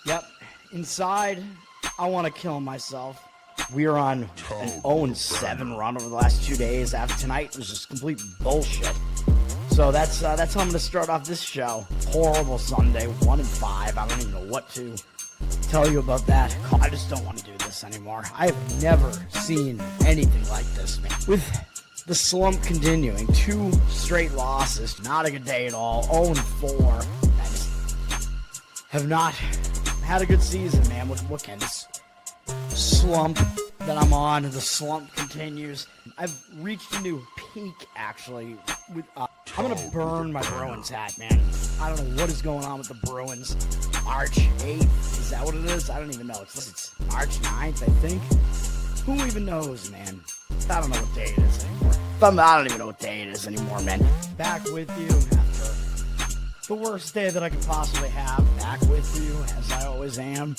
Yep. Inside, I want to kill myself. We are on an 0-7 run over the last 2 days. After tonight was just complete bullshit. So that's how I'm going to start off this show. Horrible Sunday, 1-5. I don't even know what to tell you about that. I just don't want to do this anymore. I've never seen anything like this, man. With the slump continuing, 2 straight losses, not a good day at all. 0-4. I just have not had a good season, man. What can this slump that I'm on? The slump continues. I've reached a new peak, actually. With I'm gonna burn my Bruins hat, man. I don't know what is going on with the Bruins. March 8th, is that what it is? I don't even know. It's March 9th, I think. Who even knows, man? I don't know what day it is anymore. I don't even know what day it is anymore, man. Back with you after the worst day that I could possibly have. Back with you, as I always am.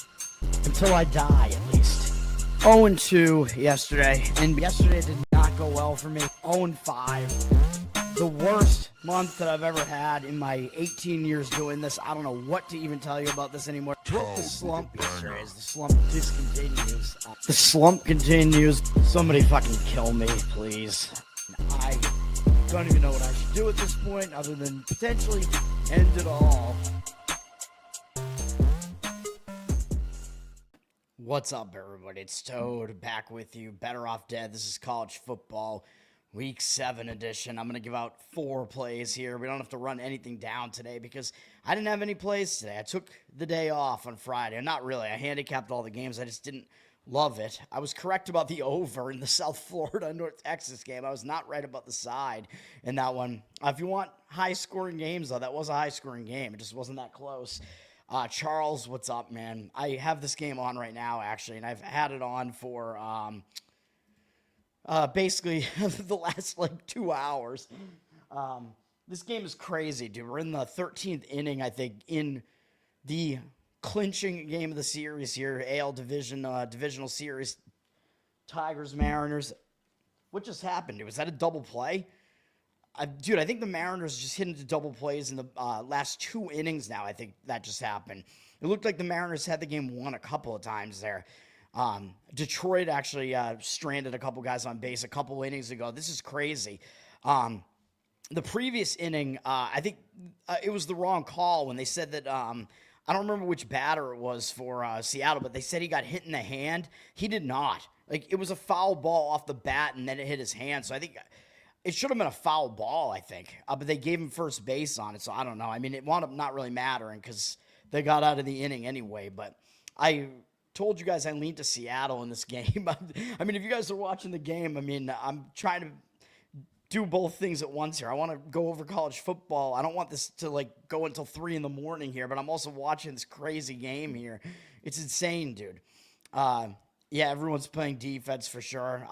Until I die, at least. 0-2 yesterday, and yesterday did not go well for me. 0-5. The worst month that I've ever had in my 18 years doing this. I don't know what to even tell you about this anymore. Broke the slump yesterday as the slump continues. The slump continues. Somebody fucking kill me, please. I don't even know what I should do at this point other than potentially end it all. What's up, everybody? It's Toad back with you. Better Off Dead. This is college football. Week 7 edition. I'm going to give out 4 plays here. We don't have to run anything down today because I didn't have any plays today. I took the day off on Friday. Not really. I handicapped all the games. I just didn't love it. I was correct about the over in the South Florida North Texas game. I was not right about the side in that one. If you want high-scoring games, though, that was a high-scoring game. It just wasn't that close. Charles, what's up, man? I have this game on right now, actually, and I've had it on for basically the last, 2 hours. This game is crazy, dude. We're in the 13th inning, I think, in the clinching game of the series here, AL divisional series, Tigers-Mariners. What just happened, dude? Was that a double play? Dude, I think the Mariners just hit into double plays in the last 2 innings now. I think that just happened. It looked like the Mariners had the game won a couple of times there. Detroit actually stranded a couple guys on base a couple innings ago. This is crazy. The previous inning, I think it was the wrong call when they said that I don't remember which batter it was for Seattle, but they said he got hit in the hand. He did not. It was a foul ball off the bat, and then it hit his hand. So I think it should have been a foul ball, I think. But they gave him first base on it, so I don't know. I mean, it wound up not really mattering because they got out of the inning anyway. But I told you guys I leaned to Seattle in this game. I mean, if you guys are watching the game, I mean, I'm trying to do both things at once here. I want to go over college football. I don't want this to, go until 3 in the morning here, but I'm also watching this crazy game here. It's insane, dude. Yeah, everyone's playing defense for sure.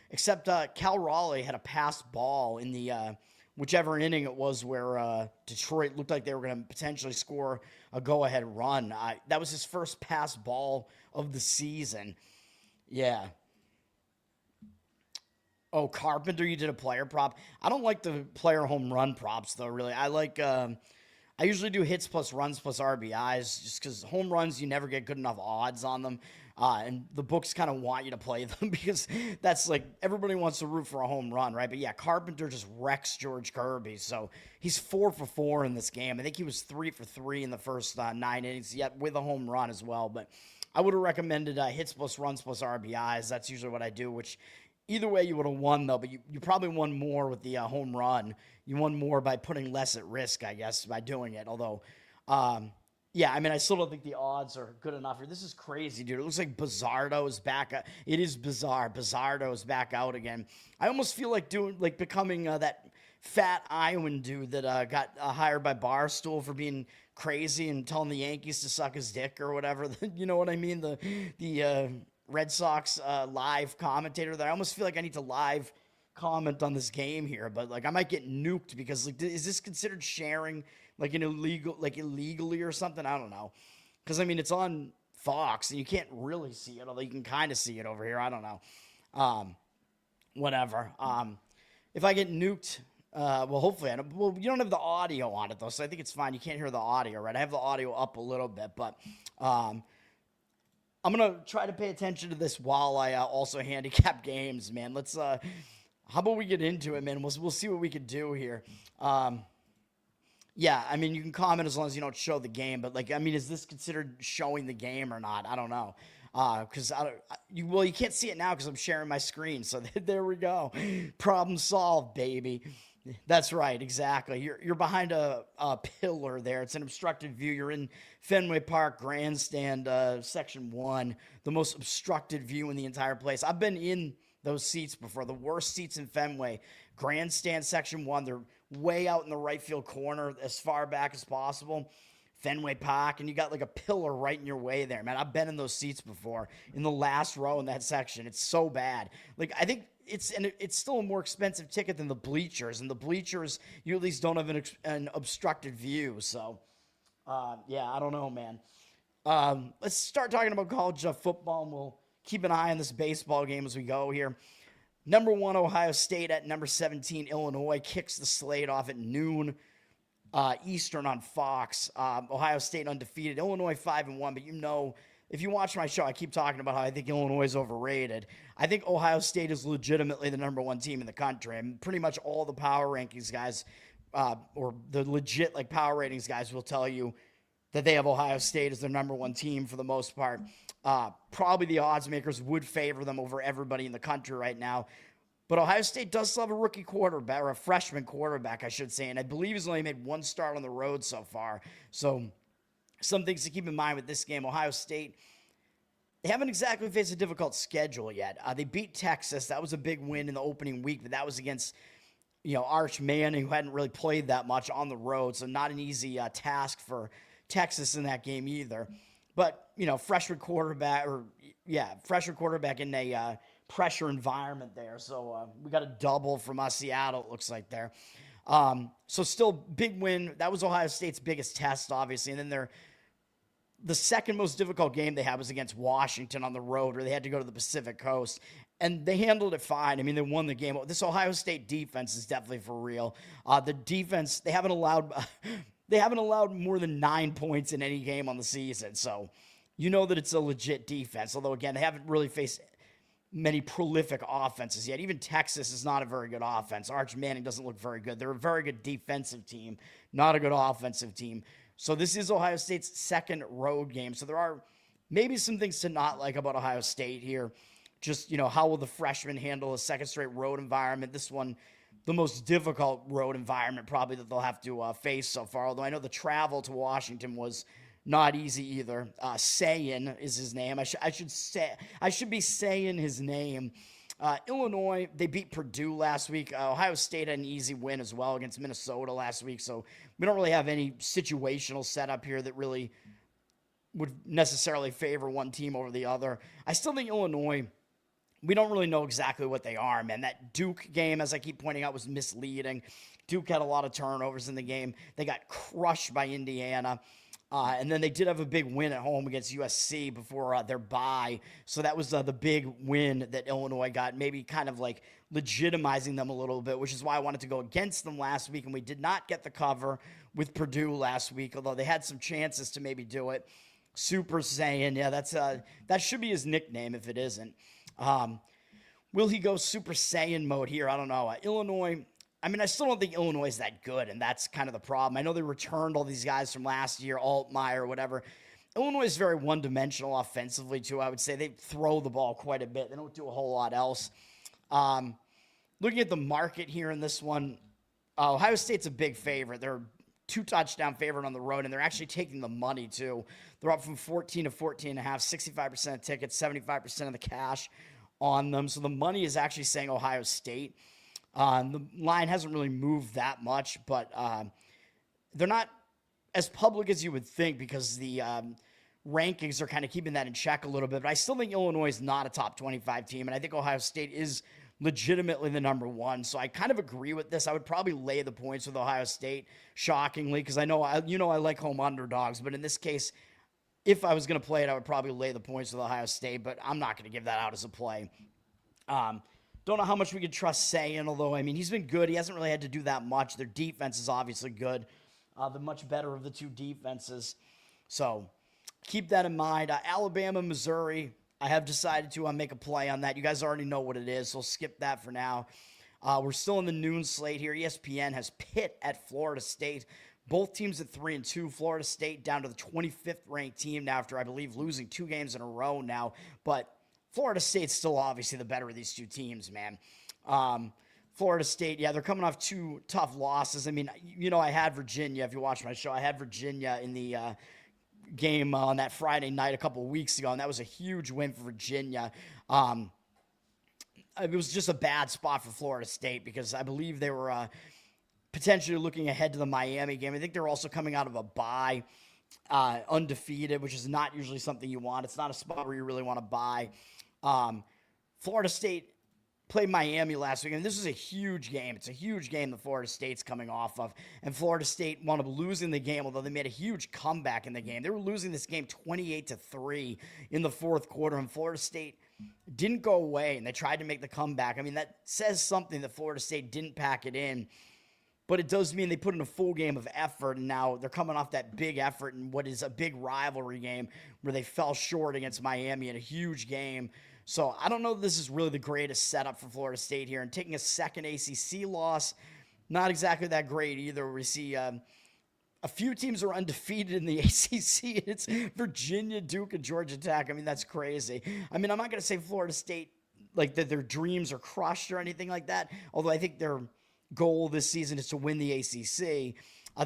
Except Cal Raleigh had a passed ball in the whichever inning it was where Detroit looked like they were going to potentially score a go-ahead run. That was his first pass ball of the season. Yeah. Oh, Carpenter, you did a player prop. I don't like the player home run props, though, really. I like I usually do hits plus runs plus RBIs just because home runs, you never get good enough odds on them. And the books kind of want you to play them because that's everybody wants to root for a home run, right? But yeah, Carpenter just wrecks George Kirby. So he's 4 for 4 in this game. I think he was 3 for 3 in the first 9 innings, yet with a home run as well. But I would have recommended hits plus runs plus RBIs. That's usually what I do, which either way you would have won, though. But you probably won more with the home run. You won more by putting less at risk, I guess, by doing it. Although, yeah, I mean, I still don't think the odds are good enough here. This is crazy, dude. It looks like Bizzardo is back. It is bizarre. Bizzardo is back out again. I almost feel like becoming that fat Iowan dude that got hired by Barstool for being crazy and telling the Yankees to suck his dick or whatever. You know what I mean? The Red Sox live commentator there. I almost feel like I need to live comment on this game here, but I might get nuked because is this considered sharing illegally or something? I don't know. Because I mean it's on Fox and you can't really see it, although you can kind of see it over here. I don't know. Whatever. If I get nuked, Well, hopefully, well, you don't have the audio on it though, so I think it's fine. You can't hear the audio, right? I have the audio up a little bit, but I'm gonna try to pay attention to this while I also handicap games, man. Let's how about we get into it, man? We'll see what we can do here. Yeah, I mean, you can comment as long as you don't show the game, but like, I mean, is this considered showing the game or not? I don't know. Because you can't see it now because I'm sharing my screen. So there we go. Problem solved, baby. That's right, exactly. You're behind a pillar there. It's an obstructed view. You're in Fenway Park Grandstand, Section 1, the most obstructed view in the entire place. I've been in those seats before, the worst seats in Fenway. Grandstand, Section 1, they're way out in the right field corner as far back as possible. Fenway Park, and you got like a pillar right in your way there, man. I've been in those seats before in the last row in that section. It's so bad. Like, I think it's still a more expensive ticket than the bleachers, and the bleachers, you at least don't have an obstructed view. So, yeah, I don't know, man. Let's start talking about college football, and we'll keep an eye on this baseball game as we go here. Number 1, Ohio State at number 17, Illinois, kicks the slate off at noon Eastern on Fox. Ohio State undefeated. Illinois 5-1, but you know, if you watch my show, I keep talking about how I think Illinois is overrated. I think Ohio State is legitimately the number 1 team in the country. And pretty much all the power rankings guys, or the legit like power ratings guys will tell you that they have Ohio State as their number 1 team for the most part. Probably the odds makers would favor them over everybody in the country right now. But Ohio State does still have a rookie quarterback, or a freshman quarterback, I should say. And I believe he's only made 1 start on the road so far. So some things to keep in mind with this game. Ohio State, they haven't exactly faced a difficult schedule yet. They beat Texas. That was a big win in the opening week, but that was against, Arch Manning, who hadn't really played that much on the road. So not an easy task for Texas in that game either. But, freshman quarterback in a pressure environment there. So we got a double from Seattle, it looks like there. So still big win. That was Ohio State's biggest test, obviously. And then the second most difficult game they had was against Washington on the road, where they had to go to the Pacific Coast. And they handled it fine. I mean, they won the game. This Ohio State defense is definitely for real. The defense, they haven't allowed more than 9 points in any game on the season. So you know that it's a legit defense. Although, again, they haven't really faced many prolific offenses yet. Even Texas is not a very good offense. Arch Manning doesn't look very good. They're a very good defensive team, not a good offensive team. So this is Ohio State's second road game. So there are maybe some things to not like about Ohio State here. Just, how will the freshmen handle a second straight road environment? This one, the most difficult road environment probably that they'll have to face so far. Although I know the travel to Washington was not easy either. Sayin is his name. I should be saying his name. Illinois, they beat Purdue last week. Ohio State had an easy win as well against Minnesota last week. So we don't really have any situational setup here that really would necessarily favor one team over the other. I still think Illinois, we don't really know exactly what they are, man. That Duke game, as I keep pointing out, was misleading. Duke had a lot of turnovers in the game. They got crushed by Indiana. And then they did have a big win at home against USC before their bye. So that was the big win that Illinois got, maybe kind of like legitimizing them a little bit, which is why I wanted to go against them last week. And we did not get the cover with Purdue last week, although they had some chances to maybe do it. Super Saiyan, yeah, that should be his nickname if it isn't. Will he go Super Saiyan mode here? I don't know. Illinois, I mean, I still don't think Illinois is that good, and that's kind of the problem. I know they returned all these guys from last year, Altmaier, whatever. Illinois is very one-dimensional offensively, too, I would say. They throw the ball quite a bit. They don't do a whole lot else. Looking at the market here in this one, Ohio State's a big favorite. They're 2-touchdown favorite on the road, and they're actually taking the money, too. They're up from 14 to 14.5, 65% of tickets, 75% of the cash on them. So the money is actually saying Ohio State. The line hasn't really moved that much, but they're not as public as you would think because the rankings are kind of keeping that in check a little bit. But I still think Illinois is not a top 25 team, and I think Ohio State is legitimately the number 1. So I kind of agree with this. I would probably lay the points with Ohio State, shockingly, because I like home underdogs. But in this case, if I was going to play it, I would probably lay the points with Ohio State, but I'm not going to give that out as a play. Don't know how much we could trust Sayin, although, I mean, he's been good. He hasn't really had to do that much. Their defense is obviously good. The much better of the two defenses. So keep that in mind. Alabama, Missouri, I have decided to make a play on that. You guys already know what it is, so skip that for now. We're still in the noon slate here. ESPN has Pitt at Florida State. Both teams at 3-2. Florida State down to the 25th ranked team now after, I believe, losing 2 games in a row now. But Florida State's still obviously the better of these two teams, man. Florida State, yeah, they're coming off 2 tough losses. I mean, you know, I had Virginia. If you watch my show, I had Virginia in the game on that Friday night a couple of weeks ago, and that was a huge win for Virginia. It was just a bad spot for Florida State because I believe they were potentially looking ahead to the Miami game. I think they're also coming out of a bye, undefeated, which is not usually something you want. It's not a spot where you really want to buy. Florida State played Miami last week, and this is a huge game. It's a huge game that Florida State's coming off of, and Florida State wound up losing the game, although they made a huge comeback in the game. They were losing this game 28-3 in the fourth quarter, and Florida State didn't go away, and they tried to make the comeback. I mean, that says something that Florida State didn't pack it in, but it does mean they put in a full game of effort, and now they're coming off that big effort in what is a big rivalry game where they fell short against Miami in a huge game. So I don't know if this is really the greatest setup for Florida State here. And taking a second ACC loss, not exactly that great either. We see a few teams are undefeated in the ACC. It's Virginia, Duke, and Georgia Tech. I mean, that's crazy. I mean, I'm not going to say Florida State, like that their dreams are crushed or anything like that, although I think their goal this season is to win the ACC.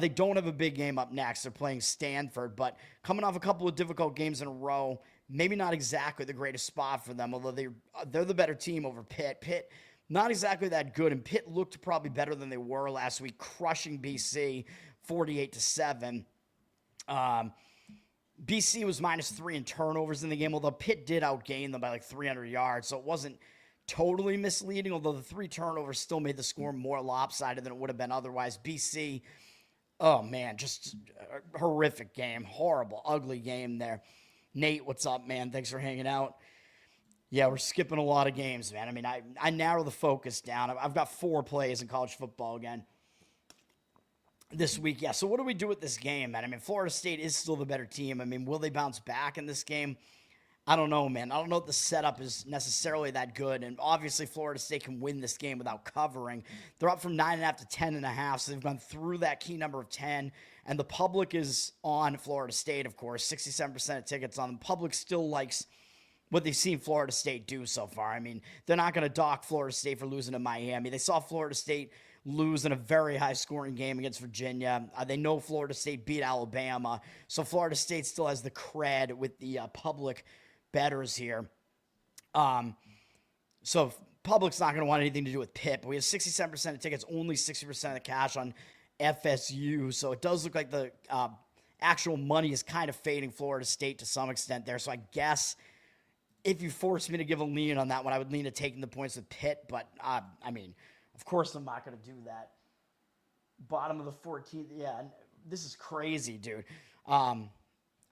They don't have a big game up next. They're playing Stanford, but coming off a couple of difficult games in a row, maybe not exactly the greatest spot for them, although they're the better team over Pitt. Pitt, not exactly that good, and Pitt looked probably better than they were last week, crushing BC 48-7. BC was -3 in turnovers in the game, although Pitt did outgain them by like 300 yards, so it wasn't totally misleading, although the 3 turnovers still made the score more lopsided than it would have been otherwise. BC, oh man, just a horrific game, horrible, ugly game there. Nate, what's up, man? Thanks for hanging out. Yeah, we're skipping a lot of games, man. I mean, I narrow the focus down. I've got 4 plays in college football again this week. Yeah, so what do we do with this game, man? I mean, Florida State is still the better team. I mean, will they bounce back in this game? I don't know, man. I don't know if the setup is necessarily that good, and obviously Florida State can win this game without covering. They're up from 9.5 to 10.5, so they've gone through that key number of 10, and the public is on Florida State, of course. 67% of tickets on them. Public still likes what they've seen Florida State do so far. I mean, they're not going to dock Florida State for losing to Miami. They saw Florida State lose in a very high-scoring game against Virginia. They know Florida State beat Alabama, so Florida State still has the cred with the public bettors here. So public's not going to want anything to do with Pitt, but we have 67% of tickets, only 60% of the cash on FSU. So it does look like the actual money is kind of fading Florida State to some extent there. So I guess if you force me to give a lean on that one, I would lean to taking the points with Pitt. But, I mean, of course I'm not going to do that. Bottom of the 14th. Yeah, this is crazy, dude.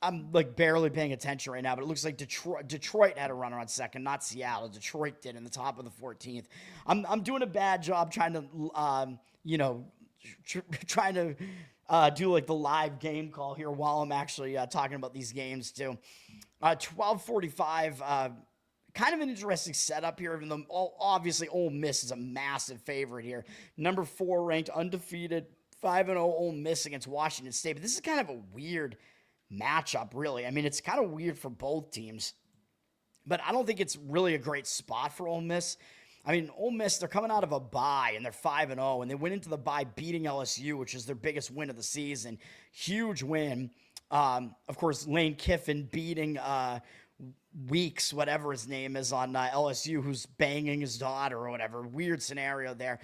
I'm like barely paying attention right now, but it looks like Detroit had a runner on second, not Seattle. Detroit did in the top of the 14th. I'm doing a bad job trying to, trying to do like the live game call here while I'm actually talking about these games too. 12:45, kind of an interesting setup here, even though obviously Ole Miss is a massive favorite here. Number 4 ranked, undefeated, 5-0 Ole Miss against Washington State. But this is kind of a weird matchup, really. I mean, it's kind of weird for both teams, but I don't think it's really a great spot for Ole Miss. I mean, Ole Miss, they're coming out of a bye, and they're 5-0, and they went into the bye beating LSU, which is their biggest win of the season. Huge win. Of course, Lane Kiffin beating Weeks, whatever his name is, on LSU, who's banging his daughter or whatever. Weird scenario there.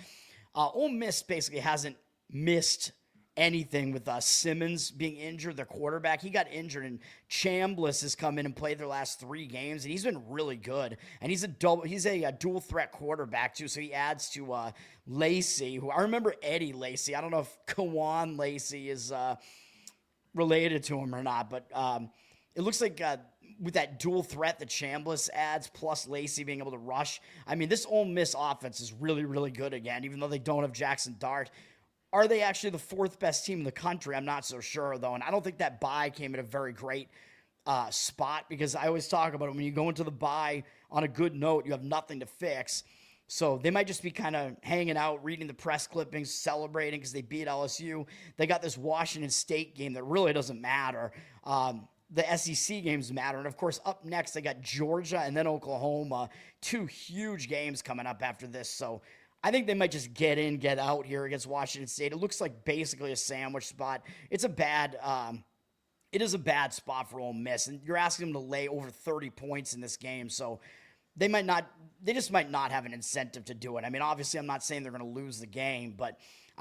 Ole Miss basically hasn't missed anything with Simmons being injured, their quarterback. He got injured, and Chambliss has come in and played their last 3 games, and he's been really good. And he's a dual threat quarterback too, so he adds to Lacey, who I remember Eddie Lacy. I don't know if Kawan Lacey is related to him or not, but it looks like with that dual threat that Chambliss adds, plus Lacey being able to rush. I mean, this Ole Miss offense is really, really good again, even though they don't have Jackson Dart. Are they actually the fourth best team in the country? I'm not so sure, though. And I don't think that bye came at a very great spot, because I always talk about it. When you go into the bye on a good note, you have nothing to fix. So they might just be kind of hanging out, reading the press clippings, celebrating because they beat LSU. They got this Washington State game that really doesn't matter. The SEC games matter. And, of course, up next, they got Georgia and then Oklahoma. Two huge games coming up after this. So I think they might just get in, get out here against Washington State. It looks like basically a sandwich spot. It is a bad spot for Ole Miss. And you're asking them to lay over 30 points in this game. So they just might not have an incentive to do it. I mean, obviously, I'm not saying they're going to lose the game, but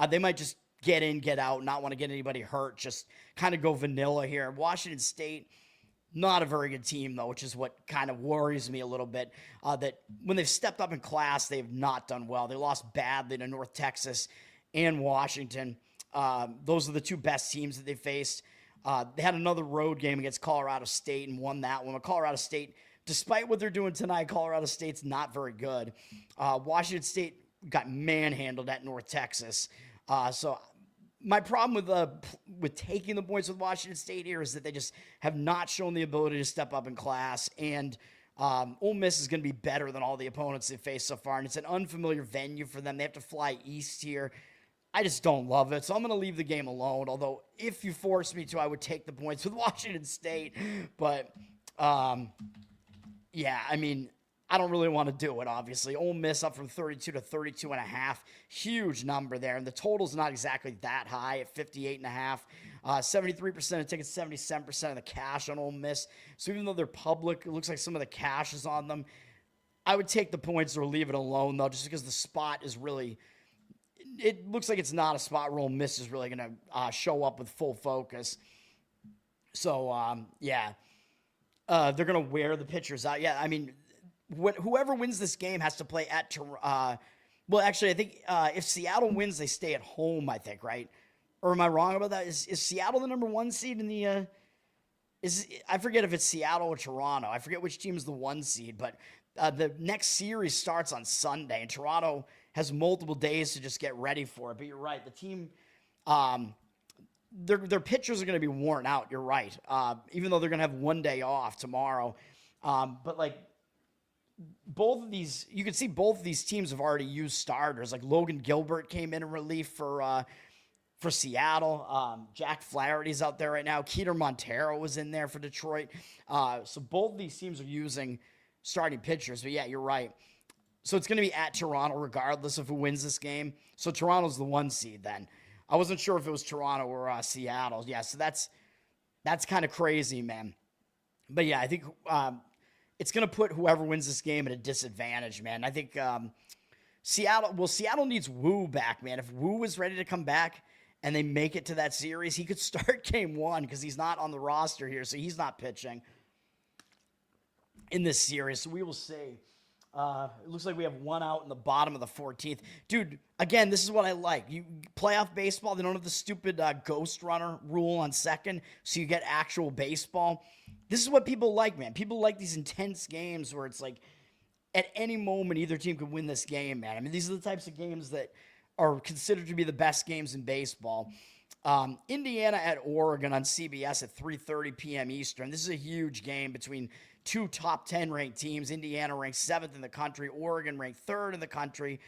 they might just get in, get out, not want to get anybody hurt, just kind of go vanilla here. Washington State, not a very good team, though, which is what kind of worries me a little bit, that when they've stepped up in class, they have not done well. They lost badly to North Texas and Washington. Those are the two best teams that they faced. They had another road game against Colorado State and won that one. But Colorado State, despite what they're doing tonight, Colorado State's not very good. Washington State got manhandled at North Texas. So my problem with taking the points with Washington State here is that they just have not shown the ability to step up in class. And Ole Miss is going to be better than all the opponents they've faced so far. And it's an unfamiliar venue for them. They have to fly east here. I just don't love it. So I'm going to leave the game alone. Although if you force me to, I would take the points with Washington State. But yeah, I mean, I don't really want to do it, obviously. Ole Miss up from 32 to 32.5. Huge number there. And the total's not exactly that high at 58.5. 73% of tickets, 77% of the cash on Ole Miss. So even though they're public, it looks like some of the cash is on them. I would take the points or leave it alone, though, just because the spot is really... It looks like it's not a spot where Ole Miss is really going to show up with full focus. So, yeah. They're going to wear the pitchers out. Yeah, I mean... Whoever wins this game has to play at well, actually, I think if Seattle wins, they stay at home, I think, right? Or am I wrong about that? Is Seattle the number one seed in the I forget if it's Seattle or Toronto. I forget which team is the one seed, but the next series starts on Sunday, and Toronto has multiple days to just get ready for it. But you're right. The team, their pitchers are going to be worn out. You're right. Even though they're going to have one day off tomorrow. But, like, both of these, you can see both of these teams have already used starters. Like Logan Gilbert came in relief for Seattle. Jack Flaherty's out there right now. Keeter Montero was in there for Detroit. So both of these teams are using starting pitchers. But yeah, you're right. So it's going to be at Toronto regardless of who wins this game. So Toronto's the one seed then. I wasn't sure if it was Toronto or Seattle. Yeah, so that's kind of crazy, man. But yeah, I think it's going to put whoever wins this game at a disadvantage, man. I think Seattle needs Wu back, man. If Wu is ready to come back and they make it to that series, he could start game one because he's not on the roster here, so he's not pitching in this series. So we will see. It looks like we have one out in the bottom of the 14th. Dude, again, this is what I like. You playoff baseball, they don't have the stupid ghost runner rule on second, so you get actual baseball. This is what people like, man. People like these intense games where it's like at any moment either team could win this game, man. I mean, these are the types of games that are considered to be the best games in baseball. Indiana at Oregon on CBS at 3:30 p.m. Eastern. This is a huge game between two top 10 ranked teams. Indiana ranked 7th in the country. Oregon ranked 3rd in the country.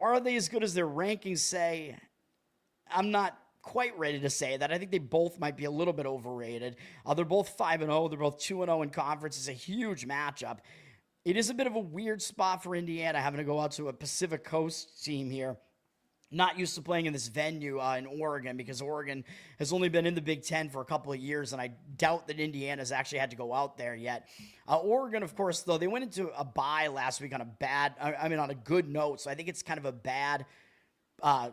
Are they as good as their rankings say? I'm not quite ready to say that. I think they both might be a little bit overrated. They're both 5-0. They're both 2-0 in conference. It's a huge matchup. It is a bit of a weird spot for Indiana having to go out to a Pacific Coast team here. Not used to playing in this venue in Oregon because Oregon has only been in the Big Ten for a couple of years, and I doubt that Indiana's actually had to go out there yet. Oregon, of course, though, they went into a bye last week on a good note, so I think it's kind of a bad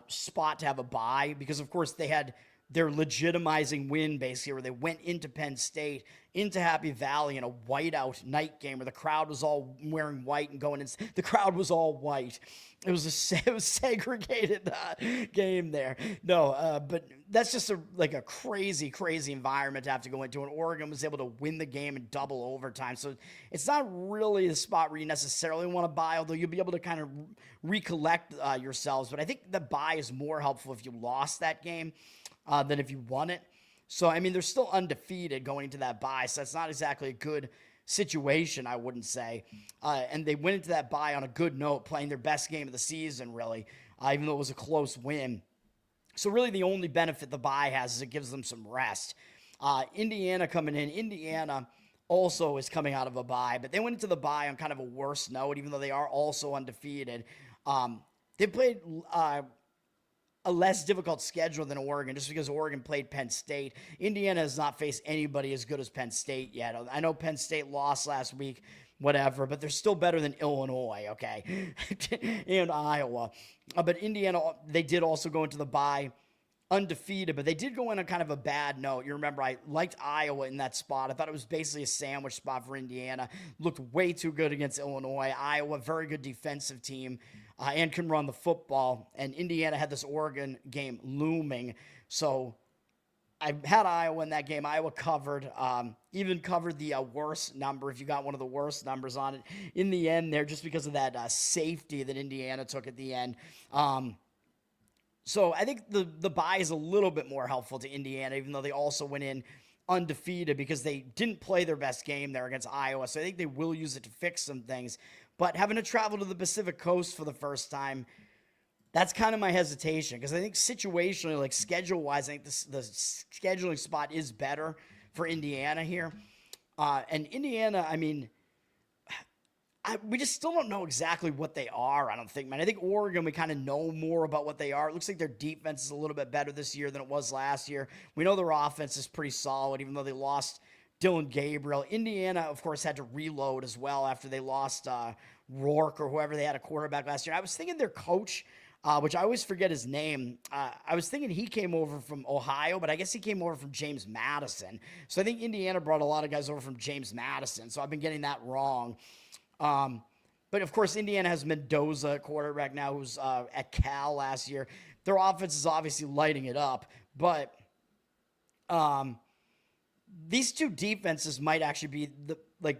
spot to have a bye because, of course, they had their legitimizing win basically where they went into Penn State into Happy Valley in a whiteout night game where the crowd was all wearing white and going in. The crowd was all white. It was a segregated game there. No, but that's just a crazy, crazy environment to have to go into. And Oregon was able to win the game in double overtime. So it's not really the spot where you necessarily want to buy, although you'll be able to kind of recollect yourselves. But I think the buy is more helpful if you lost that game than if you won it. So, I mean, they're still undefeated going into that bye, so that's not exactly a good situation, I wouldn't say. And they went into that bye on a good note, playing their best game of the season, really, even though it was a close win. So, really, the only benefit the bye has is it gives them some rest. Indiana coming in. Indiana also is coming out of a bye, but they went into the bye on kind of a worse note, even though they are also undefeated. They played a less difficult schedule than Oregon, just because Oregon played Penn State. Indiana has not faced anybody as good as Penn State yet. I know Penn State lost last week, whatever, but they're still better than Illinois, okay, and Iowa. But Indiana, they did also go into the bye undefeated, but they did go in on kind of a bad note. You remember, I liked Iowa in that spot. I thought it was basically a sandwich spot for Indiana. Looked way too good against Illinois. Iowa, very good defensive team, and can run the football. And Indiana had this Oregon game looming. So I had Iowa in that game. Iowa covered, even covered the worst number, if you got one of the worst numbers on it in the end there, just because of that safety that Indiana took at the end. So I think the bye is a little bit more helpful to Indiana, even though they also went in undefeated because they didn't play their best game there against Iowa. So I think they will use it to fix some things. But having to travel to the Pacific Coast for the first time, that's kind of my hesitation, because I think situationally, like schedule-wise, I think the scheduling spot is better for Indiana here. And Indiana, I mean, we just still don't know exactly what they are, I don't think, man. I think Oregon, we kind of know more about what they are. It looks like their defense is a little bit better this year than it was last year. We know their offense is pretty solid, even though they lost Dylan Gabriel. Indiana, of course, had to reload as well after they lost Rourke or whoever they had a quarterback last year. I was thinking their coach, which I always forget his name. I was thinking he came over from Ohio, but I guess he came over from James Madison. So I think Indiana brought a lot of guys over from James Madison. So I've been getting that wrong. But of course, Indiana has Mendoza, quarterback now, who's at Cal last year. Their offense is obviously lighting it up, but these two defenses might actually be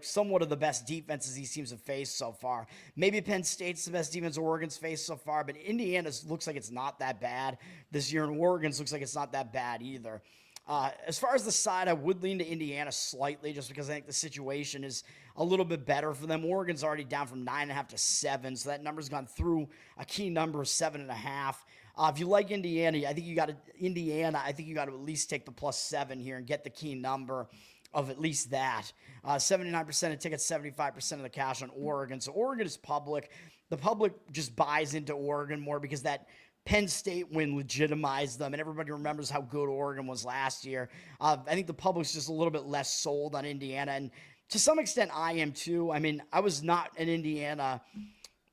somewhat of the best defenses these teams have faced so far. Maybe Penn State's the best defense Oregon's faced so far, but Indiana's looks like it's not that bad this year, and Oregon's looks like it's not that bad either. As far as the side, I would lean to Indiana slightly, just because I think the situation is a little bit better for them. Oregon's already down from 9.5 to 7, so that number's gone through a key number of 7.5. If you like Indiana, I think you got to at least take the +7 here and get the key number of at least that. 79% of tickets, 75% of the cash on Oregon. So Oregon is public. The public just buys into Oregon more because that Penn State win legitimized them, and everybody remembers how good Oregon was last year. I think the public's just a little bit less sold on Indiana, and to some extent I am too. I mean, I was not an Indiana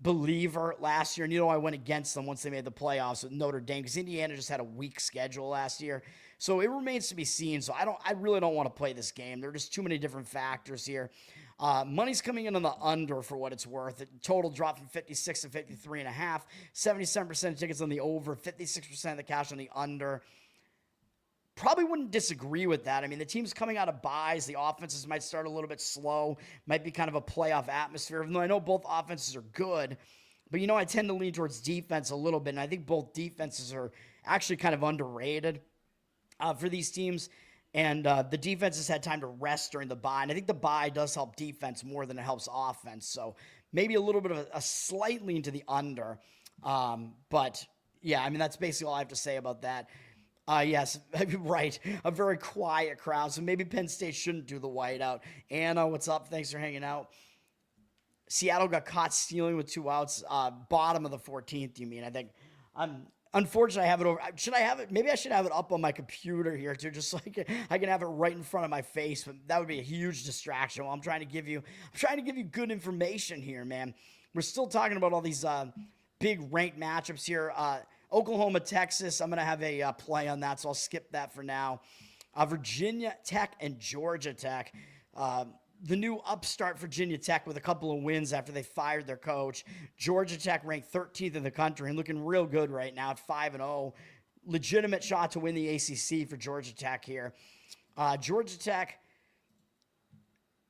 believer last year, and I went against them once they made the playoffs with Notre Dame, because Indiana just had a weak schedule last year. So it remains to be seen. So I really don't want to play this game. There are just too many different factors here. Money's coming in on the under for what it's worth. The total dropped from 56 to 53.5. 77% of tickets on the over, 56% of the cash on the under. Probably wouldn't disagree with that. I mean, the team's coming out of buys. The offenses might start a little bit slow. Might be kind of a playoff atmosphere, even though I know both offenses are good. But, I tend to lean towards defense a little bit, and I think both defenses are actually kind of underrated for these teams. And the defense has had time to rest during the bye. And I think the bye does help defense more than it helps offense. So maybe a little bit of a slight lean to the under. But, yeah, I mean, that's basically all I have to say about that. Yes, right. A very quiet crowd. So maybe Penn State shouldn't do the whiteout. Anna, what's up? Thanks for hanging out. Seattle got caught stealing with 2 outs. Bottom of the 14th, you mean? I think unfortunately, I have it over. Should I have it? Maybe I should have it up on my computer here too, just so I can have it right in front of my face. But that would be a huge distraction. Well, I'm trying to give you good information here, man. We're still talking about all these big ranked matchups here. Oklahoma, Texas. I'm gonna have a play on that, so I'll skip that for now. Virginia Tech and Georgia Tech. The new upstart Virginia Tech with a couple of wins after they fired their coach. Georgia Tech ranked 13th in the country and looking real good right now at 5-0. Legitimate shot to win the ACC for Georgia Tech here. Georgia Tech,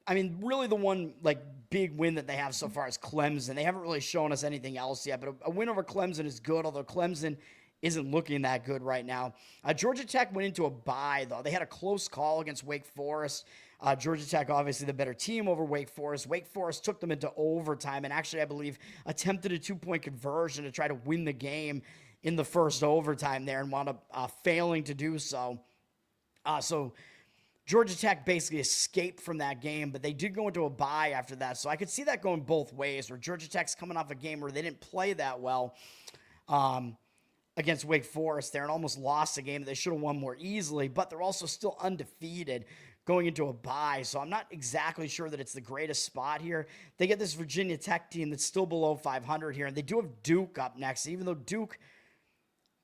I mean, really the one like big win that they have so far is Clemson. They haven't really shown us anything else yet, but a win over Clemson is good, although Clemson isn't looking that good right now. Georgia Tech went into a bye, though. They had a close call against Wake Forest. Georgia Tech, obviously the better team over Wake Forest. Wake Forest took them into overtime and actually, I believe, attempted a 2-point conversion to try to win the game in the first overtime there and wound up failing to do so. So Georgia Tech basically escaped from that game, but they did go into a bye after that. So I could see that going both ways, where Georgia Tech's coming off a game where they didn't play that well against Wake Forest there and almost lost a game that they should have won more easily, but they're also still undefeated going into a bye. So I'm not exactly sure that it's the greatest spot here. They get this Virginia Tech team that's still below 500 here, and they do have Duke up next. Even though Duke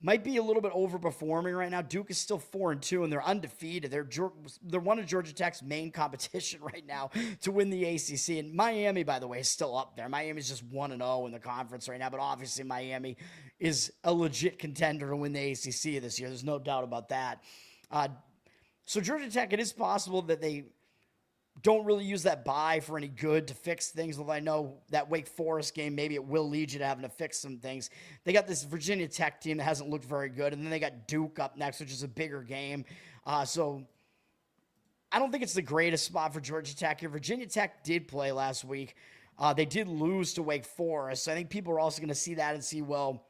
might be a little bit overperforming right now, Duke is still 4-2, and they're undefeated. They're one of Georgia Tech's main competition right now to win the ACC. And Miami, by the way, is still up there. Miami's just 1-0 in the conference right now, but obviously Miami is a legit contender to win the ACC this year. There's no doubt about that. So Georgia Tech, it is possible that they don't really use that bye for any good to fix things, although I know that Wake Forest game, maybe it will lead you to having to fix some things. They got this Virginia Tech team that hasn't looked very good, and then they got Duke up next, which is a bigger game. So I don't think it's the greatest spot for Georgia Tech here. Virginia Tech did play last week. They did lose to Wake Forest, so I think people are also going to see that and see, well,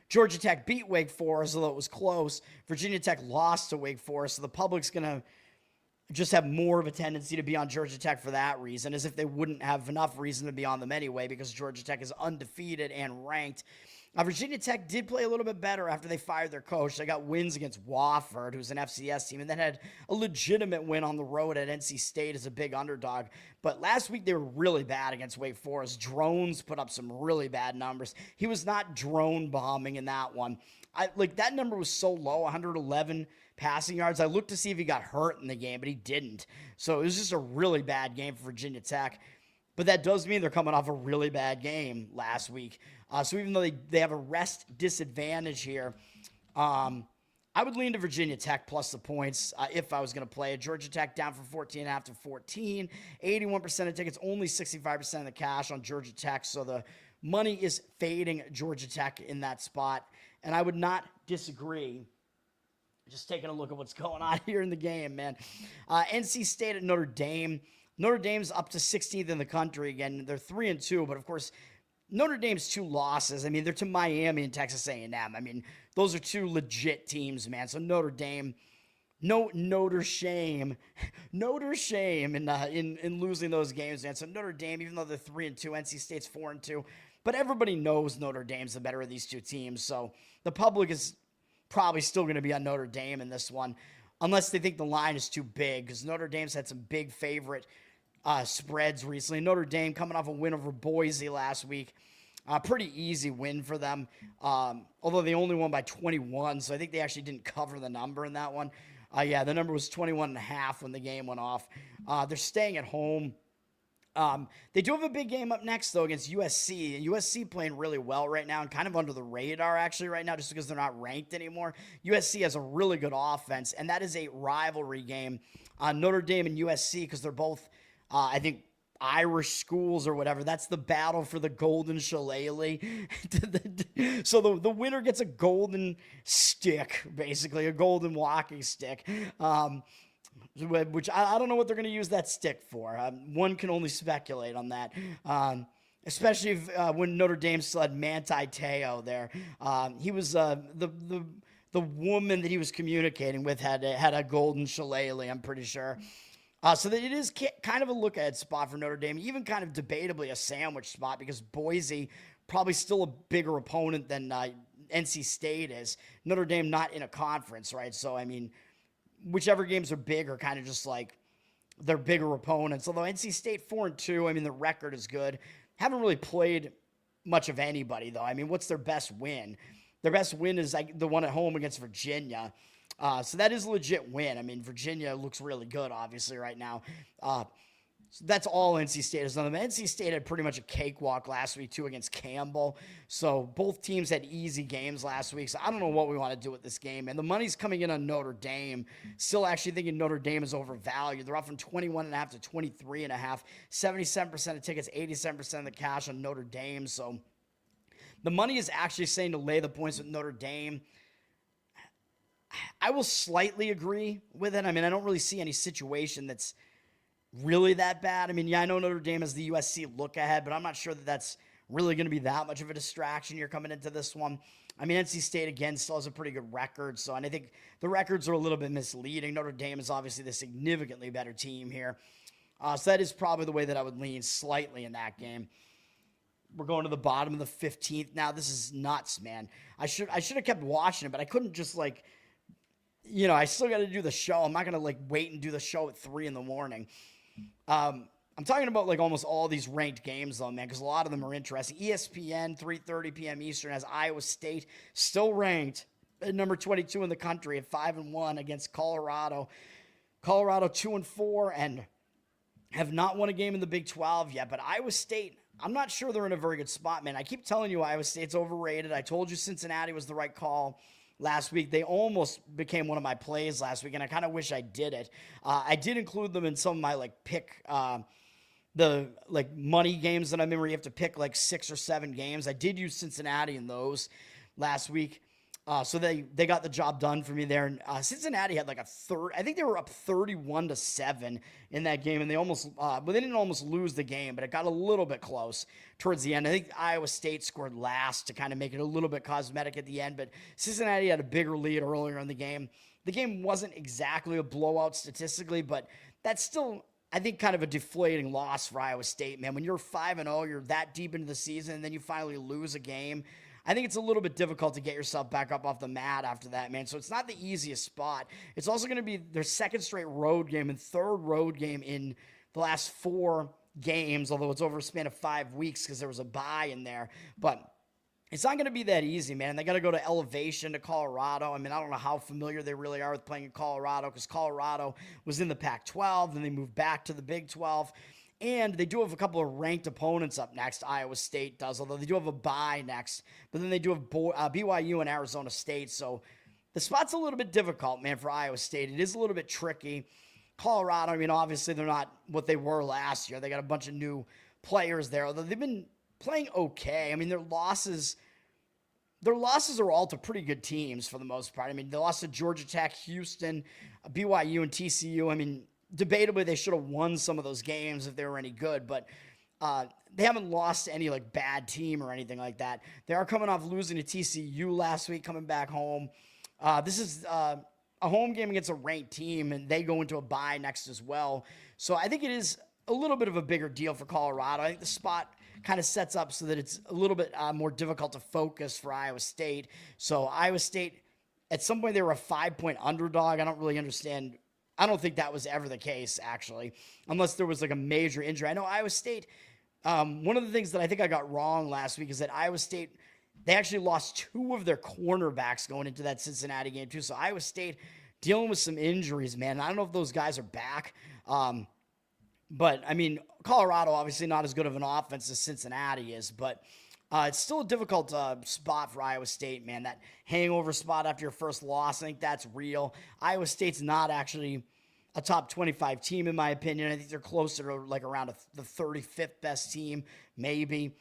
Georgia Tech beat Wake Forest, although it was close. Virginia Tech lost to Wake Forest, so the public's going to just have more of a tendency to be on Georgia Tech for that reason, as if they wouldn't have enough reason to be on them anyway, because Georgia Tech is undefeated and ranked. Virginia Tech did play a little bit better after they fired their coach. They got wins against Wofford, who's an FCS team, and then had a legitimate win on the road at NC State as a big underdog. But last week they were really bad against Wake Forest. Drones put up some really bad numbers. He was not drone bombing in that one. That number was so low, 111 passing yards. I looked to see if he got hurt in the game, but he didn't. So it was just a really bad game for Virginia Tech. But that does mean they're coming off a really bad game last week. So even though they have a rest disadvantage here, I would lean to Virginia Tech plus the points if I was going to play it. Georgia Tech down from 14.5 to 14. 81% of tickets, only 65% of the cash on Georgia Tech. So the money is fading Georgia Tech in that spot. And I would not disagree. Just taking a look at what's going on here in the game, man. NC State at Notre Dame. Notre Dame's up to 16th in the country again. They're 3-2, but of course, Notre Dame's 2 losses. I mean, they're to Miami and Texas A&M. I mean, those are 2 legit teams, man. So Notre Dame, Notre shame in losing those games, man. So Notre Dame, even though they're 3-2, NC State's 4-2, but everybody knows Notre Dame's the better of these 2 teams. So the public is probably still going to be on Notre Dame in this one, unless they think the line is too big, because Notre Dame's had some big favorite spreads recently. Notre Dame coming off a win over Boise last week. Pretty easy win for them, although they only won by 21, so I think they actually didn't cover the number in that one. Yeah, the number was 21.5 when the game went off. They're staying at home. They do have a big game up next, though, against USC. And USC playing really well right now and kind of under the radar, actually, right now, just because they're not ranked anymore. USC has a really good offense, and that is a rivalry game. Notre Dame and USC, because they're both, I think, Irish schools or whatever. That's the battle for the golden shillelagh. So the winner gets a golden stick, basically, a golden walking stick. Which I don't know what they're going to use that stick for. One can only speculate on that. Especially when Notre Dame still had Manti Te'o there. He was the woman that he was communicating with had a golden shillelagh, I'm pretty sure. So that it is kind of a look-ahead spot for Notre Dame, even kind of debatably a sandwich spot, because Boise probably still a bigger opponent than NC State is. Notre Dame not in a conference, right? So, I mean, whichever games are big are kind of just like their bigger opponents. Although NC State 4-2, I mean, the record is good. Haven't really played much of anybody, though. I mean, what's their best win? Their best win is like the one at home against Virginia. So that is a legit win. I mean, Virginia looks really good, obviously, right now. So that's all NC State has done. NC State had pretty much a cakewalk last week, too, against Campbell. So both teams had easy games last week. So I don't know what we want to do with this game. And the money's coming in on Notre Dame. Still actually thinking Notre Dame is overvalued. They're up from 21.5 to 23.5. 77% of tickets, 87% of the cash on Notre Dame. So the money is actually saying to lay the points with Notre Dame. I will slightly agree with it. I mean, I don't really see any situation that's really that bad. I mean, yeah, I know Notre Dame has the USC look ahead, but I'm not sure that that's really going to be that much of a distraction here coming into this one. I mean, NC State, again, still has a pretty good record, so and I think the records are a little bit misleading. Notre Dame is obviously the significantly better team here. So that is probably the way that I would lean slightly in that game. We're going to the bottom of the 15th. Now, this is nuts, man. I should have kept watching it, but I couldn't just, like, you know, I still got to do the show. I'm not going to, like, wait and do the show at 3 in the morning. I'm talking about like almost all these ranked games though, man, because a lot of them are interesting. ESPN, 3:30 p.m. Eastern, has Iowa State still ranked at number 22 in the country at 5-1 against Colorado. Colorado 2-4 and have not won a game in the Big 12 yet, but Iowa State, I'm not sure they're in a very good spot, man. I keep telling you Iowa State's overrated. I told you Cincinnati was the right call last week. They almost became one of my plays last week, and I kind of wish I did it. I did include them in some of my like pick, the like money games that I'm in where you have to pick like 6 or 7 games. I did use Cincinnati in those last week. So they got the job done for me there. And Cincinnati had like I think they were up 31-7 in that game, and they almost, but they didn't almost lose the game, but it got a little bit close towards the end. I think Iowa State scored last to kind of make it a little bit cosmetic at the end, but Cincinnati had a bigger lead earlier in the game. The game wasn't exactly a blowout statistically, but that's still, I think, kind of a deflating loss for Iowa State, man. When you're 5-0, you're that deep into the season, and then you finally lose a game. I think it's a little bit difficult to get yourself back up off the mat after that, man. So it's not the easiest spot. It's also going to be their second straight road game and third road game in the last 4 games, although it's over a span of 5 weeks because there was a bye in there. But it's not going to be that easy, man. They got to go to Elevation to Colorado. I mean, I don't know how familiar they really are with playing in Colorado because Colorado was in the Pac-12, then they moved back to the Big 12. And they do have a couple of ranked opponents up next. Iowa State does, although they do have a bye next. But then they do have BYU and Arizona State. So the spot's a little bit difficult, man, for Iowa State. It is a little bit tricky. Colorado, I mean, obviously they're not what they were last year. They got a bunch of new players there, although they've been playing okay. I mean, their losses are all to pretty good teams for the most part. I mean, they lost to Georgia Tech, Houston, BYU, and TCU. I mean, debatably, they should have won some of those games if they were any good, but they haven't lost to any like bad team or anything like that. They are coming off losing to TCU last week, coming back home. This is a home game against a ranked team, and they go into a bye next as well. So I think it is a little bit of a bigger deal for Colorado. I think the spot kind of sets up so that it's a little bit more difficult to focus for Iowa State. So Iowa State, at some point, they were a 5-point underdog. I don't really understand. I don't think that was ever the case, actually, unless there was like a major injury. I know Iowa State, one of the things that I think I got wrong last week is that Iowa State, they actually lost 2 of their cornerbacks going into that Cincinnati game too. So Iowa State dealing with some injuries, man. I don't know if those guys are back. But, I mean, Colorado, obviously not as good of an offense as Cincinnati is, but it's still a difficult spot for Iowa State, man. That hangover spot after your first loss, I think that's real. Iowa State's not actually a top 25 team, in my opinion. I think they're closer to like around the 35th best team, maybe.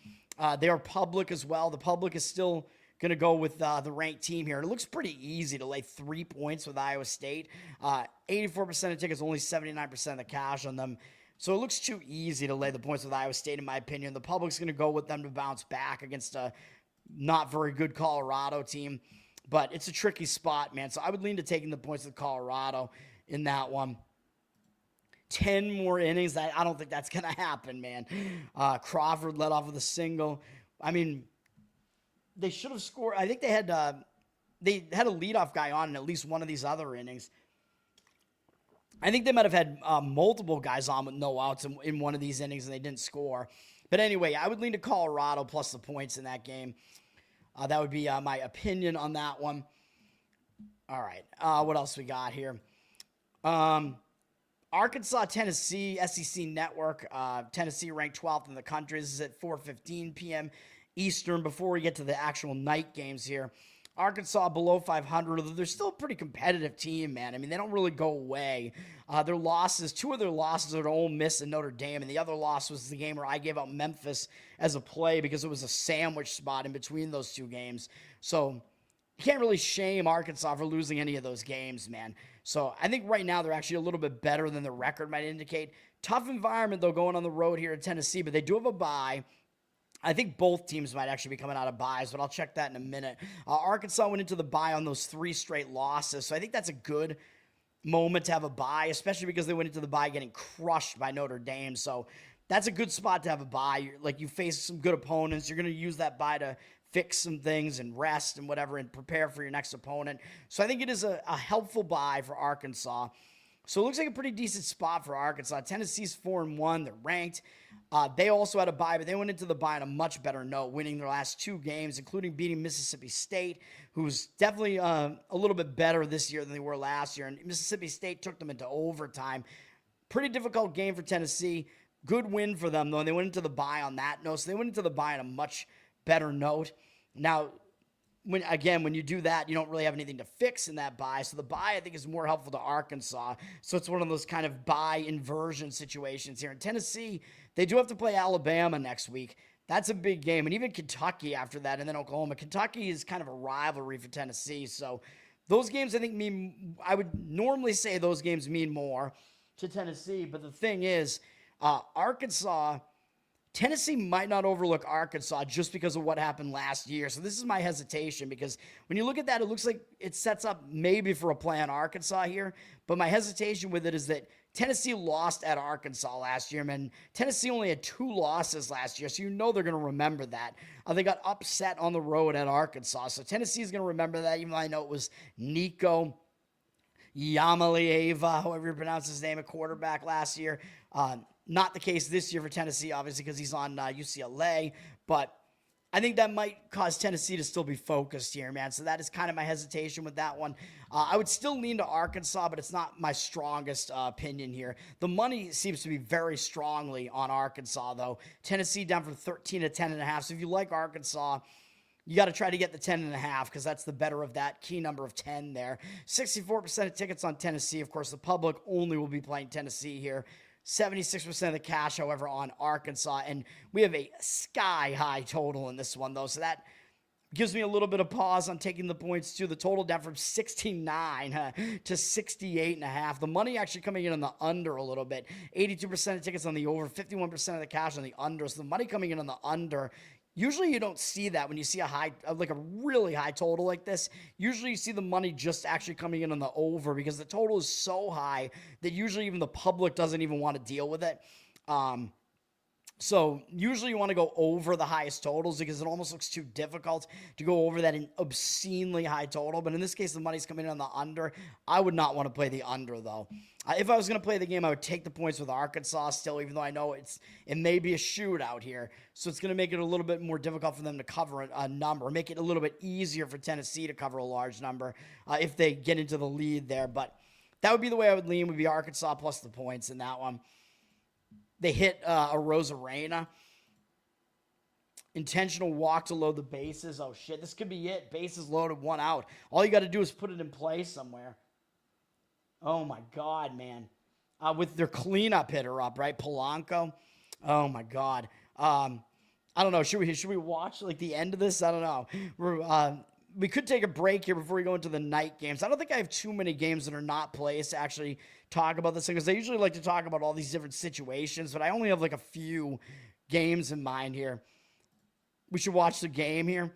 They are public as well. The public is still going to go with the ranked team here. It looks pretty easy to lay 3 points with Iowa State. 84% of tickets, only 79% of the cash on them. So it looks too easy to lay the points with Iowa State, in my opinion. The public's going to go with them to bounce back against a not very good Colorado team. But it's a tricky spot, man. So I would lean to taking the points with Colorado in that one. 10 more innings. I don't think that's going to happen, man. Crawford led off with a single. I mean, they should have scored. I think they had a leadoff guy on in at least one of these other innings. I think they might have had multiple guys on with no outs in one of these innings, and they didn't score. But anyway, I would lean to Colorado plus the points in that game. That would be my opinion on that one. All right. What else we got here? Arkansas, Tennessee, SEC Network. Tennessee ranked 12th in the country. This is at 4:15 p.m. Eastern. Before we get to the actual night games here, Arkansas below 500. They're still a pretty competitive team, man. I mean, they don't really go away. Their losses, two of their losses are to Ole Miss and Notre Dame, and the other loss was the game where I gave out Memphis as a play because it was a sandwich spot in between those two games. So you can't really shame Arkansas for losing any of those games, man. So I think right now they're actually a little bit better than the record might indicate. Tough environment, though, going on the road here at Tennessee, but they do have a bye. I think both teams might actually be coming out of byes, but I'll check that in a minute. Arkansas went into the bye on those 3 straight losses, so I think that's a good moment to have a bye, especially because they went into the bye getting crushed by Notre Dame. So that's a good spot to have a bye. Like, you face some good opponents. You're going to use that bye to fix some things and rest and whatever and prepare for your next opponent. So I think it is a helpful bye for Arkansas. So it looks like a pretty decent spot for Arkansas. Tennessee's 4-1. They're ranked. They also had a bye, but they went into the bye on a much better note, winning their last 2 games, including beating Mississippi State, who's definitely a little bit better this year than they were last year. And Mississippi State took them into overtime. Pretty difficult game for Tennessee. Good win for them, though, and they went into the bye on that note. So they went into the bye on a much better note. Now, when you do that, you don't really have anything to fix in that bye. So the bye, I think, is more helpful to Arkansas. So it's one of those kind of bye inversion situations here. In Tennessee, they do have to play Alabama next week. That's a big game. And even Kentucky after that, and then Oklahoma. Kentucky is kind of a rivalry for Tennessee. So those games, I think, I would normally say those games mean more to Tennessee. But the thing is, Tennessee might not overlook Arkansas just because of what happened last year. So this is my hesitation, because when you look at that, it looks like it sets up maybe for a play on Arkansas here. But my hesitation with it is that Tennessee lost at Arkansas last year, man. Tennessee only had 2 losses last year, so you know they're going to remember that. They got upset on the road at Arkansas. So Tennessee's going to remember that, even though I know it was Nico Yamalieva, however you pronounce his name, a quarterback last year. Not the case this year for Tennessee, obviously, because he's on UCLA. But I think that might cause Tennessee to still be focused here, man. So that is kind of my hesitation with that one. I would still lean to Arkansas, but it's not my strongest opinion here. The money seems to be very strongly on Arkansas, though. Tennessee down from 13 to 10.5. So if you like Arkansas, you got to try to get the 10.5, because that's the better of that key number of 10 there. 64% of tickets on Tennessee. Of course, the public only will be playing Tennessee here. 76% of the cash, however, on Arkansas. And we have a sky-high total in this one, though. So that gives me a little bit of pause on taking the points, too. The total down from 69 to 68.5. The money actually coming in on the under a little bit. 82% of tickets on the over, 51% of the cash on the under. So the money coming in on the under. Usually you don't see that when you see a really high total like this. Usually you see the money just actually coming in on the over, because the total is so high that usually even the public doesn't even want to deal with it. So usually you want to go over the highest totals, because it almost looks too difficult to go over that obscenely high total. But in this case, the money's coming in on the under. I would not want to play the under, though. If I was going to play the game, I would take the points with Arkansas still, even though I know it may be a shootout here. So it's going to make it a little bit more difficult for them to cover a number, make it a little bit easier for Tennessee to cover a large number if they get into the lead there. But that would be the way I would lean, would be Arkansas plus the points in that one. They hit a Rosarena. Intentional walk to load the bases. Oh, shit. This could be it. Bases loaded, 1 out. All you got to do is put it in play somewhere. Oh, my God, man. With their cleanup hitter up, right? Polanco. Oh, my God. I don't know. Should we watch, like, the end of this? I don't know. We could take a break here before we go into the night games. I don't think I have too many games that are not placed to actually talk about this thing, because I usually like to talk about all these different situations, but I only have like a few games in mind here. We should watch the game here.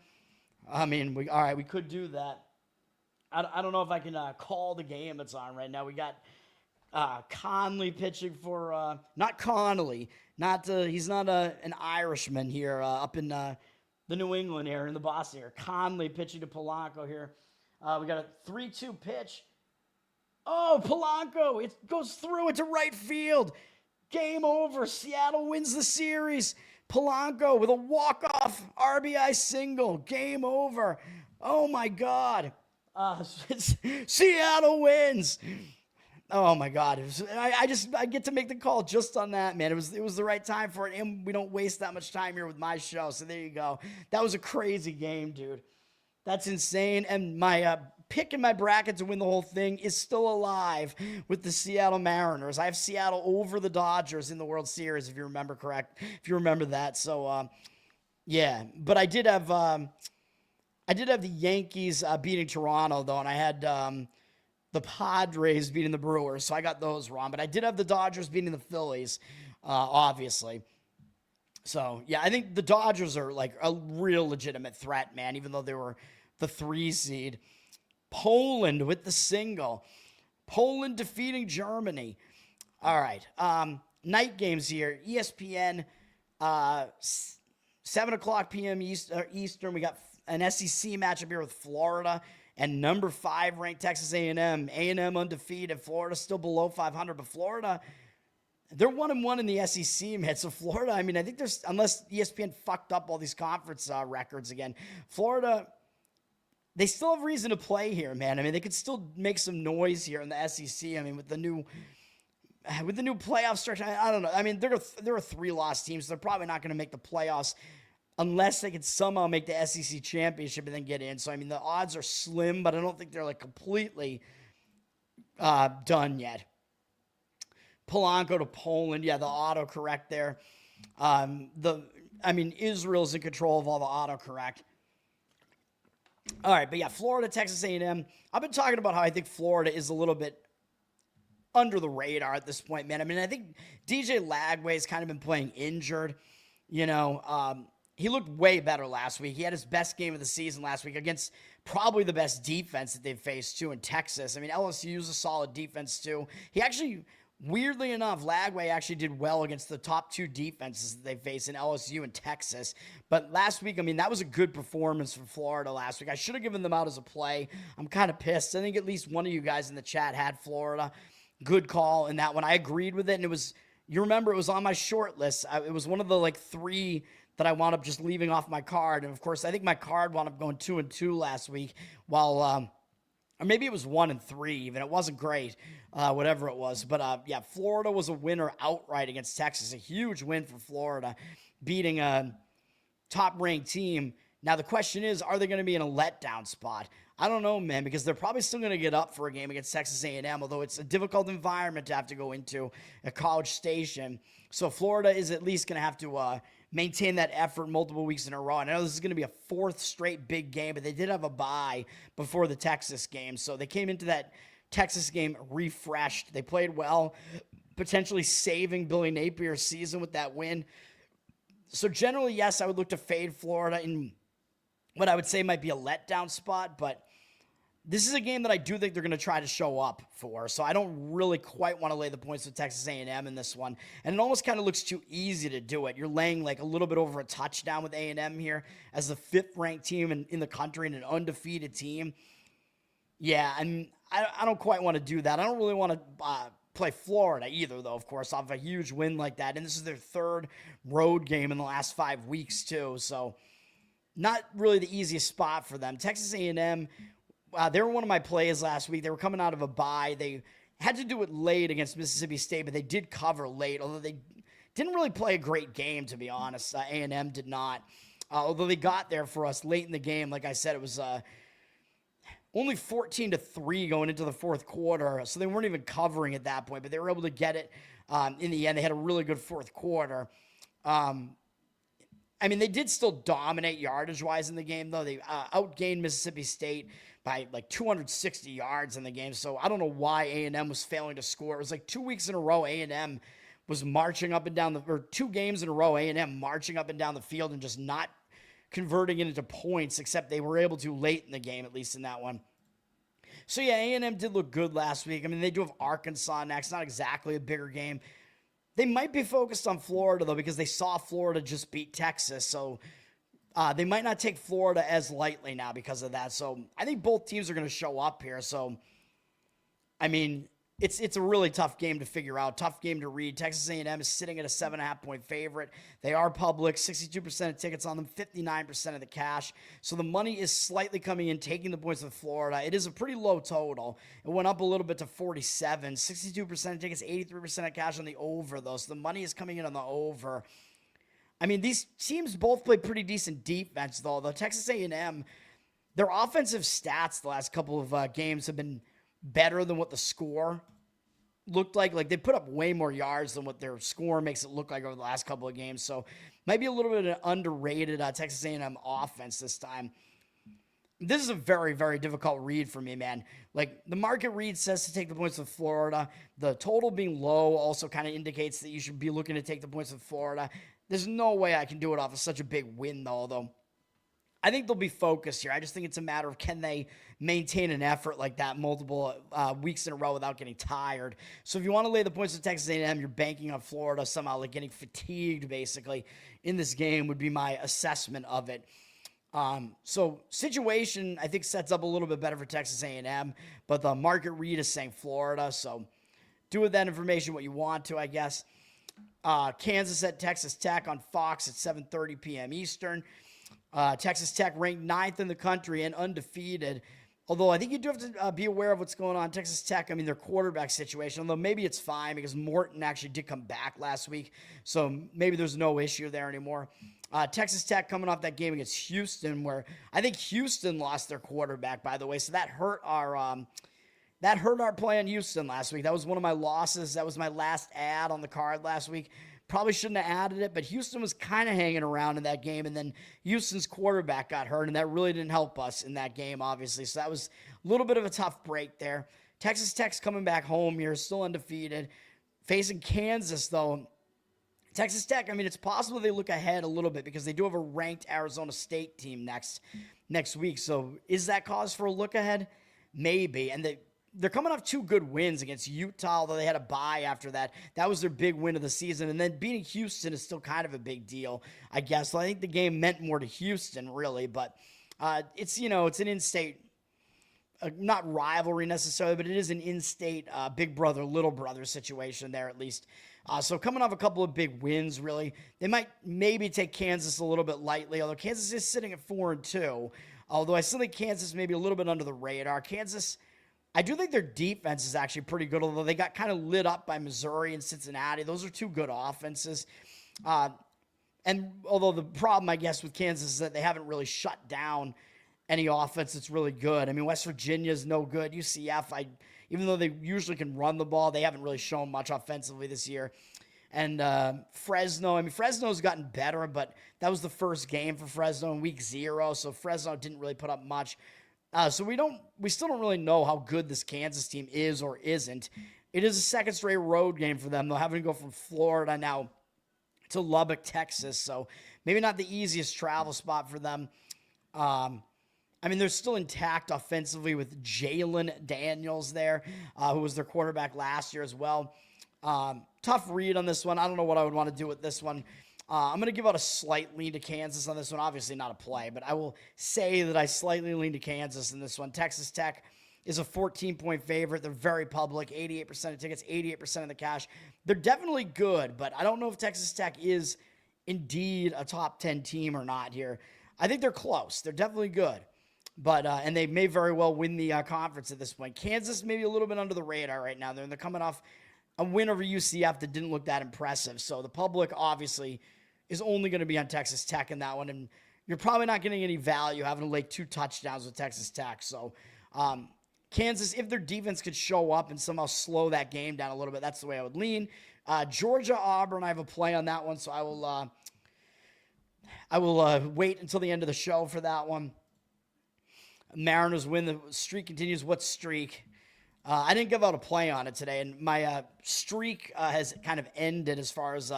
I mean, all right, we could do that. I don't know if I can call the game that's on right now. We got Conley pitching for not Connolly, he's not an Irishman here up in the New England area, in the Boston area. Conley pitching to Polanco here. We got a 3-2 pitch. Oh, Polanco, it goes through into right field. Game over. Seattle wins the series. Polanco with a walk-off RBI single. Game over. Oh, my God. Seattle wins. Oh my God! I get to make the call just on that, man. It was the right time for it, and we don't waste that much time here with my show. So there you go. That was a crazy game, dude. That's insane. And my pick in my bracket to win the whole thing is still alive with the Seattle Mariners. I have Seattle over the Dodgers in the World Series, if you remember if you remember that. So yeah, but I did have the Yankees beating Toronto though, and I had the Padres beating the Brewers, so I got those wrong. But I did have the Dodgers beating the Phillies, obviously. So, yeah, I think the Dodgers are like a real legitimate threat, man, even though they were the 3 seed. Poland with the single. Poland defeating Germany. All right. Night games here. ESPN, 7 o'clock p.m. Eastern. We got an SEC matchup here with Florida and number 5 ranked Texas A&M. A&M undefeated. Florida still below 500, but Florida, they're 1-1 in the SEC, man. So Florida, I mean, I think there's, unless ESPN fucked up all these conference records again, Florida, they still have reason to play here, man. I mean, they could still make some noise here in the SEC. I mean, with the new playoff structure, I don't know. I mean, they're a 3-loss team, so they're probably not going to make the playoffs unless they can somehow make the SEC championship and then get in. So, I mean, the odds are slim, but I don't think they're like completely done yet. Polanco to Poland. Yeah, the autocorrect there. Israel's in control of all the autocorrect. All right, but yeah, Florida, Texas A&M. I've been talking about how I think Florida is a little bit under the radar at this point, man. I mean, I think DJ Lagway's kind of been playing injured. You know, he looked way better last week. He had his best game of the season last week against probably the best defense that they've faced, too, in Texas. I mean, LSU's a solid defense, too. He actually, weirdly enough, Lagway actually did well against the top 2 defenses that they faced in LSU and Texas. But last week, I mean, that was a good performance from Florida last week. I should have given them out as a play. I'm kind of pissed. I think at least one of you guys in the chat had Florida. Good call in that one. I agreed with it, and it was, you remember, it was on my short list. It was one of the, 3 that I wound up just leaving off my card. And, of course, I think my card wound up going 2-2 last week, while or maybe it was 1-3 even. It wasn't great, whatever it was. But, yeah, Florida was a winner outright against Texas. A huge win for Florida, beating a top-ranked team. Now, the question is, are they going to be in a letdown spot? I don't know, man, because they're probably still going to get up for a game against Texas A&M, although it's a difficult environment to have to go into at College Station. So Florida is at least going to have to maintain that effort multiple weeks in a row. And I know this is going to be a 4th straight big game, but they did have a bye before the Texas game. So they came into that Texas game refreshed. They played well, potentially saving Billy Napier's season with that win. So generally, yes, I would look to fade Florida in what I would say might be a letdown spot, but this is a game that I do think they're going to try to show up for, so I don't really quite want to lay the points with Texas A&M in this one, and it almost kind of looks too easy to do it. You're laying like a little bit over a touchdown with A&M here as the 5th-ranked team in the country and an undefeated team. Yeah, and I don't quite want to do that. I don't really want to play Florida either, though, of course, off a huge win like that, and this is their 3rd road game in the last 5 weeks, too, so not really the easiest spot for them. Texas A&M, they were one of my plays last week. They were coming out of a bye. They had to do it late against Mississippi State, but they did cover late, although they didn't really play a great game, to be honest. A&M did not, although they got there for us late in the game. Like I said, it was only 14-3 going into the 4th quarter, so they weren't even covering at that point, but they were able to get it in the end. They had a really good 4th quarter. I mean, they did still dominate yardage-wise in the game, though. They outgained Mississippi State by like 260 yards in the game, so I don't know why A&M was failing to score. It was like 2 weeks in a row A&M was marching up and down or 2 games in a row A&M marching up and down the field and just not converting it into points, except they were able to late in the game, at least in that one. So, yeah, A&M did look good last week. I mean, they do have Arkansas next, not exactly a bigger game. They might be focused on Florida, though, because they saw Florida just beat Texas. So they might not take Florida as lightly now because of that. So I think both teams are going to show up here. So, I mean, it's a really tough game to figure out, tough game to read. Texas A&M is sitting at a 7.5-point favorite. They are public, 62% of tickets on them, 59% of the cash. So the money is slightly coming in, taking the points with Florida. It is a pretty low total. It went up a little bit to 47, 62% of tickets, 83% of cash on the over, though. So the money is coming in on the over. I mean, these teams both play pretty decent defense, though. The Texas A&M, their offensive stats the last couple of games have been better than what the score looked like. Like, they put up way more yards than what their score makes it look like over the last couple of games. So maybe a little bit of an underrated Texas A&M offense this time. This is a very, very difficult read for me, man. Like, the market read says to take the points with Florida. The total being low also kind of indicates that you should be looking to take the points with Florida. There's no way I can do it off of such a big win, though. I think they'll be focused here. I just think it's a matter of, can they maintain an effort like that multiple weeks in a row without getting tired. So if you want to lay the points with Texas A&M, you're banking on Florida somehow, like getting fatigued basically in this game would be my assessment of it. So situation, I think, sets up a little bit better for Texas A&M, but the market read is saying Florida. So do with that information what you want to, I guess. Kansas at Texas Tech on Fox at 7:30 p.m. Eastern. Texas Tech ranked 9th in the country and undefeated. Although I think you do have to be aware of what's going on. Texas Tech, I mean, their quarterback situation, although maybe it's fine because Morton actually did come back last week. So maybe there's no issue there anymore. Texas Tech coming off that game against Houston, where I think Houston lost their quarterback, by the way. So that hurt our play on Houston last week. That was one of my losses. That was my last ad on the card last week. Probably shouldn't have added it, but Houston was kind of hanging around in that game, and then Houston's quarterback got hurt, and that really didn't help us in that game, obviously. So that was a little bit of a tough break there. Texas Tech's coming back home here, still undefeated. Facing Kansas, though. Texas Tech, I mean, it's possible they look ahead a little bit because they do have a ranked Arizona State team next week. So is that cause for a look ahead? Maybe. And they're coming off 2 good wins against Utah, although they had a bye after that. That was their big win of the season. And then beating Houston is still kind of a big deal, I guess. So I think the game meant more to Houston, really. But it's an in-state, not rivalry necessarily, but it is an in-state big brother, little brother situation there at least. So coming off a couple of big wins, really. They might maybe take Kansas a little bit lightly, although Kansas is sitting at 4-2. Although I still think Kansas may be a little bit under the radar. Kansas, I do think their defense is actually pretty good, although they got kind of lit up by Missouri and Cincinnati. Those are 2 good offenses. And although the problem, I guess, with Kansas is that they haven't really shut down any offense that's really good. I mean, West Virginia's no good. UCF, even though they usually can run the ball, they haven't really shown much offensively this year. And Fresno's gotten better, but that was the first game for Fresno in week 0, so Fresno didn't really put up much. So we still don't really know how good this Kansas team is or isn't. It is a second straight road game for them. They'll have to go from Florida now to Lubbock, Texas. So maybe not the easiest travel spot for them. I mean, they're still intact offensively with Jalen Daniels there, who was their quarterback last year as well. Tough read on this one. I don't know what I would want to do with this one. I'm going to give out a slight lean to Kansas on this one. Obviously not a play, but I will say that I slightly lean to Kansas in this one. Texas Tech is a 14-point favorite. They're very public, 88% of tickets, 88% of the cash. They're definitely good, but I don't know if Texas Tech is indeed a top 10 team or not here. I think they're close. They're definitely good, but and they may very well win the conference at this point. Kansas maybe a little bit under the radar right now. They're coming off a win over UCF that didn't look that impressive. So the public obviously is only going to be on Texas Tech in that one. And you're probably not getting any value having to lay 2 touchdowns with Texas Tech. So Kansas, if their defense could show up and somehow slow that game down a little bit, that's the way I would lean. Georgia, Auburn, I have a play on that one. So I will wait until the end of the show for that one. Mariners win. The streak continues. What streak? I didn't give out a play on it today, and my streak has kind of ended as far as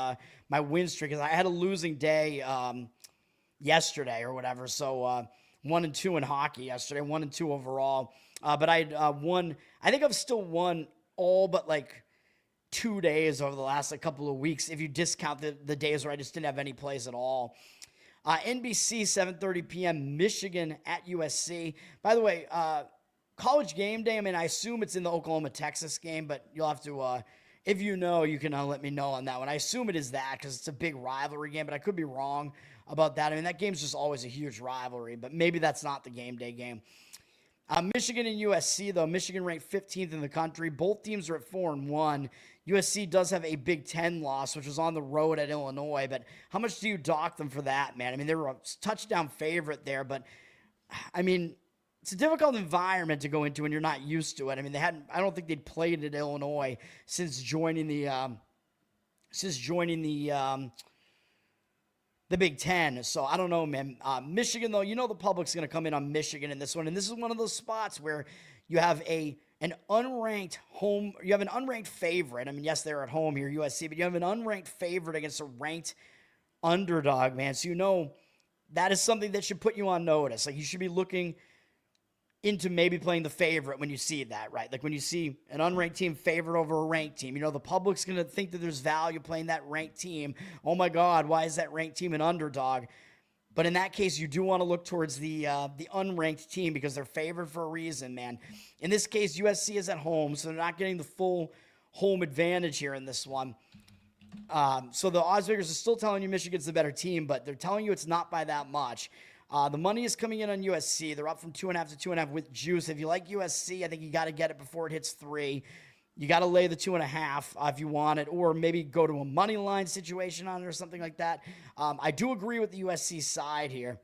my win streak, because I had a losing day yesterday or whatever. So 1-2 in hockey yesterday, 1-2 overall. But I had won. I think I've still won all but like 2 days over the last couple of weeks, if you discount the days where I just didn't have any plays at all. NBC, 7:30 p.m., Michigan at USC. By the way, College game day, I mean, I assume it's in the Oklahoma-Texas game, but you'll have to, if you know, you can let me know on that one. I assume it is that because it's a big rivalry game, but I could be wrong about that. I mean, that game's just always a huge rivalry, but maybe that's not the game day game. Michigan and USC, though. Michigan ranked 15th in the country. Both teams are at 4-1. USC does have a Big Ten loss, which was on the road at Illinois, but how much do you dock them for that, man? I mean, they were a touchdown favorite there, but, I mean, it's a difficult environment to go into when you're not used to it. I mean, I don't think they'd played at Illinois since joining the Big Ten. So I don't know, man. Michigan, though, you know the public's going to come in on Michigan in this one. And this is one of those spots where you have an unranked favorite. I mean, yes, they're at home here, USC, but you have an unranked favorite against a ranked underdog, man. So you know that is something that should put you on notice. Like, you should be looking into maybe playing the favorite when you see that, right? Like when you see an unranked team favorite over a ranked team, you know, the public's going to think that there's value playing that ranked team. Oh my God, why is that ranked team an underdog? But in that case, you do want to look towards the unranked team because they're favored for a reason, man. In this case, USC is at home, so they're not getting the full home advantage here in this one. So the odds makers are still telling you Michigan's the better team, but they're telling you it's not by that much. The money is coming in on USC. They're up from 2.5 to 2.5 with juice. If you like USC, I think you got to get it before it hits 3. You got to lay the 2.5 if you want it, or maybe go to a money line situation on it or something like that. I do agree with the USC side here.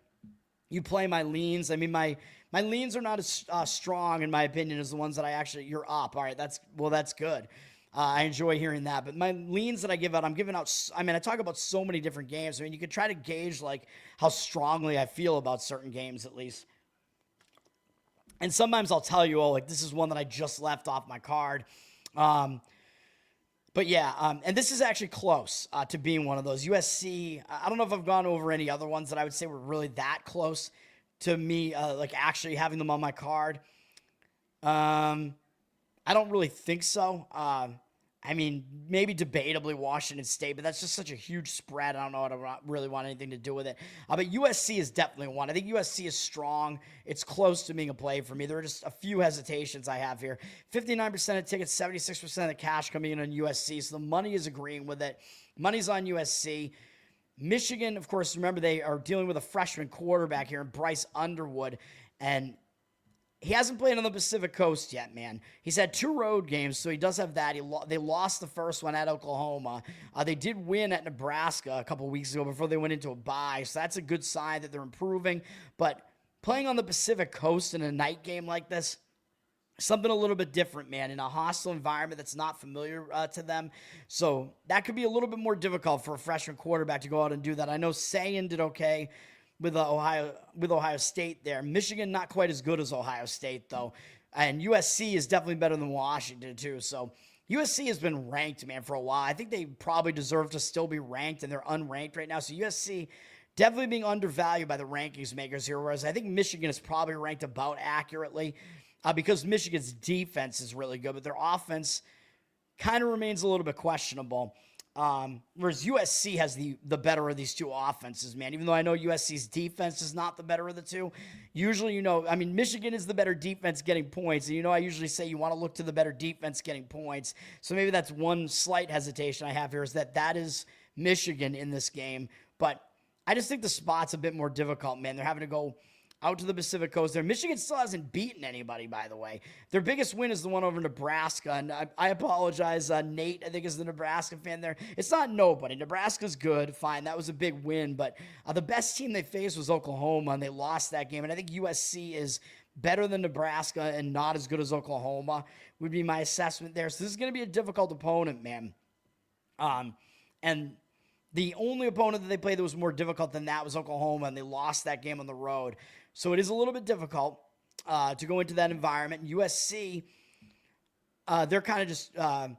You play my leans. I mean, my leans are not as strong, in my opinion, as the ones that you're up. All right, that's good. I enjoy hearing that. But my leans that I give out, I talk about so many different games. I mean, you could try to gauge, like, how strongly I feel about certain games, at least. And sometimes I'll tell you, this is one that I just left off my card. But yeah, and this is actually close to being one of those. USC, I don't know if I've gone over any other ones that I would say were really that close to me, like actually having them on my card. I don't really think so. I mean, maybe debatably Washington State, but that's just such a huge spread. I don't know. I don't really want anything to do with it. But USC is definitely one. I think USC is strong. It's close to being a play for me. There are just a few hesitations I have here. 59% of tickets, 76% of the cash coming in on USC, so the money is agreeing with it. Money's on USC. Michigan, of course, remember they are dealing with a freshman quarterback here, Bryce Underwood, and he hasn't played on the Pacific Coast yet, man. He's had 2 road games, so he does have that. They lost the first one at Oklahoma. They did win at Nebraska a couple weeks ago before they went into a bye, so that's a good sign that they're improving. But playing on the Pacific Coast in a night game like this, something a little bit different, man, in a hostile environment that's not familiar to them. So that could be a little bit more difficult for a freshman quarterback to go out and do that. I know Sayin did okay with Ohio State there. Michigan, not quite as good as Ohio State, though. And USC is definitely better than Washington, too. So USC has been ranked, man, for a while. I think they probably deserve to still be ranked, and they're unranked right now. So USC definitely being undervalued by the rankings makers here, whereas I think Michigan is probably ranked about accurately because Michigan's defense is really good, but their offense kind of remains a little bit questionable. Whereas USC has the better of these two offenses, man. Even though I know USC's defense is not the better of the two, usually, Michigan is the better defense getting points. And, I usually say you want to look to the better defense getting points. So maybe that's one slight hesitation I have here is that is Michigan in this game. But I just think the spot's a bit more difficult, man. They're having to go out to the Pacific Coast there. Michigan still hasn't beaten anybody, by the way. Their biggest win is the one over Nebraska, and I apologize. Nate, I think, is the Nebraska fan there. It's not nobody. Nebraska's good, fine. That was a big win, but the best team they faced was Oklahoma, and they lost that game, and I think USC is better than Nebraska and not as good as Oklahoma would be my assessment there. So this is going to be a difficult opponent, man. And the only opponent that they played that was more difficult than that was Oklahoma, and they lost that game on the road. So it is a little bit difficult to go into that environment. USC, they're kind of just, I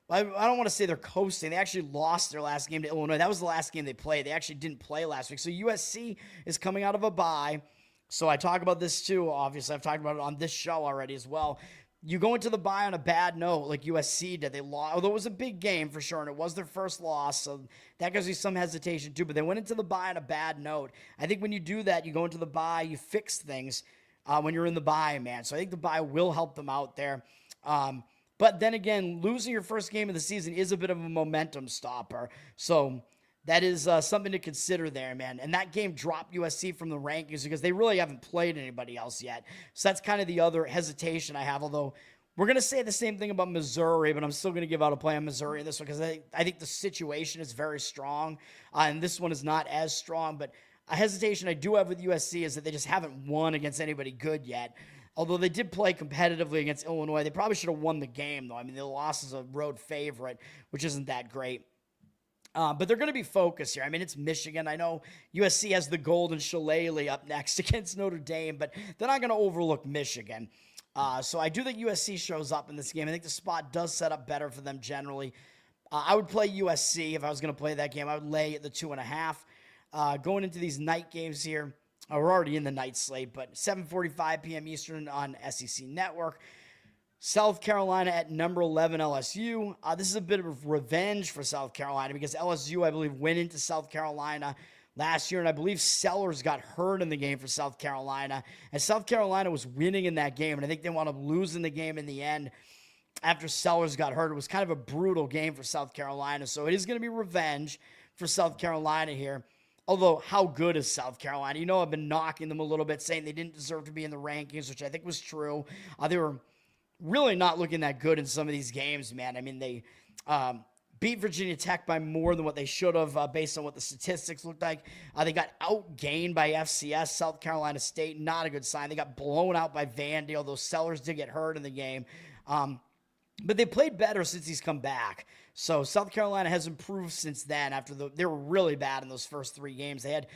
don't want to say they're coasting. They actually lost their last game to Illinois. That was the last game they played. They actually didn't play last week. So USC is coming out of a bye. So I talk about this too, obviously. I've talked about it on this show already as well. You go into the bye on a bad note like USC did. They lost, although it was a big game for sure, and it was their first loss, so that gives you some hesitation too. But they went into the bye on a bad note. I think when you do that, you go into the bye, you fix things. when you're in the bye, man. So I think the bye will help them out there. But then again, losing your first game of the season is a bit of a momentum stopper. So that is something to consider there, man. And that game dropped USC from the rankings because they really haven't played anybody else yet. So that's kind of the other hesitation I have, although we're going to say the same thing about Missouri, but I'm still going to give out a play on Missouri in this one because I think the situation is very strong, and this one is not as strong. But a hesitation I do have with USC is that they just haven't won against anybody good yet. Although they did play competitively against Illinois, they probably should have won the game, though. I mean, they lost as a road favorite, which isn't that great. But they're going to be focused here. I mean, it's Michigan. I know USC has the golden shillelagh up next against Notre Dame, but they're not going to overlook Michigan. So I do think USC shows up in this game. I think the spot does set up better for them generally. I would play USC if I was going to play that game. I would lay at the 2.5. Going into these night games here, we're already in the night slate, but 7:45 p.m. Eastern on SEC Network. South Carolina at number 11 LSU. This is a bit of revenge for South Carolina because LSU, I believe, went into South Carolina last year, and I believe Sellers got hurt in the game for South Carolina, and South Carolina was winning in that game, and I think they wound up losing the game in the end after Sellers got hurt. It was kind of a brutal game for South Carolina, so it is going to be revenge for South Carolina here. Although, how good is South Carolina? You know, I've been knocking them a little bit, saying they didn't deserve to be in the rankings, which I think was true. They were really not looking that good in some of these games, man. I mean, they beat Virginia Tech by more than what they should have based on what the statistics looked like. They got outgained by FCS, South Carolina State. Not a good sign. They got blown out by Vandy, although Sellers did get hurt in the game. But they played better since he's come back. So South Carolina has improved since then. They were really bad in those first 3 games. They had,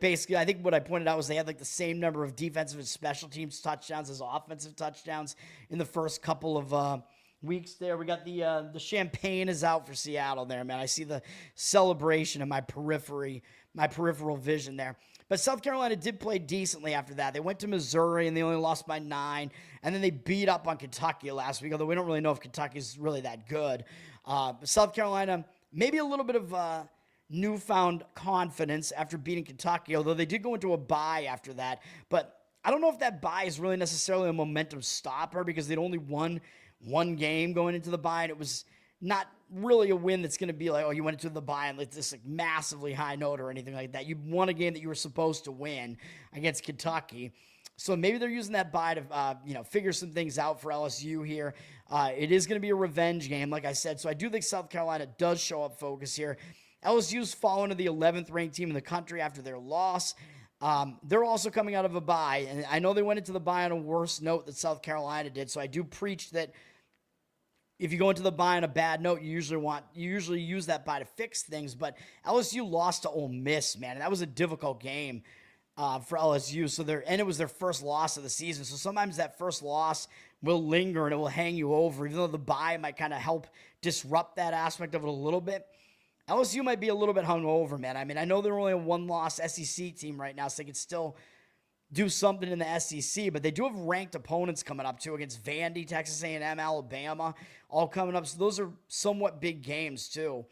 basically, I think what I pointed out was they had the same number of defensive and special teams touchdowns as offensive touchdowns in the first couple of weeks there. We got the champagne is out for Seattle there, man. I see the celebration in my peripheral vision there. But South Carolina did play decently after that. They went to Missouri, and they only lost by 9. And then they beat up on Kentucky last week, although we don't really know if Kentucky's really that good. But South Carolina, maybe a little bit of newfound confidence after beating Kentucky, although they did go into a bye after that. But I don't know if that bye is really necessarily a momentum stopper because they'd only won one game going into the bye, and it was not really a win that's going to be like, oh, you went into the bye and this massively high note or anything like that. You won a game that you were supposed to win against Kentucky. So maybe they're using that bye to, figure some things out for LSU here. It is going to be a revenge game, like I said. So I do think South Carolina does show up focus here. LSU's fallen to the 11th ranked team in the country after their loss. They're also coming out of a bye, and I know they went into the bye on a worse note than South Carolina did. So I do preach that if you go into the bye on a bad note, you usually use that bye to fix things. But LSU lost to Ole Miss, man, and that was a difficult game for LSU. And it was their first loss of the season. So sometimes that first loss will linger and it will hang you over, even though the bye might kind of help disrupt that aspect of it a little bit. LSU might be a little bit hungover, man. I mean, I know they're only a 1-loss SEC team right now, so they could still do something in the SEC, but they do have ranked opponents coming up too against Vandy, Texas A&M, Alabama, all coming up. So those are somewhat big games too,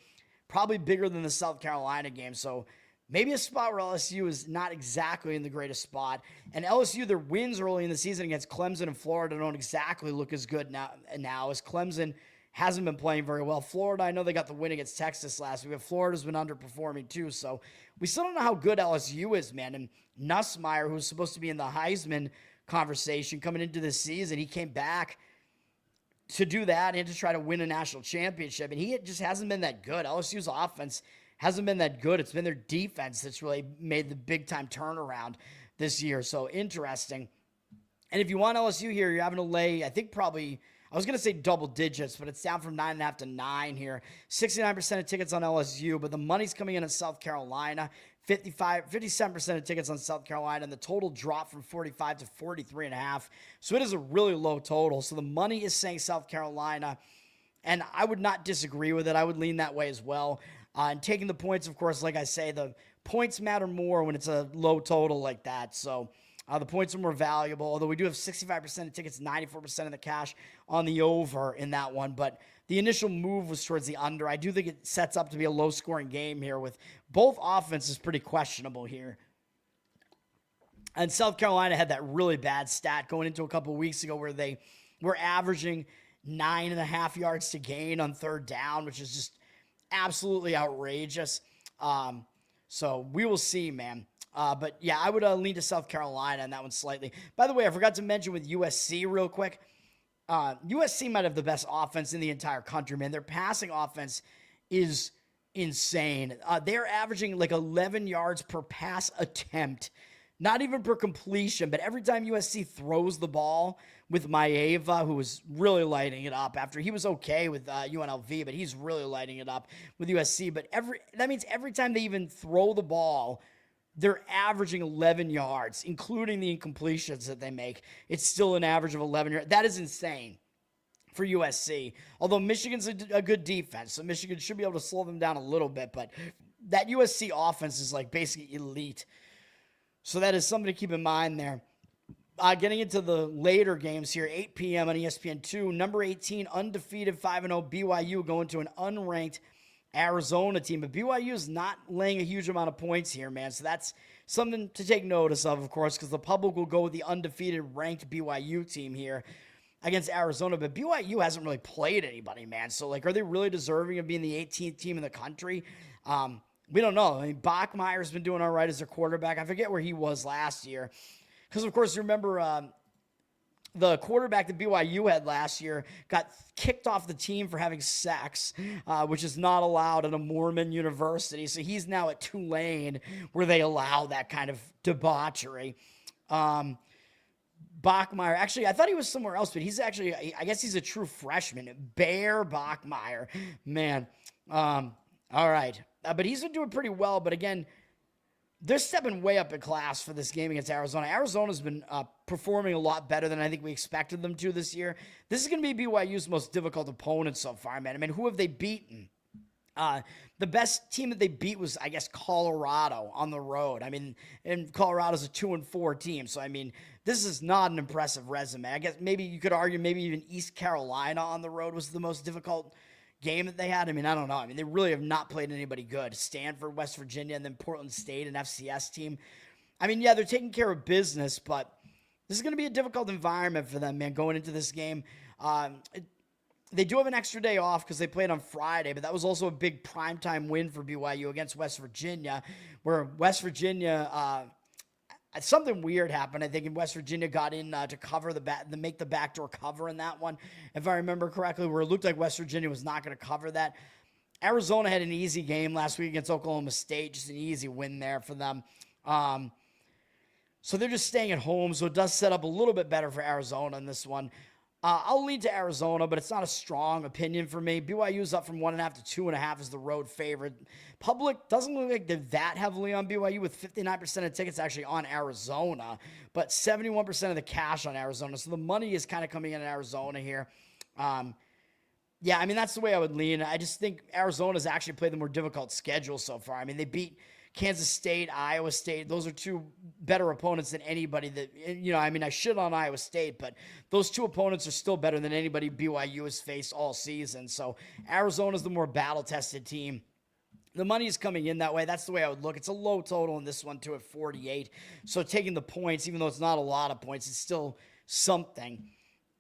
probably bigger than the South Carolina game. So maybe a spot where LSU is not exactly in the greatest spot. And LSU, their wins early in the season against Clemson and Florida don't exactly look as good now as Clemson hasn't been playing very well. Florida, I know they got the win against Texas last week, but Florida's been underperforming too. So we still don't know how good LSU is, man. And Nussmeier, who's supposed to be in the Heisman conversation coming into this season, he came back to do that and to try to win a national championship. And he just hasn't been that good. LSU's offense hasn't been that good. It's been their defense that's really made the big-time turnaround this year. So interesting. And if you want LSU here, you're having to lay, I think probably, I was going to say double digits, but it's down from 9.5 to 9 here. 69% of tickets on LSU, but the money's coming in at South Carolina. 57% of tickets on South Carolina, and the total dropped from 45 to 43.5. So it is a really low total. So the money is saying South Carolina, and I would not disagree with it. I would lean that way as well. And taking the points, of course, like I say, the points matter more when it's a low total like that. So the points are more valuable, although we do have 65% of tickets, 94% of the cash on the over in that one. But the initial move was towards the under. I do think it sets up to be a low-scoring game here with both offenses pretty questionable here. And South Carolina had that really bad stat going into a couple weeks ago where they were averaging 9.5 yards to gain on third down, which is just absolutely outrageous. So we will see, man. But yeah, I would lean to South Carolina on that one slightly. By the way, I forgot to mention with USC real quick. USC might have the best offense in the entire country, man. Their passing offense is insane. They're averaging like 11 yards per pass attempt. Not even per completion, but every time USC throws the ball with Maeva, who is really lighting it up after he was okay with UNLV, but he's really lighting it up with USC. But that means every time they even throw the ball, they're averaging 11 yards, including the incompletions that they make. It's still an average of 11 yards. That is insane for USC. Although Michigan's a good defense, so Michigan should be able to slow them down a little bit. But that USC offense is like basically elite. So that is something to keep in mind there. Getting into the later games here, 8 p.m. on ESPN2, number 18, undefeated 5-0 BYU going to an unranked Arizona team. But BYU is not laying a huge amount of points here, man. So that's something to take notice of course, because the public will go with the undefeated ranked BYU team here against Arizona. But BYU hasn't really played anybody, man. So, like, are they really deserving of being the 18th team in the country? We don't know. I mean, Bachmeier's been doing all right as their quarterback. I forget where he was last year. Because, of course, you remember the quarterback that BYU had last year got kicked off the team for having sex, which is not allowed at a Mormon university. So he's now at Tulane, where they allow that kind of debauchery. Bachmeier, actually, I thought he was somewhere else, but he's actually, I guess he's a true freshman. Bear Bachmeier. Man. All right. But he's been doing pretty well. But again, they're stepping way up in class for this game against Arizona. Arizona's been performing a lot better than I think we expected them to this year. This is going to be BYU's most difficult opponent so far, man. I mean, who have they beaten? The best team that they beat was, I guess, Colorado on the road. I mean, and Colorado's a 2-4 team. So, I mean, this is not an impressive resume. I guess maybe you could argue maybe even East Carolina on the road was the most difficult game that they had. I mean, I don't know. I mean, they really have not played anybody good. Stanford, West Virginia, and then Portland State, an FCS team. I mean, yeah, they're taking care of business, but this is going to be a difficult environment for them, man, going into this game. They do have an extra day off because they played on Friday, but that was also a big primetime win for BYU against West Virginia, where West Virginia, something weird happened. I think in West Virginia got in to cover to make the backdoor cover in that one, if I remember correctly, where it looked like West Virginia was not going to cover that. Arizona had an easy game last week against Oklahoma State, just an easy win there for them. So they're just staying at home, so it does set up a little bit better for Arizona in this one. I'll lean to Arizona, but it's not a strong opinion for me. BYU's up from 1.5 to 2.5 as the road favorite. Public doesn't look like they're that heavily on BYU, with 59% of tickets actually on Arizona, but 71% of the cash on Arizona. So the money is kind of coming in Arizona here. Yeah, I mean, that's the way I would lean. I just think Arizona's actually played the more difficult schedule so far. I mean, they beat Kansas State, Iowa State. Those are two better opponents than anybody that, you know, I mean, I shit on Iowa State, but those two opponents are still better than anybody BYU has faced all season. So Arizona's the more battle-tested team. The money is coming in that way. That's the way I would look. It's a low total in this one, too, at 48. So taking the points, even though it's not a lot of points, it's still something.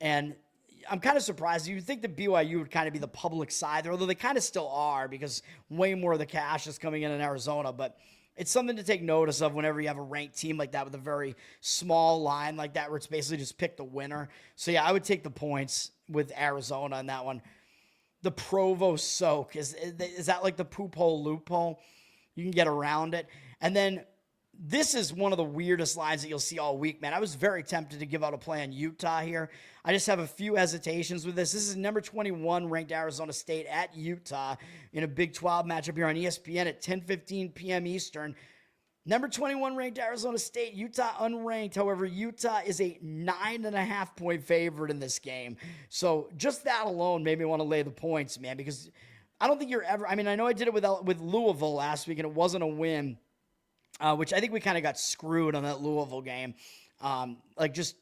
And I'm kind of surprised. You'd think that BYU would kind of be the public side there, although they kind of still are, because way more of the cash is coming in Arizona. But it's something to take notice of whenever you have a ranked team like that with a very small line like that, where it's basically just pick the winner. So, yeah, I would take the points with Arizona in that one. The Provo soak, is that like the poop hole loophole? You can get around it. And then this is one of the weirdest lines that you'll see all week, man. I was very tempted to give out a play on Utah here. I just have a few hesitations with this. This is number 21 ranked Arizona State at Utah in a Big 12 matchup here on ESPN at 10:15 p.m. Eastern. Number 21 ranked Arizona State, Utah unranked. However, Utah is a 9.5 point favorite in this game. So just that alone made me want to lay the points, man, because I don't think you're ever, I mean, I know I did it with Louisville last week and it wasn't a win, which I think we kind of got screwed on that Louisville game. Like just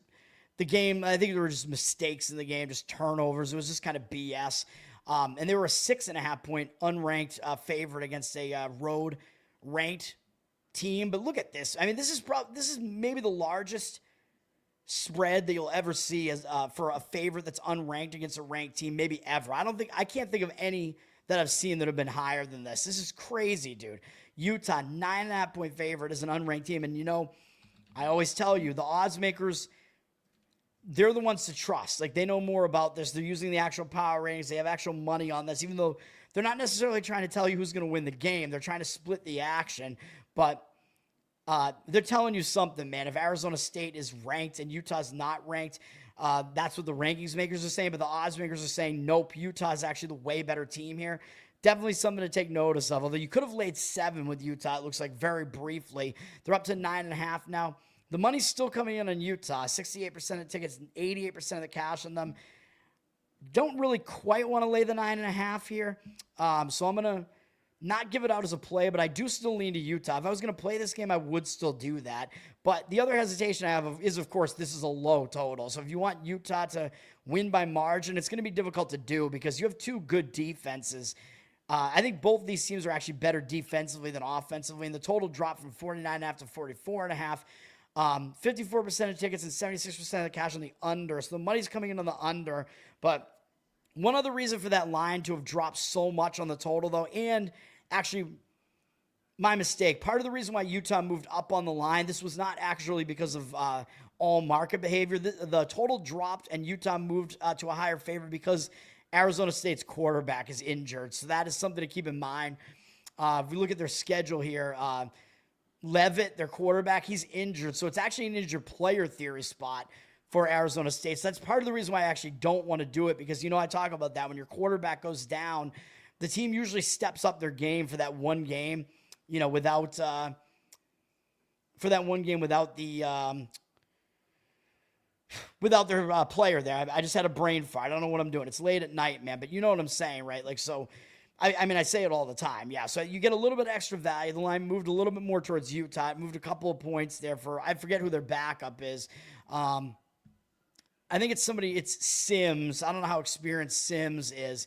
the game, I think there were just mistakes in the game, just turnovers. It was just kind of BS. And they were a 6.5 point unranked favorite against a road ranked team. But look at this. I mean, this is maybe the largest spread that you'll ever see as for a favorite that's unranked against a ranked team, maybe ever. I can't think of any that I've seen that have been higher than this. This is crazy, dude. Utah, 9.5-point favorite as an unranked team. And, I always tell you, the odds makers, they're the ones to trust. Like, they know more about this. They're using the actual power ratings. They have actual money on this, even though they're not necessarily trying to tell you who's going to win the game. They're trying to split the action. But they're telling you something, man. If Arizona State is ranked and Utah's not ranked, that's what the rankings makers are saying. But the odds makers are saying, nope, Utah is actually the way better team here. Definitely something to take notice of. Although you could have laid 7 with Utah, it looks like, very briefly. They're up to 9.5 now. The money's still coming in on Utah. 68% of tickets, 88% of the cash on them. Don't really quite want to lay the 9.5 here. So I'm going to not give it out as a play, but I do still lean to Utah. If I was going to play this game, I would still do that. But the other hesitation I have is, of course, this is a low total. So if you want Utah to win by margin, it's going to be difficult to do because you have 2 good defenses. I think both of these teams are actually better defensively than offensively, and the total dropped from 49.5 to 44.5. 54% of tickets and 76% of the cash on the under. So the money's coming in on the under. But one other reason for that line to have dropped so much on the total, though, and actually, my mistake. Part of the reason why Utah moved up on the line, this was not actually because of all market behavior. The total dropped and Utah moved to a higher favor because Arizona State's quarterback is injured. So that is something to keep in mind. If we look at their schedule here, Leavitt, their quarterback, he's injured. So it's actually an injured player theory spot for Arizona State. So that's part of the reason why I actually don't want to do it because, I talk about that. When your quarterback goes down, the team usually steps up their game for that one game, without the without their player there. I just had a brain fart. I don't know what I'm doing. It's late at night, man, but you know what I'm saying, right? Like, so, I say it all the time. Yeah, so you get a little bit extra value. The line moved a little bit more towards Utah. It moved a couple of points there I forget who their backup is. I think it's Sims. I don't know how experienced Sims is,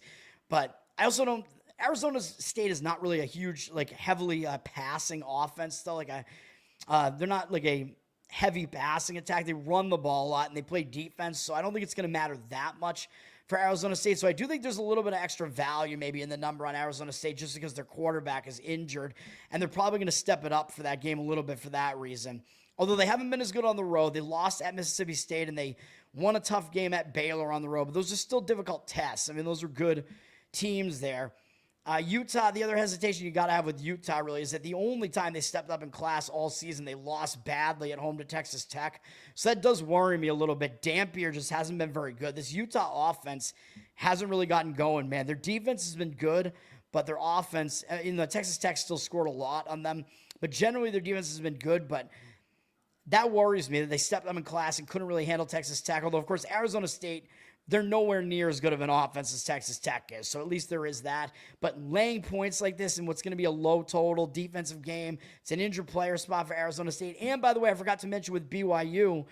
but I also don't. Arizona State is not really a huge, heavily passing offense, though. They're not like a heavy passing attack. They run the ball a lot and they play defense, so I don't think it's going to matter that much for Arizona State. So I do think there's a little bit of extra value maybe in the number on Arizona State just because their quarterback is injured, and they're probably going to step it up for that game a little bit for that reason. Although they haven't been as good on the road. They lost at Mississippi State and they won a tough game at Baylor on the road, but those are still difficult tests. I mean, those are good teams there. Utah, the other hesitation you got to have with Utah really is that the only time they stepped up in class all season, they lost badly at home to Texas Tech. So that does worry me a little bit. Dampier just hasn't been very good. This Utah offense hasn't really gotten going, man. Their defense has been good, but their offense, Texas Tech still scored a lot on them. But generally their defense has been good, but that worries me that they stepped up in class and couldn't really handle Texas Tech. Although, of course, Arizona State, they're nowhere near as good of an offense as Texas Tech is. So at least there is that. But laying points like this in what's going to be a low total defensive game, it's an injured player spot for Arizona State. And by the way, I forgot to mention with BYU,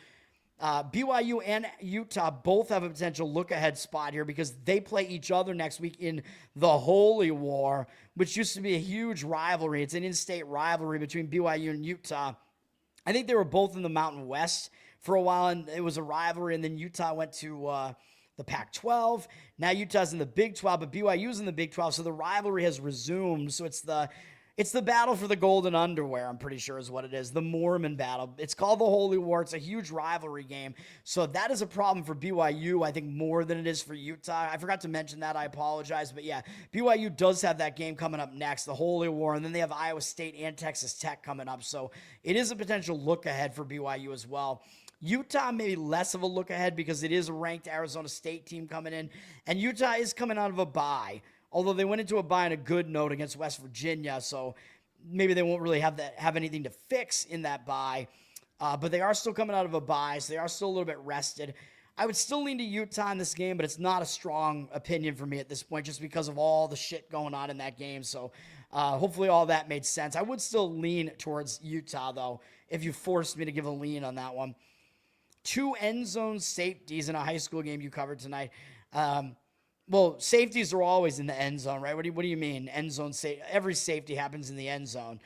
BYU and Utah both have a potential look-ahead spot here because they play each other next week in the Holy War, which used to be a huge rivalry. It's an in-state rivalry between BYU and Utah. I think they were both in the Mountain West for a while, and it was a rivalry, and then Utah went to the Pac-12. Now Utah's in the Big 12, but BYU's in the Big 12, so the rivalry has resumed. So it's the battle for the golden underwear, I'm pretty sure is what it is, the Mormon battle. It's called the Holy War. It's a huge rivalry game. So that is a problem for BYU, I think, more than it is for Utah. I forgot to mention that. I apologize. But yeah, BYU does have that game coming up next, the Holy War, and then they have Iowa State and Texas Tech coming up. So it is a potential look ahead for BYU as well. Utah maybe less of a look ahead because it is a ranked Arizona State team coming in, and Utah is coming out of a bye. Although they went into a bye on a good note against West Virginia, so maybe they won't really have anything to fix in that bye. But they are still coming out of a bye, so they are still a little bit rested. I would still lean to Utah in this game, but it's not a strong opinion for me at this point just because of all the shit going on in that game. So hopefully all that made sense. I would still lean towards Utah, though, if you forced me to give a lean on that one. 2 end zone safeties in a high school game you covered tonight. Well, safeties are always in the end zone, right? What do you mean? End zone every safety happens in the end zone.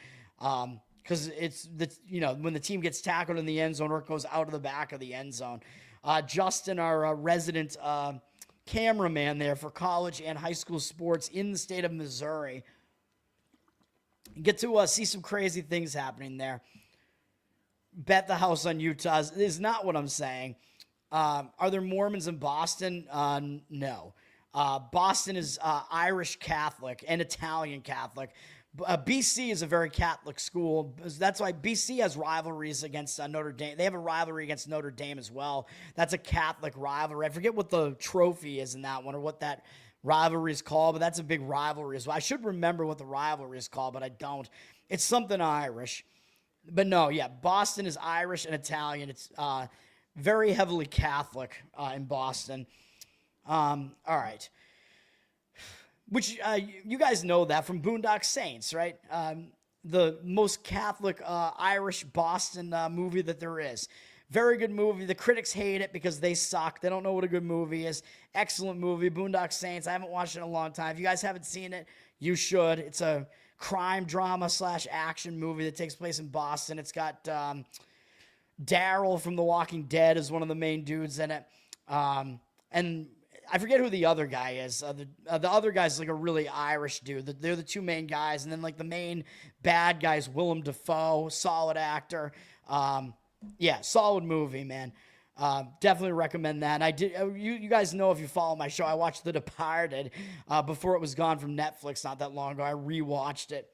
because it's when the team gets tackled in the end zone or it goes out of the back of the end zone. Justin, our resident cameraman there for college and high school sports in the state of Missouri, get to see some crazy things happening there. Bet the house on Utah is not what I'm saying. Are there Mormons in Boston? No. Boston is Irish Catholic and Italian Catholic. BC is a very Catholic school. That's why BC has rivalries against Notre Dame. They have a rivalry against Notre Dame as well. That's a Catholic rivalry. I forget what the trophy is in that one or what that rivalry is called, but that's a big rivalry as well. I should remember what the rivalry is called, but I don't. It's something Irish. But no, yeah, Boston is Irish and Italian. It's very heavily Catholic in Boston. All right. Which you guys know that from Boondock Saints, right? The most Catholic Irish Boston movie that there is. Very good movie. The critics hate it because they suck. They don't know what a good movie is. Excellent movie, Boondock Saints. I haven't watched it in a long time. If you guys haven't seen it, you should. It's a crime drama / action movie that takes place in Boston. It's got Daryl from The Walking Dead as one of the main dudes in it. And I forget who the other guy is. The other guy's like a really Irish dude. They're the two main guys. And then like the main bad guy is Willem Dafoe, solid actor. Yeah, solid movie, man. Definitely recommend that. And I did. You guys know if you follow my show, I watched The Departed before it was gone from Netflix not that long ago. I rewatched it.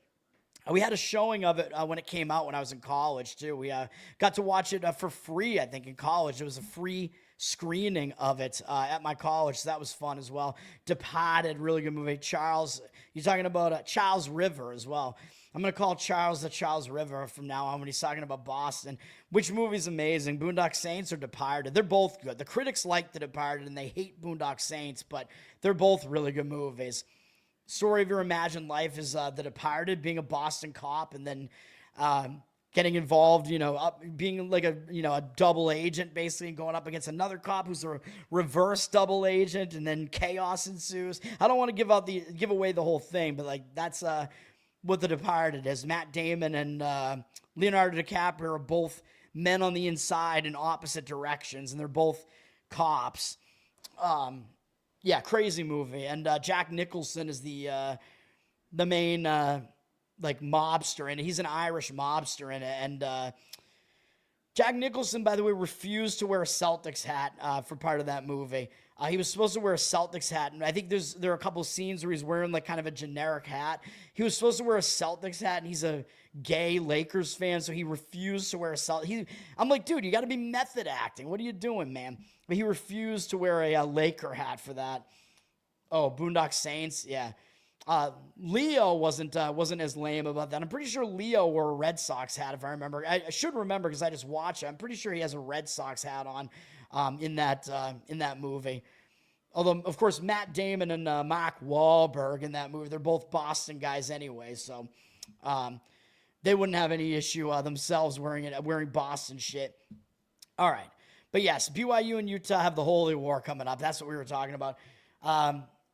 We had a showing of it when it came out when I was in college too. We got to watch it for free. I think in college it was a free screening of it at my college, so that was fun as well. Departed, really good movie. Charles, you're talking about Charles River as well. I'm going to call Charles the Charles River from now on when he's talking about Boston. Which movie's amazing, Boondock Saints or Departed? They're both good. The critics like The Departed and they hate Boondock Saints, but they're both really good movies. Story of your imagined life is The Departed, being a Boston cop and then getting involved, being like a double agent, basically going up against another cop who's a reverse double agent, and then chaos ensues. I don't want to give away the whole thing, but like that's what The Departed is. Matt Damon and Leonardo DiCaprio are both men on the inside in opposite directions, and they're both cops. Yeah, crazy movie. And Jack Nicholson is the main mobster in it. He's an Irish mobster in it. And Jack Nicholson, by the way, refused to wear a Celtics hat for part of that movie. He was supposed to wear a Celtics hat, and I think there are a couple scenes where he's wearing like kind of a generic hat. He was supposed to wear a Celtics hat, and he's a gay Lakers fan, so he refused to wear a Celtics. I'm like, dude, you got to be method acting. What are you doing, man? But he refused to wear a Laker hat for that. Oh, Boondock Saints, yeah. Leo wasn't as lame about that. I'm pretty sure Leo wore a Red Sox hat, if I remember. I should remember because I just watched it. I'm pretty sure he has a Red Sox hat on in that movie. Although, of course, Matt Damon and Mark Wahlberg in that movie, they're both Boston guys anyway, so they wouldn't have any issue themselves wearing Boston shit. All right. But yes, BYU and Utah have the Holy War coming up. That's what we were talking about.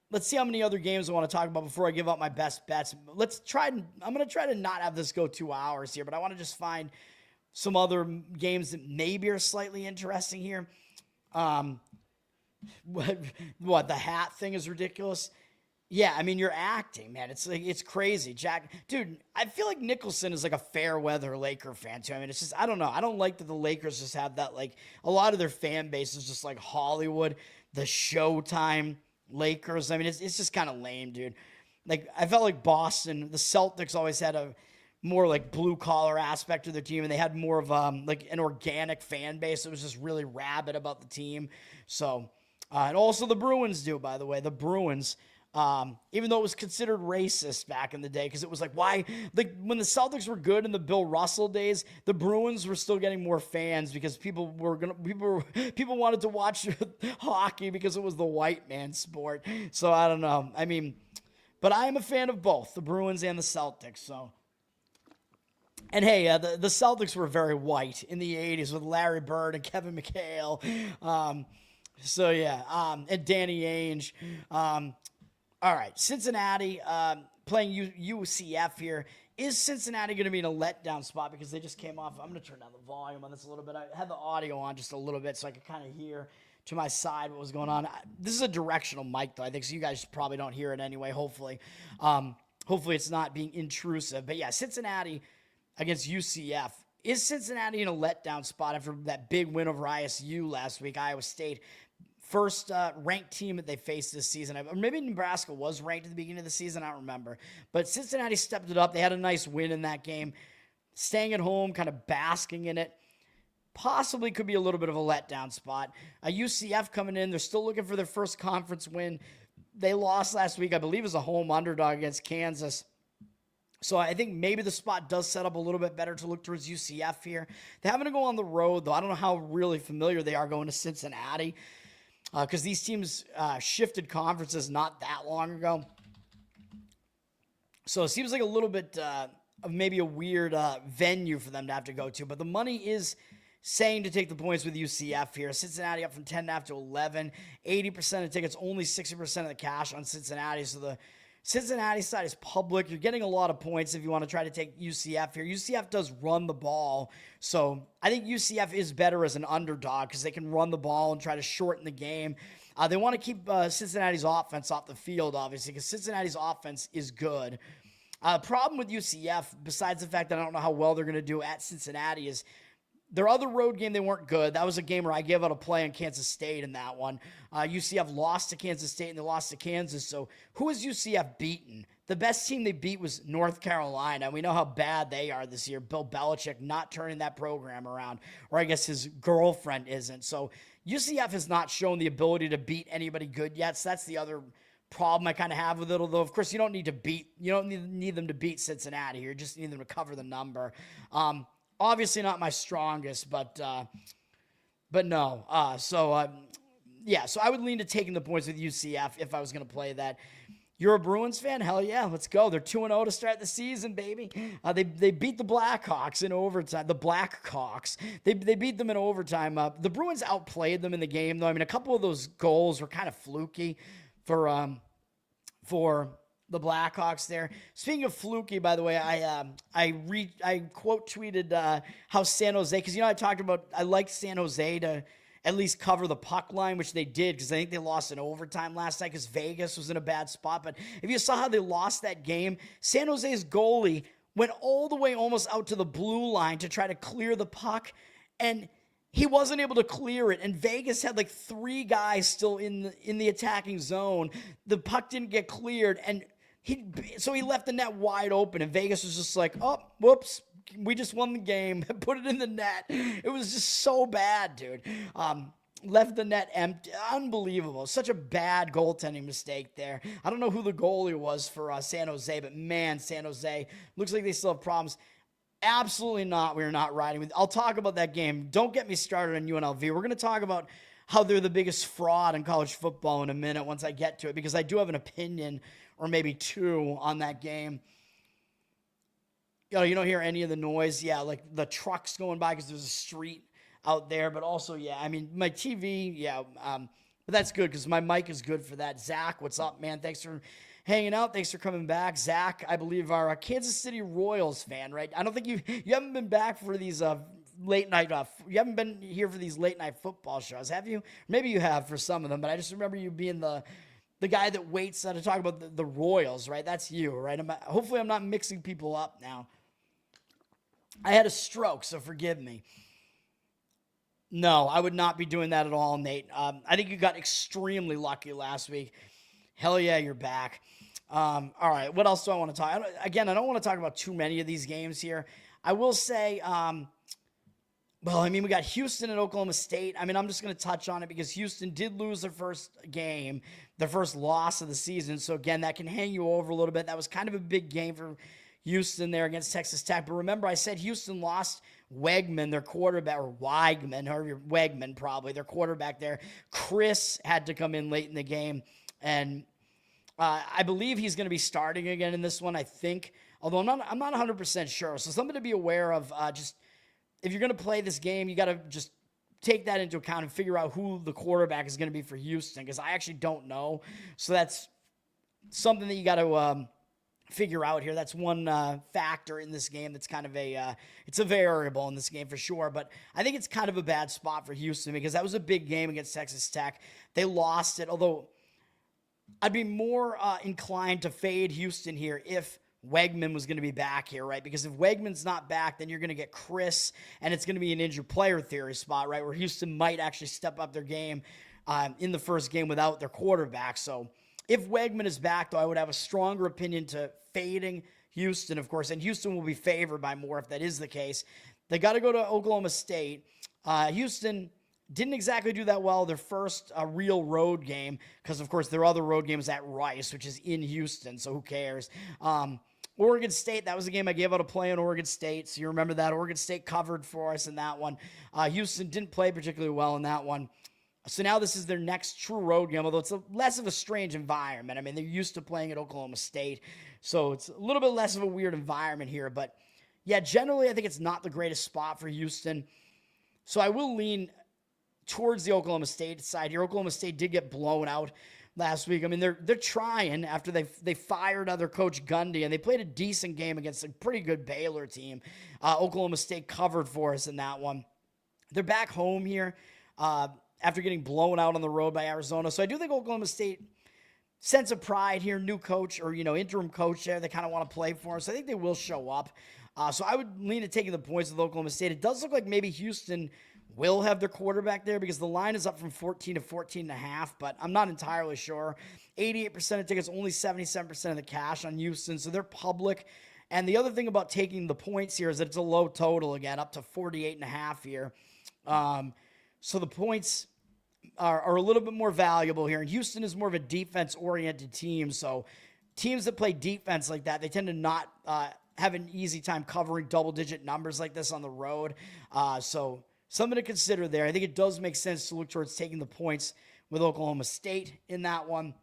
Let's see how many other games I want to talk about before I give out my best bets. I'm going to try to not have this go 2 hours here, but I want to just find some other games that maybe are slightly interesting here. What the hat thing is ridiculous. Yeah, I mean, you're acting, man. It's crazy. Dude, I feel like Nicholson is like a fair weather Laker fan too. I mean, it's just, I don't know. I don't like that the Lakers just have that, like, a lot of their fan base is just like Hollywood, the Showtime Lakers. I mean, it's just kind of lame, dude. Like, I felt like Boston, the Celtics always had a more like blue collar aspect to their team, and they had more of like an organic fan base that was just really rabid about the team. So, and also the Bruins do, by the way, the Bruins. Even though it was considered racist back in the day, because it was like, why? Like when the Celtics were good in the Bill Russell days, the Bruins were still getting more fans because people wanted to watch hockey because it was the white man sport. So I don't know. I mean, but I am a fan of both the Bruins and the Celtics. So, and hey, the Celtics were very white in the '80s with Larry Bird and Kevin McHale. So yeah, and Danny Ainge. All right, Cincinnati playing UCF here Is Cincinnati going to be in a letdown spot because they just came off? I'm going to turn down the volume on this a little bit. I had the audio on just a little bit so I could kind of hear to my side what was going on. This is a directional mic, though, I think, so you guys probably don't hear it anyway, hopefully. Hopefully it's not being intrusive. But, yeah, Cincinnati against UCF. Is Cincinnati in a letdown spot after that big win over ISU last week, Iowa State? First ranked team that they faced this season. Or maybe Nebraska was ranked at the beginning of the season. I don't remember. But Cincinnati stepped it up. They had a nice win in that game. Staying at home, kind of basking in it. Possibly could be a little bit of a letdown spot. UCF coming in. They're still looking for their first conference win. They lost last week, I believe, as a home underdog against Kansas. So I think maybe the spot does set up a little bit better to look towards UCF here. They're having to go on the road, though. I don't know how really familiar they are going to Cincinnati. Because these teams shifted conferences not that long ago. So it seems like a little bit of maybe a weird venue for them to have to go to. But the money is saying to take the points with UCF here. Cincinnati up from 10.5 to 11. 80% of tickets, only 60% of the cash on Cincinnati. So the Cincinnati side is public. You're getting a lot of points if you want to try to take UCF here. UCF does run the ball, so I think UCF is better as an underdog because they can run the ball and try to shorten the game. They want to keep Cincinnati's offense off the field, obviously, because Cincinnati's offense is good. Problem with UCF, besides the fact that I don't know how well they're going to do at Cincinnati, is their other road game, they weren't good. That was a game where I gave out a play on Kansas State in that one. UCF lost to Kansas State and they lost to Kansas. So who has UCF beaten? The best team they beat was North Carolina. We know how bad they are this year. Bill Belichick not turning that program around, or I guess his girlfriend isn't. So UCF has not shown the ability to beat anybody good yet. So that's the other problem I kind of have with it. Although, of course, you don't need them to beat Cincinnati here. You just need them to cover the number. Obviously not my strongest, but no. So I would lean to taking the points with UCF if I was going to play that. You're a Bruins fan? Hell yeah, let's go. They're 2-0 to start the season, baby. They beat the Blackhawks in overtime. The Blackhawks. They beat them in overtime. The Bruins outplayed them in the game, though. I mean, a couple of those goals were kind of fluky for the Blackhawks there. Speaking of fluky, by the way, I quote tweeted how San Jose, because I talked about I liked San Jose to at least cover the puck line, which they did because I think they lost in overtime last night because Vegas was in a bad spot. But if you saw how they lost that game, San Jose's goalie went all the way almost out to the blue line to try to clear the puck, and he wasn't able to clear it, and Vegas had like 3 guys still in the attacking zone. The puck didn't get cleared, and so he left the net wide open, and Vegas was just like, oh, whoops, we just won the game. Put it in the net. It was just so bad, dude. Left the net empty. Unbelievable. Such a bad goaltending mistake there. I don't know who the goalie was for San Jose, but man, San Jose looks like they still have problems. Absolutely not. We're not riding with. I'll talk about that game. Don't get me started on UNLV. We're going to talk about how they're the biggest fraud in college football in a minute once I get to it, because I do have an opinion or maybe 2 on that game. You don't hear any of the noise. Yeah, like the trucks going by because there's a street out there. But also, yeah, I mean, my TV, yeah. But that's good because my mic is good for that. Zach, what's up, man? Thanks for hanging out. Thanks for coming back. Zach, I believe, are a Kansas City Royals fan, right? I don't think you haven't been back for these late night. You haven't been here for these late night football shows, have you? Maybe you have for some of them, but I just remember you being the guy that waits to talk about the Royals, right? That's you, right? Hopefully I'm not mixing people up now. I had a stroke, so forgive me. No, I would not be doing that at all, Nate. I think you got extremely lucky last week. Hell yeah, you're back. All right, what else do I want to talk? Again, I don't want to talk about too many of these games here. I will say, we got Houston and Oklahoma State. I mean, I'm just going to touch on it because Houston did lose their first game, their first loss of the season. So, again, that can hang you over a little bit. That was kind of a big game for Houston there against Texas Tech. But remember, I said Houston lost Wegman, their quarterback, or Weigman, or Wegman probably, their quarterback there. Chris had to come in late in the game, and I believe he's going to be starting again in this one, I think, although I'm not 100% sure. So something to be aware of. Just if you're going to play this game, you got to just take that into account and figure out who the quarterback is going to be for Houston, because I actually don't know. So that's something that you got to figure out here. That's one factor in this game that's kind of it's a variable in this game for sure. But I think it's kind of a bad spot for Houston because that was a big game against Texas Tech. They lost it, although I'd be more inclined to fade Houston here if Wegman was going to be back here, right? Because if Wegman's not back, then you're going to get Chris, and it's going to be an injured player theory spot, right? Where Houston might actually step up their game in the first game without their quarterback. So if Wegman is back, though, I would have a stronger opinion to fading Houston, of course, and Houston will be favored by more if that is the case. They got to go to Oklahoma State. Houston didn't exactly do that well their first real road game because, of course, their other road game is at Rice, which is in Houston, so who cares? Oregon State, that was the game I gave out a play on Oregon State, so you remember that. Oregon State covered for us in that one. Houston didn't play particularly well in that one. So now this is their next true road game, although it's less of a strange environment. I mean, they're used to playing at Oklahoma State, so it's a little bit less of a weird environment here. But, yeah, generally I think it's not the greatest spot for Houston. So I will lean towards the Oklahoma State side here. Oklahoma State did get blown out last week. I mean, they're trying after they fired other coach Gundy, and they played a decent game against a pretty good Baylor team. Oklahoma State covered for us in that one. They're back home here after getting blown out on the road by Arizona. So I do think Oklahoma State, sense of pride here, new coach or, interim coach there, they kind of want to play for him. So I think they will show up. So I would lean to taking the points with Oklahoma State. It does look like maybe Houston will have their quarterback there because the line is up from 14 to 14.5, but I'm not entirely sure. 88% of tickets, only 77% of the cash on Houston, so they're public. And the other thing about taking the points here is that it's a low total again, up to 48.5 here. So the points are a little bit more valuable here. And Houston is more of a defense-oriented team, so teams that play defense like that, they tend to not have an easy time covering double-digit numbers like this on the road. So something to consider there. I think it does make sense to look towards taking the points with Oklahoma State in that one.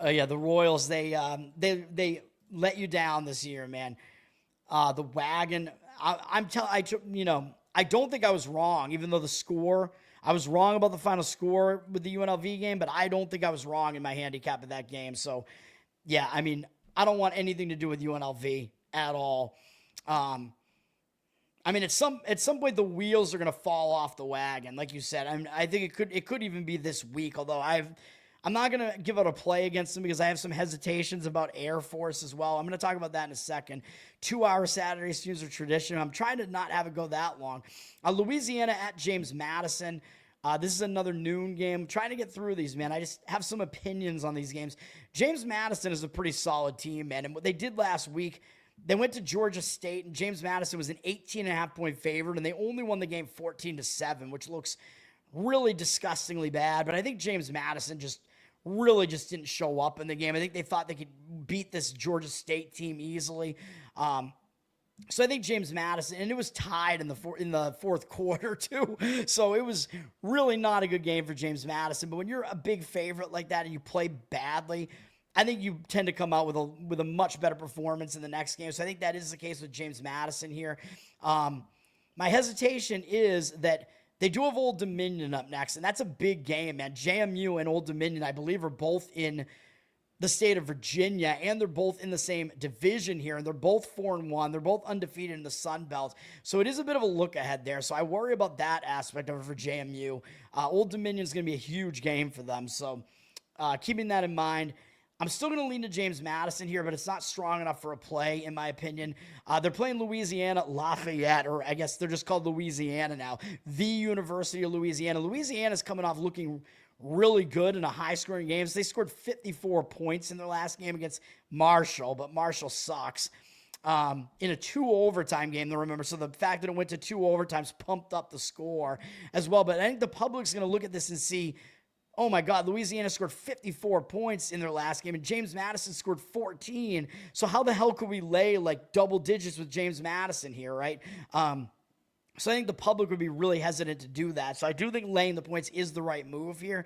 Yeah, the Royals, they let you down this year, man. The wagon, I don't think I was wrong, even though the score, I was wrong about the final score with the UNLV game, but I don't think I was wrong in my handicap of that game. So, yeah, I mean, I don't want anything to do with UNLV at all. I mean, at some point the wheels are going to fall off the wagon, like you said. I think it could even be this week. Although I'm not going to give out a play against them because I have some hesitations about Air Force as well. I'm going to talk about that in a second. 2-hour Saturday seems a tradition. I'm trying to not have it go that long. Louisiana at James Madison. This is another noon game. I'm trying to get through these, man. I just have some opinions on these games. James Madison is a pretty solid team, man. And what they did last week, they went to Georgia State, and James Madison was an 18.5-point favorite, and they only won the game 14-7, which looks really disgustingly bad. But I think James Madison just didn't show up in the game. I think they thought they could beat this Georgia State team easily. So I think James Madison, and it was tied in the fourth quarter too. So it was really not a good game for James Madison. But when you're a big favorite like that and you play badly, I think you tend to come out with a much better performance in the next game. So I think that is the case with James Madison here. My hesitation is that they do have Old Dominion up next, and that's a big game, man. JMU and Old Dominion, I believe, are both in the state of Virginia, and they're both in the same division here, and they're both 4-1. They're both undefeated in the Sun Belt. So it is a bit of a look ahead there. So I worry about that aspect of it for JMU. Old Dominion is going to be a huge game for them. So keeping that in mind, I'm still going to lean to James Madison here, but it's not strong enough for a play, in my opinion. They're playing Louisiana Lafayette, or I guess they're just called Louisiana now. The University of Louisiana. Louisiana's coming off looking really good in a high-scoring game. So they scored 54 points in their last game against Marshall, but Marshall sucks. In a 2-overtime game, to remember. So the fact that it went to 2 overtimes pumped up the score as well. But I think the public's going to look at this and see, oh my God, Louisiana scored 54 points in their last game, and James Madison scored 14. So how the hell could we lay like double digits with James Madison here, right? So I think the public would be really hesitant to do that. So I do think laying the points is the right move here.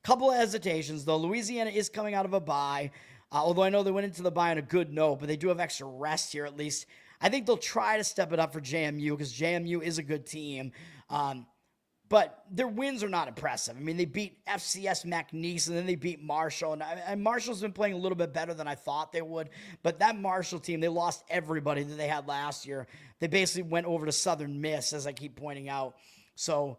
Couple of hesitations, though. Louisiana is coming out of a bye, although I know they went into the bye on a good note, but they do have extra rest here at least. I think they'll try to step it up for JMU because JMU is a good team. But their wins are not impressive. I mean, they beat FCS McNeese, and then they beat Marshall. And Marshall's been playing a little bit better than I thought they would. But that Marshall team, they lost everybody that they had last year. They basically went over to Southern Miss, as I keep pointing out. So,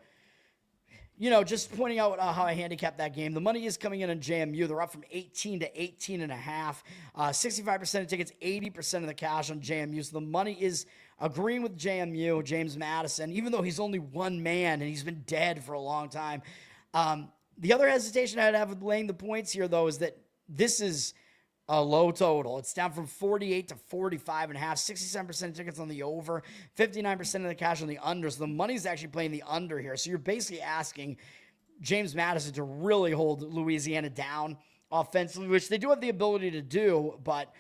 just pointing out how I handicapped that game. The money is coming in on JMU. They're up from 18 to 18.5. 65% of tickets, 80% of the cash on JMU. So the money is agreeing with JMU, James Madison, even though he's only one man and he's been dead for a long time. The other hesitation I'd have with laying the points here, though, is that this is a low total. It's down from 48 to 45.5. 67% of tickets on the over, 59% of the cash on the under. So the money's actually playing the under here. So you're basically asking James Madison to really hold Louisiana down offensively, which they do have the ability to do, but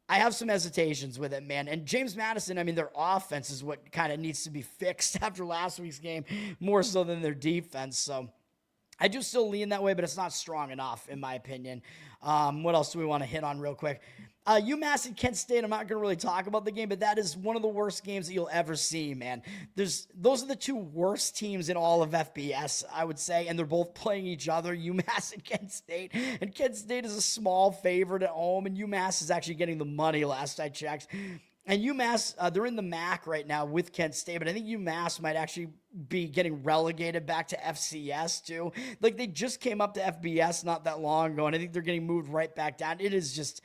I have some hesitations with it, man. And James Madison, I mean, their offense is what kind of needs to be fixed after last week's game, more so than their defense. So I do still lean that way, but it's not strong enough, in my opinion. What else do we want to hit on real quick? UMass and Kent State, I'm not going to really talk about the game, but that is one of the worst games that you'll ever see, man. Those are the two worst teams in all of FBS, I would say, and they're both playing each other, UMass and Kent State. And Kent State is a small favorite at home, and UMass is actually getting the money last I checked. And UMass, they're in the MAC right now with Kent State, but I think UMass might actually be getting relegated back to FCS too. Like, they just came up to FBS not that long ago, and I think they're getting moved right back down. It is just,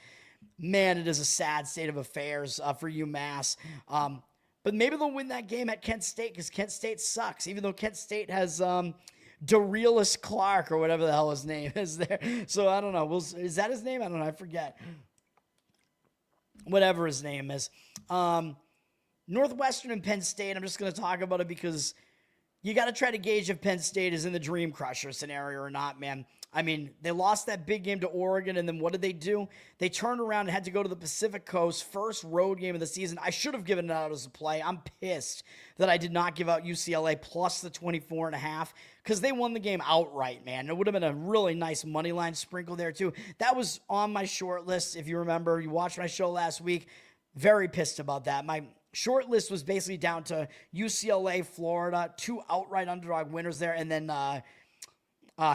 man, it is a sad state of affairs for UMass. But maybe they'll win that game at Kent State because Kent State sucks, even though Kent State has Dorelis Clark or whatever the hell his name is there. So I don't know. Is that his name? I don't know. I forget. Whatever his name is. Northwestern and Penn State, I'm just going to talk about it because you got to try to gauge if Penn State is in the Dream Crusher scenario or not, man. I mean, they lost that big game to Oregon, and then what did they do? They turned around and had to go to the Pacific Coast, first road game of the season. I should have given it out as a play. I'm pissed that I did not give out UCLA plus the 24.5 because they won the game outright, man. It would have been a really nice money line sprinkle there, too. That was on my short list, if you remember. You watched my show last week. Very pissed about that. My short list was basically down to UCLA, Florida, two outright underdog winners there, and then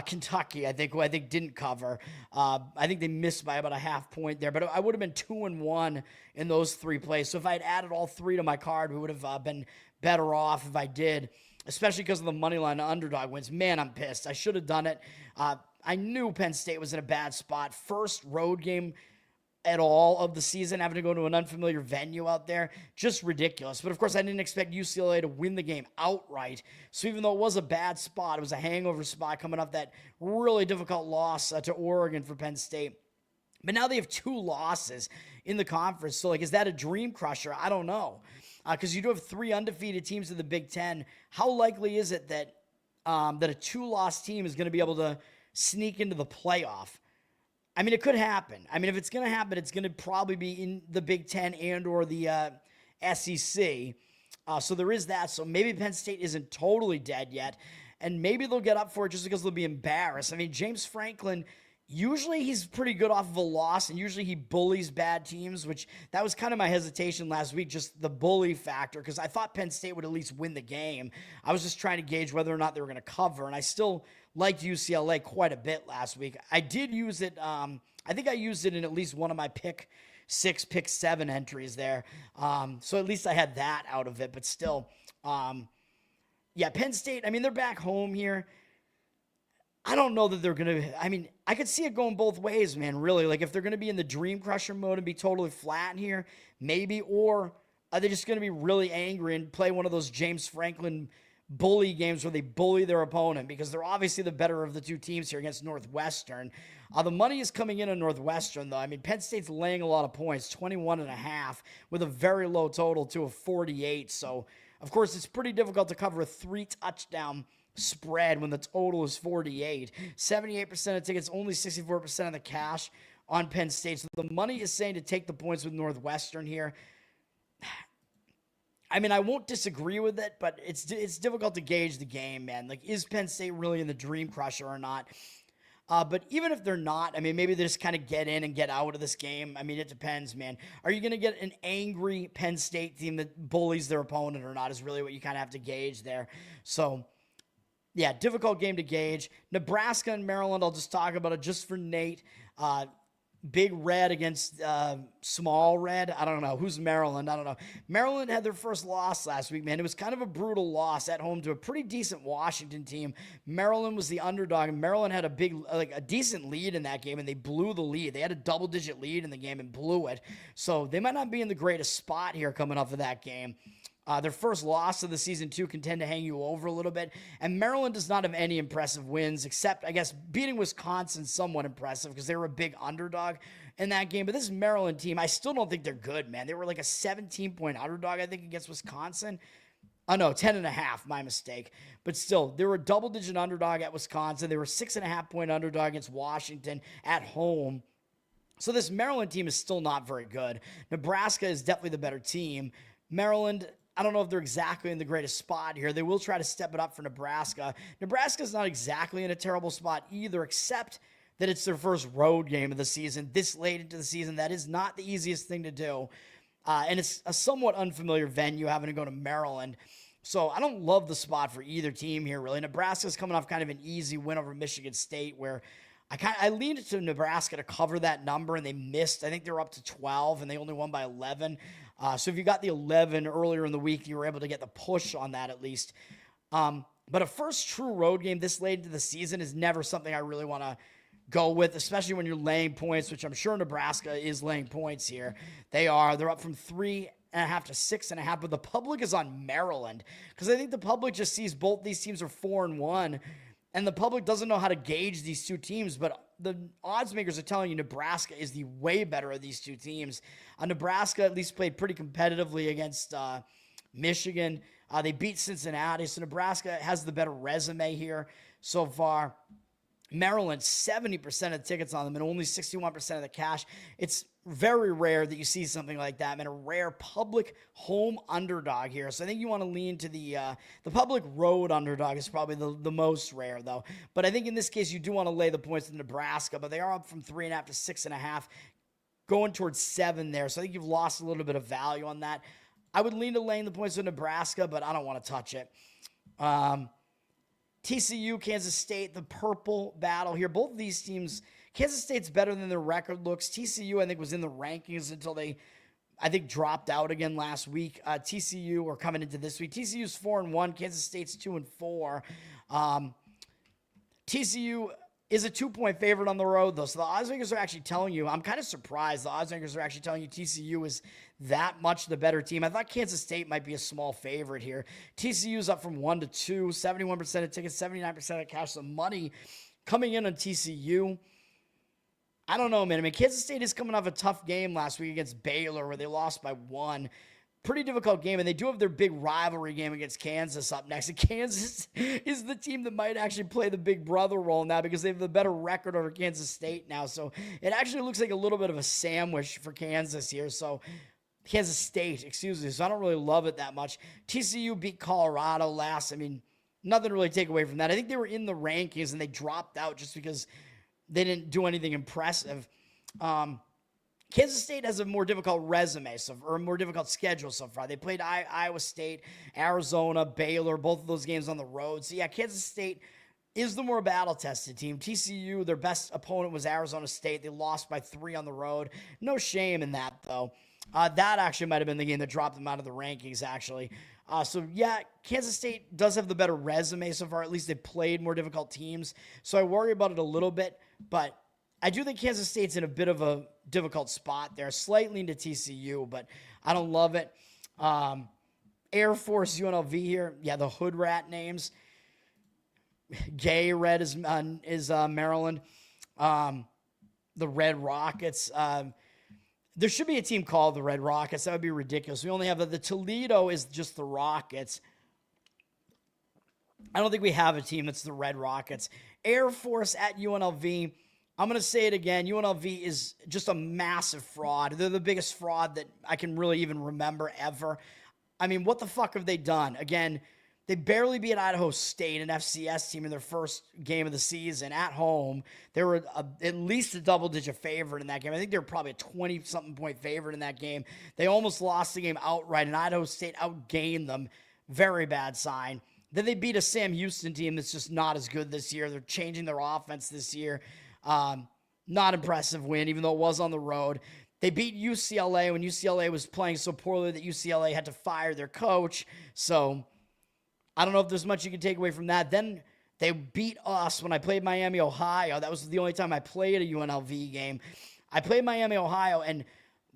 Kentucky, I think, who I think didn't cover. I think they missed by about a half point there, but I would have been 2-1 in those three plays. So if I had added all three to my card, we would have been better off if I did, especially because of the money line underdog wins. Man, I'm pissed. I should have done it. I knew Penn State was in a bad spot. First road game at all of the season, having to go to an unfamiliar venue out there, just ridiculous. But of course, I didn't expect UCLA to win the game outright. So even though it was a bad spot, it was a hangover spot coming off that really difficult loss to Oregon for Penn State. But now they have two losses in the conference. So, is that a dream crusher? I don't know. Because you do have three undefeated teams in the Big Ten. How likely is it that that a two-loss team is going to be able to sneak into the playoff? I mean, it could happen. I mean, if it's going to happen, it's going to probably be in the Big Ten and or the SEC. So there is that. So maybe Penn State isn't totally dead yet. And maybe they'll get up for it just because they'll be embarrassed. I mean, James Franklin, usually he's pretty good off of a loss, and usually he bullies bad teams, which that was kind of my hesitation last week, just the bully factor, because I thought Penn State would at least win the game. I was just trying to gauge whether or not they were going to cover, and I still liked UCLA quite a bit last week. I did use it. I think I used it in at least one of my pick 6, pick 7 entries there. So at least I had that out of it, but still, yeah, Penn State, I mean, they're back home here. I don't know that they're going to, I mean, I could see it going both ways, man, really. If they're going to be in the Dream Crusher mode and be totally flat here, maybe, or are they just going to be really angry and play one of those James Franklin bully games where they bully their opponent, because they're obviously the better of the two teams here against Northwestern. The money is coming in on Northwestern, though. I mean, Penn State's laying a lot of points, 21.5, with a very low total to a 48. So, of course, it's pretty difficult to cover a 3-touchdown spread when the total is 48. 78% of tickets, only 64% of the cash on Penn State. So the money is saying to take the points with Northwestern here. I mean, I won't disagree with it, but it's difficult to gauge the game, man. Is Penn State really in the Dream Crusher or not? But even if they're not, I mean, maybe they just kind of get in and get out of this game. I mean, it depends, man. Are you going to get an angry Penn State team that bullies their opponent or not is really what you kind of have to gauge there. So Yeah, difficult game to gauge. Nebraska and Maryland, I'll just talk about it just for Nate. Big Red against small Red. I don't know. Who's Maryland? I don't know. Maryland had their first loss last week, man. It was kind of a brutal loss at home to a pretty decent Washington team. Maryland was the underdog, and Maryland had a decent lead in that game, and they blew the lead. They had a double-digit lead in the game and blew it. So they might not be in the greatest spot here coming off of that game. Their first loss of the season, too, can tend to hang you over a little bit. And Maryland does not have any impressive wins, except, I guess, beating Wisconsin somewhat impressive because they were a big underdog in that game. But this Maryland team, I still don't think they're good, man. They were like a 17-point underdog, I think, against Wisconsin. Oh, no, 10.5, my mistake. But still, they were a double-digit underdog at Wisconsin. They were a 6.5-point underdog against Washington at home. So this Maryland team is still not very good. Nebraska is definitely the better team. Maryland, I don't know if they're exactly in the greatest spot here. They will try to step it up for Nebraska. Nebraska's not exactly in a terrible spot either, except that it's their first road game of the season this late into the season. That is not the easiest thing to do. And it's a somewhat unfamiliar venue having to go to Maryland. So I don't love the spot for either team here, really. Nebraska's coming off kind of an easy win over Michigan State, where I leaned to Nebraska to cover that number, and they missed. I think they were up to 12, and they only won by 11. So if you got the 11 earlier in the week, you were able to get the push on that at least. But a first true road game this late into the season is never something I really want to go with, especially when you're laying points, which I'm sure Nebraska is laying points here. They are. They're up from 3.5 to 6.5, but the public is on Maryland because I think the public just sees both these teams are 4-1. And the public doesn't know how to gauge these two teams, but the odds makers are telling you Nebraska is the way better of these two teams. Nebraska at least played pretty competitively against Michigan. They beat Cincinnati, so Nebraska has the better resume here so far. Maryland, 70% of the tickets on them and only 61% of the cash. It's very rare that you see something like that, man. A rare public home underdog here. So I think you want to lean to the public road underdog is probably the most rare, though. But I think in this case, you do want to lay the points in Nebraska, but they are up from 3.5 to 6.5, going towards 7 there. So I think you've lost a little bit of value on that. I would lean to laying the points in Nebraska, but I don't want to touch it. TCU, Kansas State, the purple battle here. Both of these teams, Kansas State's better than their record looks. TCU, I think, was in the rankings until they, I think, dropped out again last week. TCU, or coming into this week, TCU's 4-1. Kansas State's 2-4. TCU is a 2-point favorite on the road, though. So the odds makers are actually telling you, I'm kind of surprised the odds makers are actually telling you TCU is that much the better team. I thought Kansas State might be a small favorite here. TCU's up from 1 to 2, 71% of tickets, 79% of cash. Some money coming in on TCU. I don't know, man. I mean, Kansas State is coming off a tough game last week against Baylor where they lost by 1. Pretty difficult game, and they do have their big rivalry game against Kansas up next. And Kansas is the team that might actually play the big brother role now because they have the better record over Kansas State now. So it actually looks like a little bit of a sandwich for Kansas here. So Kansas State, excuse me. So I don't really love it that much. TCU beat Colorado last. I mean, nothing to really take away from that. I think they were in the rankings, and they dropped out just because they didn't do anything impressive. Kansas State has a more difficult resume, or a more difficult schedule so far. They played Iowa State, Arizona, Baylor, both of those games on the road. So, yeah, Kansas State is the more battle-tested team. TCU, their best opponent was Arizona State. They lost by 3 on the road. No shame in that, though. That actually might have been the game that dropped them out of the rankings, actually. So, yeah, Kansas State does have the better resume so far. At least they played more difficult teams. So I worry about it a little bit, but I do think Kansas State's in a bit of a difficult spot there. Slightly into TCU, but I don't love it. Air Force UNLV here. Yeah, the hood rat names. Gay Red is Maryland. The Red Rockets. There should be a team called the Red Rockets. That would be ridiculous. We only have the Toledo is just the Rockets. I don't think we have a team that's the Red Rockets. Air Force at UNLV. I'm going to say it again. UNLV is just a massive fraud. They're the biggest fraud that I can really even remember ever. I mean, what the fuck have they done? Again, they barely beat Idaho State, an FCS team, in their first game of the season at home. They were at least a double-digit favorite in that game. I think they were probably a 20-something point favorite in that game. They almost lost the game outright, and Idaho State outgained them. Very bad sign. Then they beat a Sam Houston team that's just not as good this year. They're changing their offense this year. Not impressive win, even though it was on the road. They beat UCLA when UCLA was playing so poorly that UCLA had to fire their coach. So I don't know if there's much you can take away from that. Then they beat us when I played Miami, Ohio. That was the only time I played a UNLV game. I played Miami, Ohio, and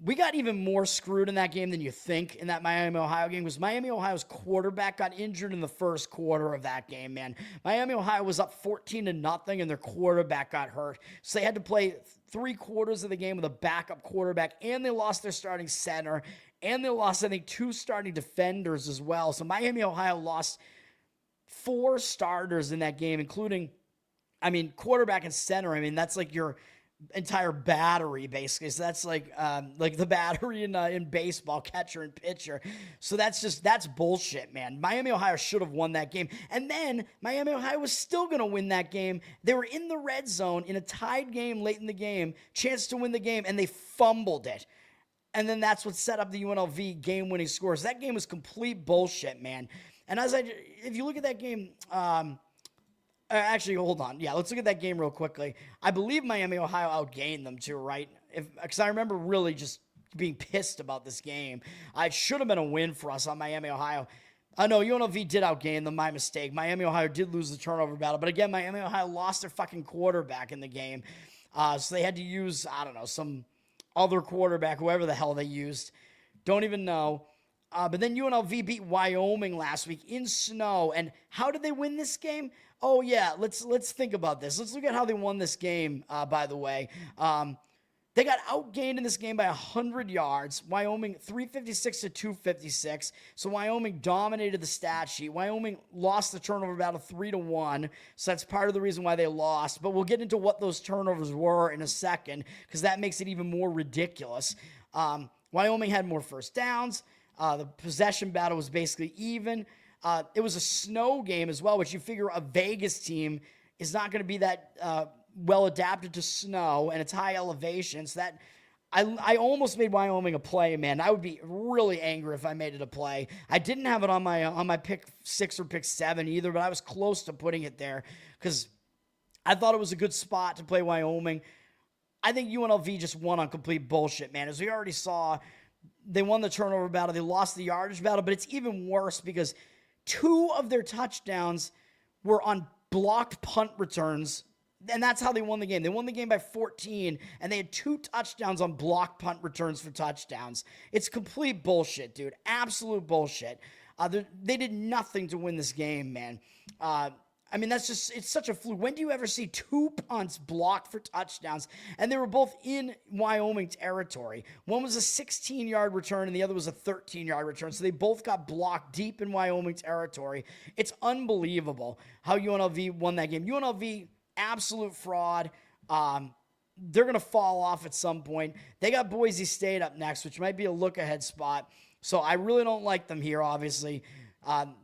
we got even more screwed in that game than you think in that Miami, Ohio game, because Miami, Ohio's quarterback got injured in the first quarter of that game, man. Miami, Ohio was up 14-0, and their quarterback got hurt. So they had to play 3 quarters of the game with a backup quarterback, and they lost their starting center, and they lost, I think, 2 starting defenders as well. So Miami, Ohio lost 4 starters in that game, including, quarterback and center. That's like your entire battery, basically. So that's like the battery in baseball, catcher and pitcher. So that's bullshit, man. Miami, Ohio should have won that game. And then Miami, Ohio was still going to win that game. They were in the red zone in a tied game late in the game, chance to win the game, and they fumbled it. And then that's what set up the UNLV game-winning scores. That game was complete bullshit, man. And if you look at that game, actually, hold on. Yeah, let's look at that game real quickly. I believe Miami, Ohio outgained them too, right? Because I remember really just being pissed about this game. It should have been a win for us on Miami, Ohio. No, UNLV did outgain them, my mistake. Miami, Ohio did lose the turnover battle. But again, Miami, Ohio lost their fucking quarterback in the game. So they had to use, some other quarterback, whoever the hell they used. Don't even know. But then UNLV beat Wyoming last week in snow. And how did they win this game? Oh, yeah, let's think about this. Let's look at how they won this game, by the way. They got outgained in this game by 100 yards. Wyoming, 356 to 256. So Wyoming dominated the stat sheet. Wyoming lost the turnover battle 3-1. So that's part of the reason why they lost. But we'll get into what those turnovers were in a second, because that makes it even more ridiculous. Wyoming had more first downs. The possession battle was basically even. It was a snow game as well, which you figure a Vegas team is not going to be that well adapted to snow, and it's high elevation. So that I almost made Wyoming a play, man. I would be really angry if I made it a play. I didn't have it on my pick 6 or pick 7 either, but I was close to putting it there because I thought it was a good spot to play Wyoming. I think UNLV just won on complete bullshit, man. As we already saw, they won the turnover battle. They lost the yardage battle, but it's even worse because 2 of their touchdowns were on blocked punt returns, and that's how they won the game. They won the game by 14, and they had 2 touchdowns on blocked punt returns for touchdowns. It's complete bullshit, dude. Absolute bullshit. They did nothing to win this game, man. It's such a fluke. When do you ever see 2 punts blocked for touchdowns? And they were both in Wyoming territory. One was a 16-yard return, and the other was a 13-yard return. So they both got blocked deep in Wyoming territory. It's unbelievable how UNLV won that game. UNLV, absolute fraud. They're going to fall off at some point. They got Boise State up next, which might be a look-ahead spot. So I really don't like them here, obviously.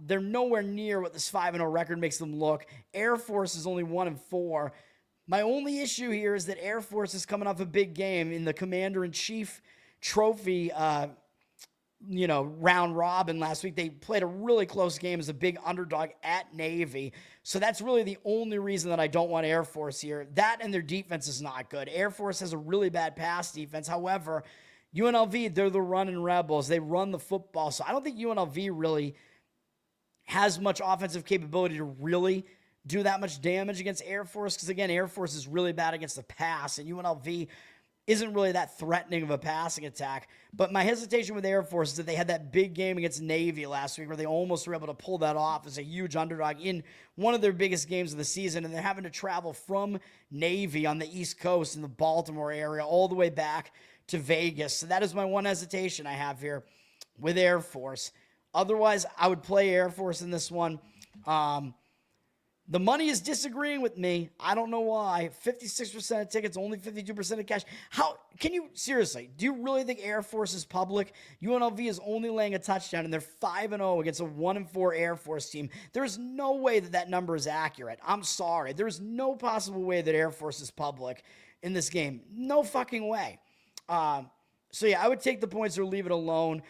They're nowhere near what this 5-0 record makes them look. Air Force is only 1-4. My only issue here is that Air Force is coming off a big game in the Commander-in-Chief Trophy, round robin last week. They played a really close game as a big underdog at Navy. So that's really the only reason that I don't want Air Force here. That and their defense is not good. Air Force has a really bad pass defense. However, UNLV, they're the running rebels. They run the football. So I don't think UNLV really has much offensive capability to really do that much damage against Air Force, because, again, Air Force is really bad against the pass, and UNLV isn't really that threatening of a passing attack. But my hesitation with Air Force is that they had that big game against Navy last week where they almost were able to pull that off as a huge underdog in one of their biggest games of the season, and they're having to travel from Navy on the East Coast in the Baltimore area all the way back to Vegas. So that is my one hesitation I have here with Air Force. Otherwise, I would play Air Force in this one. The money is disagreeing with me. I don't know why. 56% of tickets, only 52% of cash. How can you, seriously, do you really think Air Force is public? UNLV is only laying a touchdown, and they're 5-0 against a 1-4 Air Force team. There's no way that that number is accurate. I'm sorry. There's no possible way that Air Force is public in this game. No fucking way. So, yeah, I would take the points or leave it alone.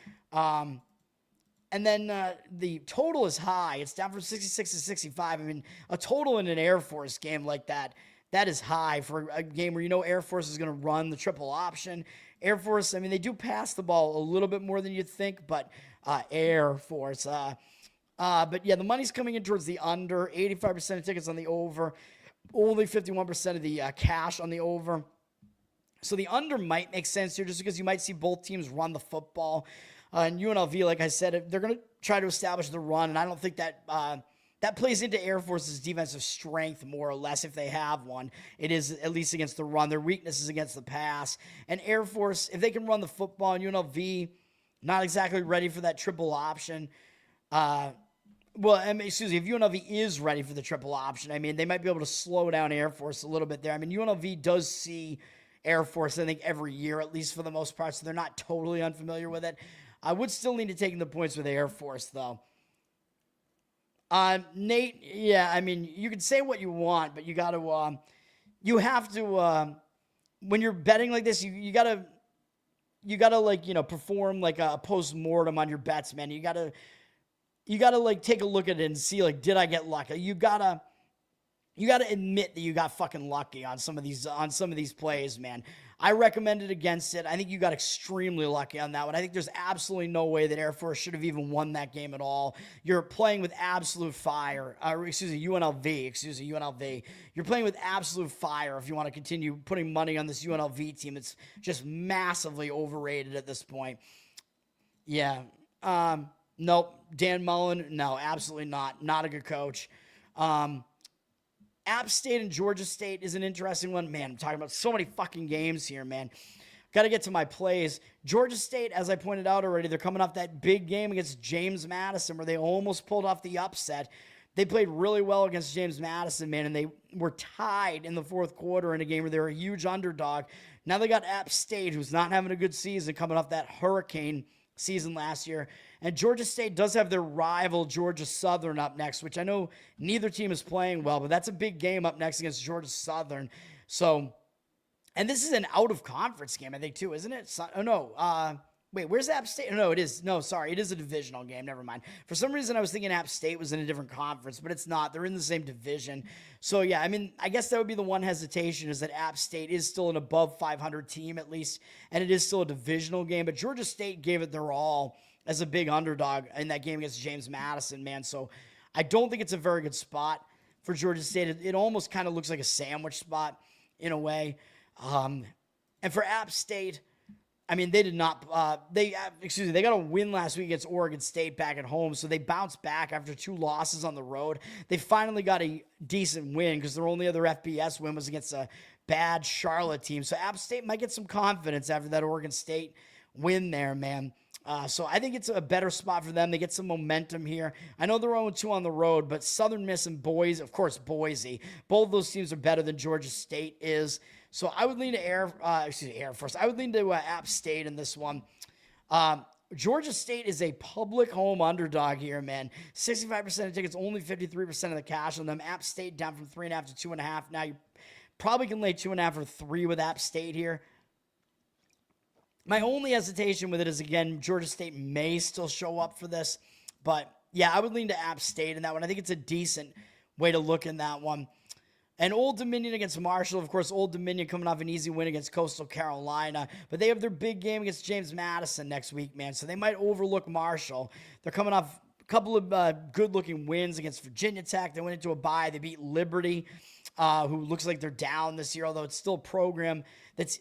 And then the total is high. It's down from 66 to 65. I mean, a total in an Air Force game like that is high for a game where you know Air Force is going to run the triple option. Air Force, I mean, they do pass the ball a little bit more than you'd think, but Air Force. But yeah, the money's coming in towards the under. 85% of tickets on the over. Only 51% of the cash on the over. So the under might make sense here just because you might see both teams run the football. And UNLV, like I said, they're going to try to establish the run, and I don't think that that plays into Air Force's defensive strength more or less if they have one. It is at least against the run. Their weakness is against the pass. And Air Force, if they can run the football, and UNLV, not exactly ready for that triple option. If UNLV is ready for the triple option, I mean, they might be able to slow down Air Force a little bit there. I mean, UNLV does see Air Force, I think, every year, at least for the most part, so they're not totally unfamiliar with it. I would still need to take the points with Air Force, though. Nate, yeah, I mean, you can say what you want, but you got to, you have to, when you're betting like this, you got to like, perform like a post-mortem on your bets, man. You got to like take a look at it and see, like, did I get lucky? You got to admit that you got fucking lucky on some of these plays, man. I recommended against it. I think you got extremely lucky on that one. I think there's absolutely no way that Air Force should have even won that game at all. You're playing with absolute fire. UNLV. You're playing with absolute fire if you want to continue putting money on this UNLV team. It's just massively overrated at this point. Yeah. Nope. Dan Mullen, no, absolutely not. Not a good coach. App State and Georgia State is an interesting one. Man, I'm talking about so many fucking games here, man. Got to get to my plays. Georgia State, as I pointed out already, they're coming off that big game against James Madison where they almost pulled off the upset. They played really well against James Madison, man, and they were tied in the fourth quarter in a game where they were a huge underdog. Now they got App State, who's not having a good season, coming off that hurricane season last year. And Georgia State does have their rival Georgia Southern up next, which I know neither team is playing well, but that's a big game up next against Georgia Southern. So, and this is an out-of-conference game, I think, too, isn't it? Wait, where's App State? No, it is. No, sorry, it is a divisional game. Never mind. For some reason, I was thinking App State was in a different conference, but it's not. They're in the same division. So, yeah, I mean, I guess that would be the one hesitation is that App State is still an above 500 team, at least, and it is still a divisional game. But Georgia State gave it their all as a big underdog in that game against James Madison, man. So, I don't think it's a very good spot for Georgia State. It almost kind of looks like a sandwich spot in a way. And for App State, I mean, they did not, they got a win last week against Oregon State back at home, so they bounced back after 2 losses on the road. They finally got a decent win because their only other FBS win was against a bad Charlotte team. So App State might get some confidence after that Oregon State win there, man. So I think it's a better spot for them. They get some momentum here. I know they're 0-2 on the road, but Southern Miss and Boise, of course, Boise, both of those teams are better than Georgia State is. So I would lean to Air Force. I would lean to App State in this one. Georgia State is a public home underdog here, man. 65% of tickets, only 53% of the cash on them. App State down from 3.5 to 2.5. Now you probably can lay 2.5 or 3 with App State here. My only hesitation with it is, again, Georgia State may still show up for this. But, yeah, I would lean to App State in that one. I think it's a decent way to look in that one. And Old Dominion against Marshall. Of course, Old Dominion coming off an easy win against Coastal Carolina. But they have their big game against James Madison next week, man. So they might overlook Marshall. They're coming off a couple of good-looking wins against Virginia Tech. They went into a bye. They beat Liberty, who looks like they're down this year, although it's still a program that's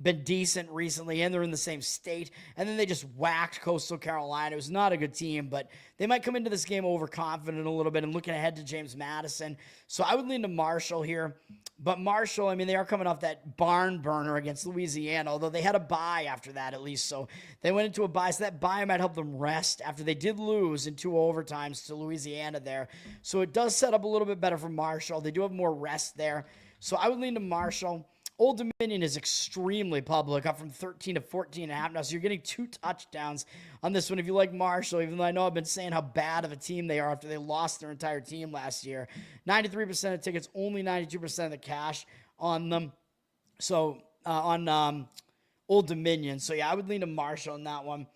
been decent recently, and they're in the same state. And then they just whacked Coastal Carolina. It was not a good team, but they might come into this game overconfident a little bit and looking ahead to James Madison. So I would lean to Marshall here. But Marshall, I mean, they are coming off that barn burner against Louisiana, although they had a bye after that at least. So they went into a bye. So that bye might help them rest after they did lose in 2 overtimes to Louisiana there. So it does set up a little bit better for Marshall. They do have more rest there. So I would lean to Marshall. Old Dominion is extremely public, up from 13 to 14.5 now. So you're getting 2 touchdowns on this one if you like Marshall, even though I know I've been saying how bad of a team they are after they lost their entire team last year. 93% of tickets, only 92% of the cash on them. So on Old Dominion. So yeah, I would lean to Marshall on that one.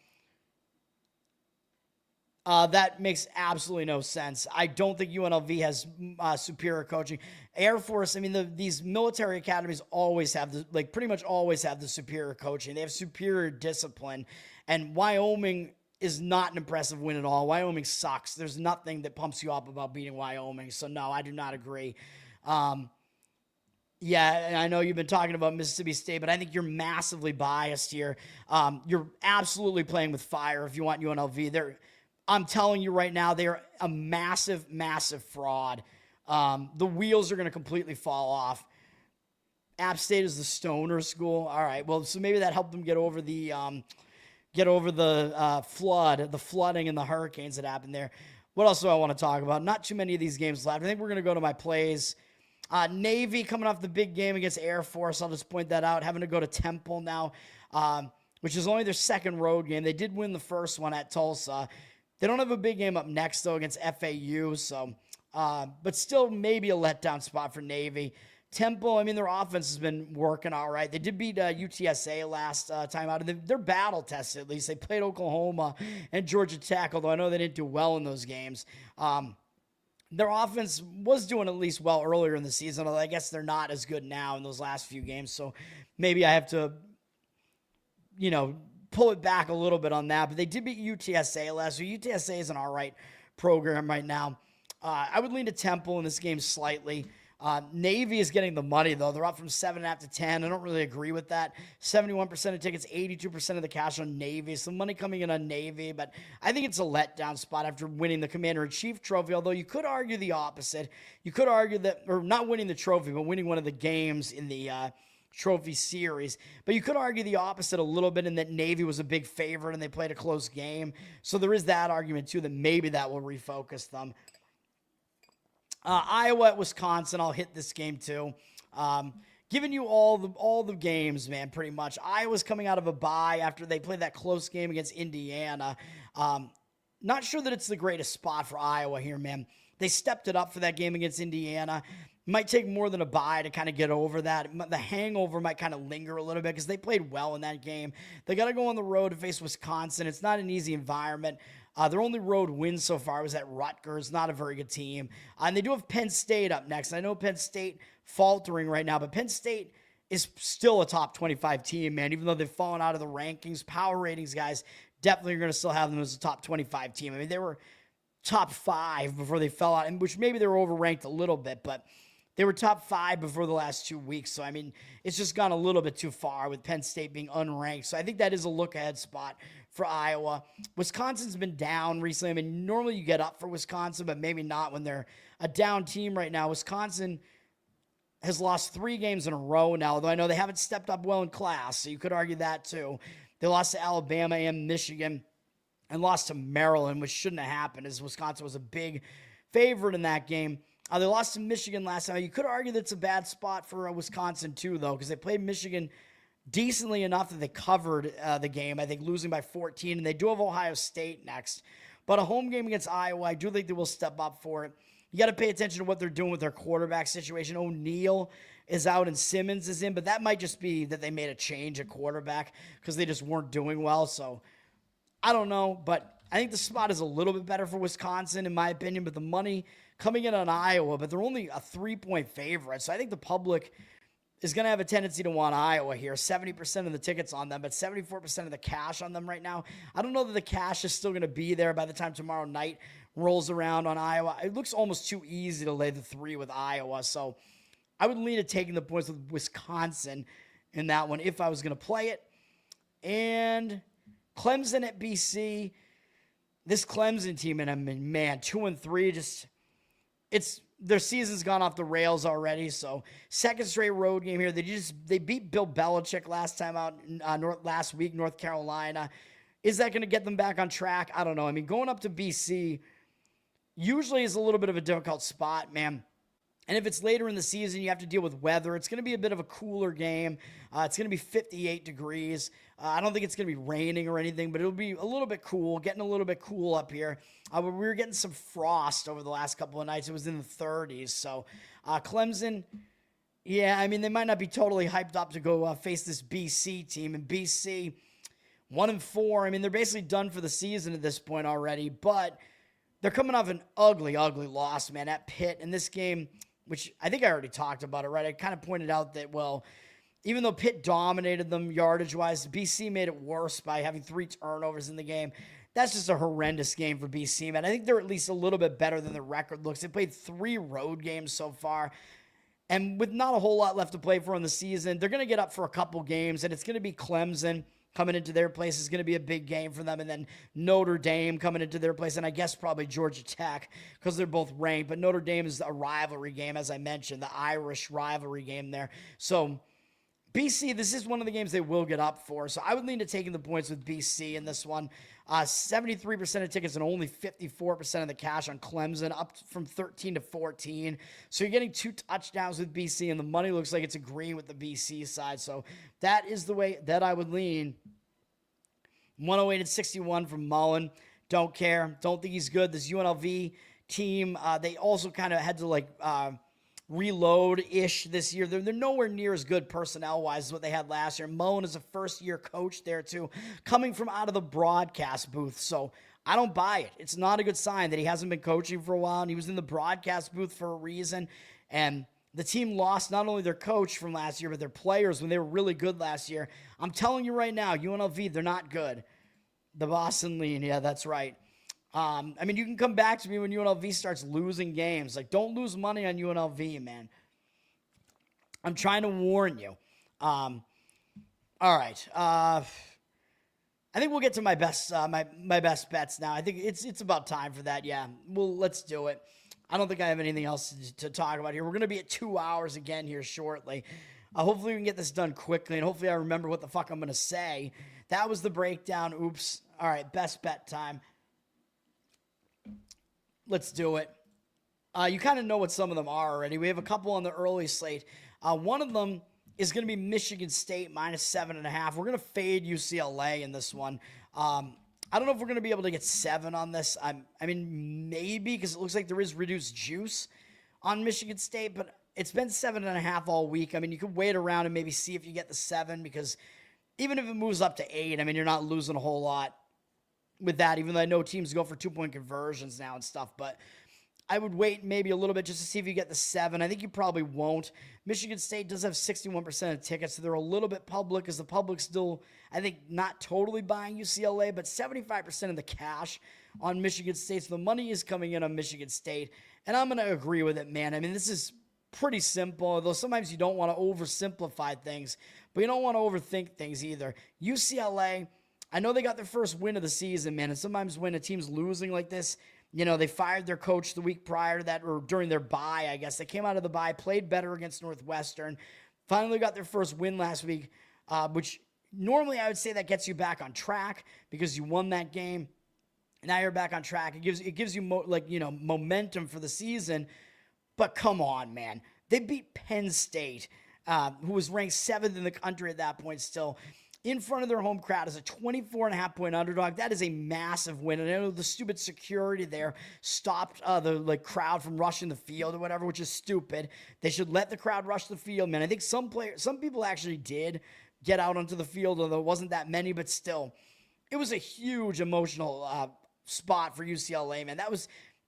That makes absolutely no sense. I don't think UNLV has superior coaching. Air Force, I mean, these military academies always have pretty much always have the superior coaching. They have superior discipline, and Wyoming is not an impressive win at all. Wyoming sucks. There's nothing that pumps you up about beating Wyoming. So no, I do not agree. Yeah, and I know you've been talking about Mississippi State, but I think you're massively biased here. You're absolutely playing with fire if you want UNLV. I'm telling you right now, they're a massive, massive fraud. The wheels are going to completely fall off. App State is the stoner school. All right, well, so maybe that helped them get over the flooding and the hurricanes that happened there. What else do I want to talk about? Not too many of these games left. I think we're going to go to my plays. Navy coming off the big game against Air Force. I'll just point that out. Having to go to Temple now, which is only their second road game. They did win the first one at Tulsa. They don't have a big game up next, though, against FAU. So, but still maybe a letdown spot for Navy. Temple, I mean, their offense has been working all right. They did beat UTSA last time out. They're battle tested, at least. They played Oklahoma and Georgia Tech, although I know they didn't do well in those games. Their offense was doing at least well earlier in the season, although I guess they're not as good now in those last few games. So maybe I have to, pull it back a little bit on that. But they did beat UTSA last week. UTSA is an all right program right now. I would lean to Temple in this game slightly. Navy is getting the money, though. They're up from 7.5 to 10. I don't really agree with that. 71% of tickets, 82% of the cash on Navy. Some money coming in on Navy, but I think it's a letdown spot after winning the Commander-in-Chief trophy, although you could argue the opposite. You could argue that, or not winning the trophy, but winning one of the games in the trophy series. But you could argue the opposite a little bit in that Navy was a big favorite and they played a close game. So there is that argument, too, that maybe that will refocus them. Iowa at Wisconsin, I'll hit this game too. Giving you all the games, man, pretty much. Iowa's coming out of a bye after they played that close game against Indiana. Not sure that it's the greatest spot for Iowa here, man. They stepped it up for that game against Indiana. Might take more than a bye to kind of get over that. The hangover might kind of linger a little bit because they played well in that game. They got to go on the road to face Wisconsin. It's not an easy environment. Their only road win so far was at Rutgers, not a very good team. And they do have Penn State up next. I know Penn State faltering right now, but Penn State is still a top 25 team, man, even though they've fallen out of the rankings. Power ratings, guys, definitely are going to still have them as a top 25 team. I mean, they were top 5 before they fell out, and which maybe they were overranked a little bit, but they were top 5 before the last 2 weeks. So, I mean, it's just gone a little bit too far with Penn State being unranked. So I think that is a look-ahead spot for Iowa. Wisconsin's been down recently. I mean, normally you get up for Wisconsin, but maybe not when they're a down team right now. Wisconsin has lost 3 games in a row now, although I know they haven't stepped up well in class, so you could argue that too. They lost to Alabama and Michigan and lost to Maryland, which shouldn't have happened, as Wisconsin was a big favorite in that game. They lost to Michigan last time. You could argue that's a bad spot for Wisconsin too, though, because they played Michigan decently enough that they covered the game, I think, losing by 14, and they do have Ohio State next. But a home game against Iowa, I do think they will step up for it. You got to pay attention to what they're doing with their quarterback situation. O'Neal is out and Simmons is in, but that might just be that they made a change at quarterback because they just weren't doing well. So I don't know, but I think the spot is a little bit better for Wisconsin, in my opinion, but the money coming in on Iowa, but they're only a 3-point favorite. So I think the public is going to have a tendency to want Iowa here. 70% of the tickets on them, but 74% of the cash on them right now. I don't know that the cash is still going to be there by the time tomorrow night rolls around on Iowa. It looks almost too easy to lay the 3 with Iowa. So I would lean to taking the points with Wisconsin in that one if I was going to play it. And Clemson at BC. This Clemson team, and I mean, man, 2-3, just their season's gone off the rails already. So second straight road game here. They beat Bill Belichick last time out last week, North Carolina. Is that going to get them back on track? I don't know. I mean, going up to BC usually is a little bit of a difficult spot, man. And if it's later in the season, you have to deal with weather. It's going to be a bit of a cooler game. It's going to be 58 degrees. I don't think it's going to be raining or anything, but it'll be a little bit cool, getting a little bit cool up here. We were getting some frost over the last couple of nights. It was in the 30s. So Clemson, yeah, I mean, they might not be totally hyped up to go face this BC team. And BC, 1-4. I mean, they're basically done for the season at this point already, but they're coming off an ugly, ugly loss, man, at Pitt. In this game, which I think I already talked about it, right? I kind of pointed out that, well, even though Pitt dominated them yardage-wise, BC made it worse by having 3 turnovers in the game. That's just a horrendous game for BC, man. I think they're at least a little bit better than the record looks. They played 3 road games so far, and with not a whole lot left to play for in the season, they're going to get up for a couple games, and it's going to be Clemson coming into their place is going to be a big game for them, and then Notre Dame coming into their place, and I guess probably Georgia Tech because they're both ranked, but Notre Dame is a rivalry game, as I mentioned, the Irish rivalry game there. So BC, this is one of the games they will get up for, so I would lean to taking the points with BC in this one. 73% of tickets and only 54% of the cash on Clemson, up from 13 to 14. So you're getting 2 touchdowns with BC, and the money looks like it's agreeing with the BC side. So that is the way that I would lean. 108-61 from Mullen. Don't care. Don't think he's good. This UNLV team, they also kind of had to reload-ish this year. They're nowhere near as good personnel-wise as what they had last year. Mullen is a first-year coach there, too, coming from out of the broadcast booth. So I don't buy it. It's not a good sign that he hasn't been coaching for a while, and he was in the broadcast booth for a reason. And the team lost not only their coach from last year, but their players when they were really good last year. I'm telling you right now, UNLV, they're not good. The Boston lean, yeah, that's right. I mean, you can come back to me when UNLV starts losing games. Don't lose money on UNLV, man. I'm trying to warn you. All right. I think we'll get to my best my best bets now. I think it's about time for that. Yeah, well, let's do it. I don't think I have anything else to talk about here. We're going to be at 2 hours again here shortly. Hopefully we can get this done quickly, and hopefully I remember what the fuck I'm going to say. That was the breakdown. Oops. All right, best bet time. Let's do it. You kind of know what some of them are already. We have a couple on the early slate. One of them is going to be Michigan State -7.5. We're going to fade UCLA in this one. I don't know if we're going to be able to get 7 on this. I mean, maybe, because it looks like there is reduced juice on Michigan State, but it's been 7.5 all week. I mean, you could wait around and maybe see if you get the 7, because even if it moves up to 8, I mean, you're not losing a whole lot with that, even though I know teams go for 2-point conversions now and stuff, but I would wait maybe a little bit just to see if you get the 7. I think you probably won't. Michigan State does have 61% of tickets, so they're a little bit public, because the public's still, I think, not totally buying UCLA, but 75% of the cash on Michigan State, so the money is coming in on Michigan State, and I'm going to agree with it, man. I mean, this is pretty simple, although sometimes you don't want to oversimplify things, but you don't want to overthink things either. UCLA, I know they got their first win of the season, man, and sometimes when a team's losing like this, they fired their coach the week prior to that, or during their bye, I guess. They came out of the bye, played better against Northwestern, finally got their first win last week, which normally I would say that gets you back on track because you won that game. Now you're back on track. It gives you momentum for the season. But come on, man. They beat Penn State, who was ranked 7th in the country at that point still, in front of their home crowd as a 24.5-point underdog. That is a massive win. And I know the stupid security there stopped the crowd from rushing the field or whatever, which is stupid. They should let the crowd rush the field, man. I think some people actually did get out onto the field, although it wasn't that many, but still, it was a huge emotional spot for UCLA, man.